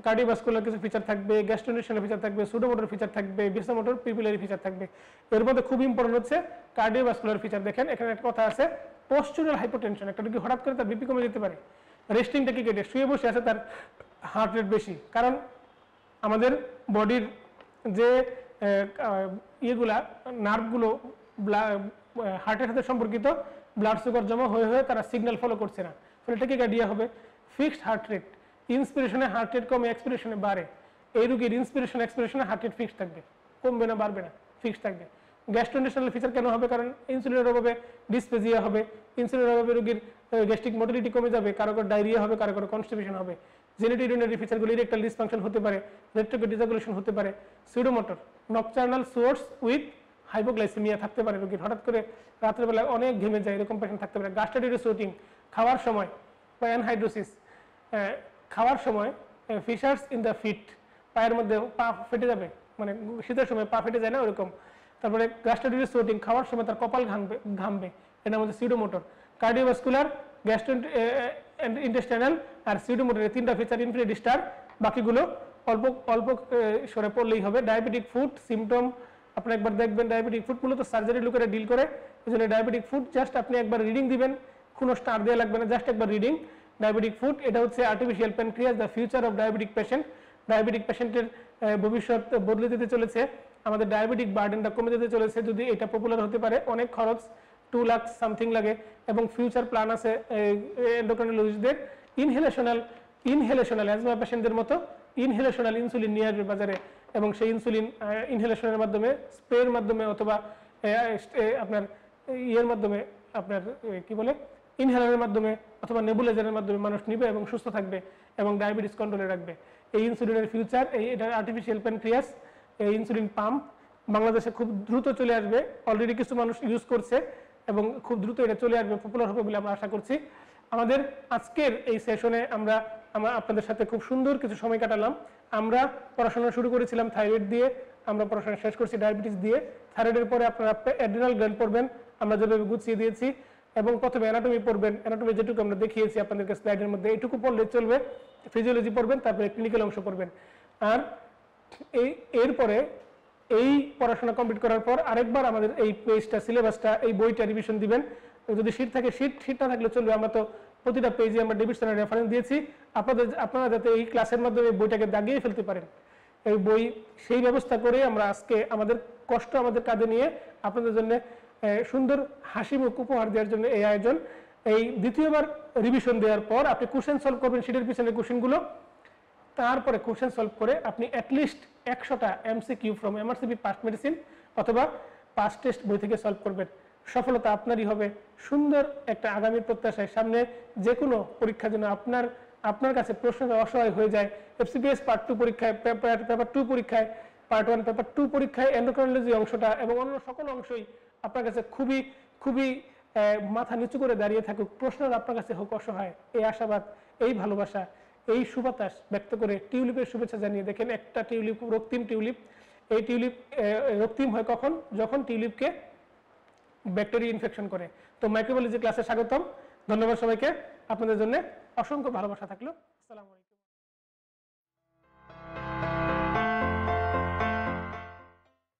কার্ডিওভাস্কুলার কিছু ফিচার থাকবে, গ্যাস্ট্রোনিউট্রিশনাল ফিচার থাকবে, সুডোমোটর ফিচার থাকবে, ভিসোমোটর পিপিলারি ফিচার থাকবে। এর মধ্যে খুব ইম্পর্টেন্ট হচ্ছে কার্ডিওভাস্কুলার ফিচার। দেখেন এখানে একটা কথা আছে, পশ্চুরাল হাইপোটেনশন। একটা রোগী হঠাৎ করে তার বিপি কমে যেতে পারে, রেস্টিংটা কি কেটে শুয়ে বসে আছে, তার হার্ট রেট বেশি। কারণ আমাদের বডির যে ইয়েগুলা নার্ভগুলো হার্টের সাথে সম্পর্কিত, ব্লাড সুগার জমা হয়ে হয়ে তারা সিগন্যাল ফলো করছে না, ফলে এটা কি কার্ডিয়া হবে। ফিক্সড হার্ট রেট, ইন্সপিরেশনে হার্ট রেট কমে, এক্সপিরেশনে বাড়ে। এই রোগীর ইন্সপিরেশন এক্সপিরেশনে হার্ট রেট ফিক্সড থাকবে, কমবে না বাড়বে না, ফিক্সড থাকবে। গ্যাস্ট্রোনিউট্রিশনাল ফিচার কেন হবে? কারণ ইনসুলিনের অভাবে ডিসপেজিয়া হবে, ইনসুলিনের অভাবে রোগীর গ্যাস্ট্রিক মোটিলিটি কমে যাবে, কারো কারো ডায়রিয়া হবে, কারো কারো কনস্টিপেশন হবে। জেনেটিউরিনারি ফিচারগুলো ইরেকটাইল ডিসফাংশন হতে পারে, রেট্রোগ্রেড ডিসাগুলেশন হতে পারে, সিউডোমোটর, নকটার্নাল সোর্স উইথ হাইপোগ্লাইসেমিয়া থাকতে পারে রোগীর, হঠাৎ করে রাত্রেবেলা অনেক ঘেমে যায়, এরকম পেশেন্ট থাকতে পারে। গাস্ট্রাইটিস সোটিং, খাওয়ার সময় বা অ্যানহাইড্রোসিস, খাওয়ার সময় ফিশার্স ইন দ্য ফিট, পায়ের মধ্যে পা ফেটে যাবে, মানে শীতের সময় পা ফেটে যায় না ওরকম। তারপরে গাস্ট্রাইটিস সোটিং, খাওয়ার সময় তার কপাল ঘামবে, এটার মধ্যে সিউডোমোটর। কার্ডিওভাস্কুলার, গ্যাস্ট্রো ইন্টেস্টাইনাল আর সিউডোমোটর, এই 3টা ফিচার ইনফিনিটি স্টার, বাকিগুলো অল্প অল্প সরে পড়লেই হবে। ডায়াবেটিক ফুড সিমটম আপনি একবার দেখবেন। ডায়াবেটিক ফুড মূলত সার্জারি লোকেরা ডিল করে, এই জন্য ডায়াবেটিক ফুড জাস্ট আপনি একবার রিডিং দিবেন, কোনো স্টার দেওয়া লাগবে না, জাস্ট একবার রিডিং। ডায়াবেটিক ফুড এটা হচ্ছে artificial pancreas, the future of diabetic patient. Diabetic পেশেন্টের ভবিষ্যৎ বদলে যেতে চলেছে, আমাদের ডায়াবেটিক বার্ডেনটা কমে যেতে চলেছে যদি এটা পপুলার হতে পারে। অনেক খরচ, 2 লাখ সামথিং লাগে, এবং ফিউচার প্ল্যান আছে এন্ডোক্রাইনোলজিস্টদের। ইনহেলেশনাল অ্যাজমা পেশেন্টদের মতো ইনহেলেশনাল ইনসুলিন নিয়ে আসবে বাজারে, এবং সেই ইনসুলিন ইনহেলেশনের মাধ্যমে, স্প্রের মাধ্যমে অথবা আপনার ইয়ের মাধ্যমে, আপনার কি বলে ইনহেলারের মাধ্যমে অথবা নেবুলাইজারের মাধ্যমে মানুষ নিবে এবং সুস্থ থাকবে এবং ডায়াবেটিস কন্ট্রোলে রাখবে। এই ইনসুলিনের ফিউচার, এটা আর্টিফিশিয়াল প্যানক্রিয়াস, এই ইনসুলিন পাম্প বাংলাদেশে খুব দ্রুত চলে আসবে। অলরেডি কিছু মানুষ ইউজ করছে এবং খুব দ্রুত এটা চলে আসবে, পপুলার হবে বলে আমরা আশা করছি। আমাদের আজকের এই সেশনে আমরা আপনাদের সাথে খুব সুন্দর কিছু সময় কাটালাম। আমরা পড়াশোনা শুরু করেছিলাম থাইরয়েড দিয়ে, আমরা পড়াশোনা শেষ করছি ডায়াবেটিস দিয়ে। থাইরয়েডের পরে আপনারা অ্যাড্রিনাল গ্ল্যান্ড পড়বেন, আমরা যেভাবে গুছিয়ে দিয়েছি, এবং প্রথমে অ্যানাটমি পড়বেন। অ্যানাটমি যেটুকু আমরা দেখিয়েছি আপনাদেরকে স্লাইডের মধ্যে, এইটুকু পড়লে চলবে। ফিজিওলজি পড়বেন, তারপরে ক্লিনিক্যাল অংশ পড়বেন। আর এরপরে এই পড়াশোনা কমপ্লিট করার পর আরেকবার আমাদের এই পেজটা, সিলেবাসটা, এই বইটা রিভিশন দিবেন। যদি শীট থাকে শীট না থাকলে চলবে, আমরা তো প্রতিটা পেজে আমরা ডেভিডসনের রেফারেন্স দিয়েছি। আপনারা যাতে এই ক্লাসের মাধ্যমে বইটাকে দাগিয়ে ফেলতে পারেন, এই বই সেই ব্যবস্থা করে আমরা আজকে আমাদের কষ্ট আমাদের কাঁধে নিয়ে আপনাদের জন্য সুন্দর হাসি মুখ উপহার দেওয়ার জন্য এই আয়োজন। এই দ্বিতীয়বার রিভিশন দেওয়ার পর আপনি কোশ্চেন সলভ করবেন, শীটের পিছনে কোশ্চেনগুলো, তারপরে কোশ্চেন সলভ করে আপনি অ্যাটলিস্ট 100টা MCQ from MRCP past medicine অথবা পাস্ট টেস্ট বই থেকে সলভ করবেন। সফলতা আপনারই হবে। সুন্দর একটা আগামী প্রত্যাশায় সামনে যে কোনো পরীক্ষা যেন আপনার কাছে প্রশ্ন অসহায় হয়ে যায়। এফসিপিএস পার্ট 2 পরীক্ষায়, পেপার 2 পরীক্ষায়, পার্ট 1 পেপার 2 পরীক্ষায় এন্ডোক্রাইনোলজি অংশটা এবং অন্য সকল অংশই আপনার কাছে খুবই খুবই মাথা নিচু করে দাঁড়িয়ে থাকুক, প্রশ্ন আপনার কাছে হোক অসহায়। এই আশাবাদ, এই ভালোবাসা, এই সুবাতাস ব্যক্ত করে টিউলিপের শুভেচ্ছা জানিয়ে, দেখেন একটা টিউলিপ, রক্তিম টিউলিপ। এই টিউলিপ রক্তিম হয় কখন? যখন টিউলিপকে ব্যাকটেরিয়া ইনফেকশন করে। তো মাইক্রোবায়োলজি ক্লাসে স্বাগতম। ধন্যবাদ সবাইকে, আপনাদের জন্য অসংখ্য ভালোবাসা থাকলো। আসসালামু আলাইকুম।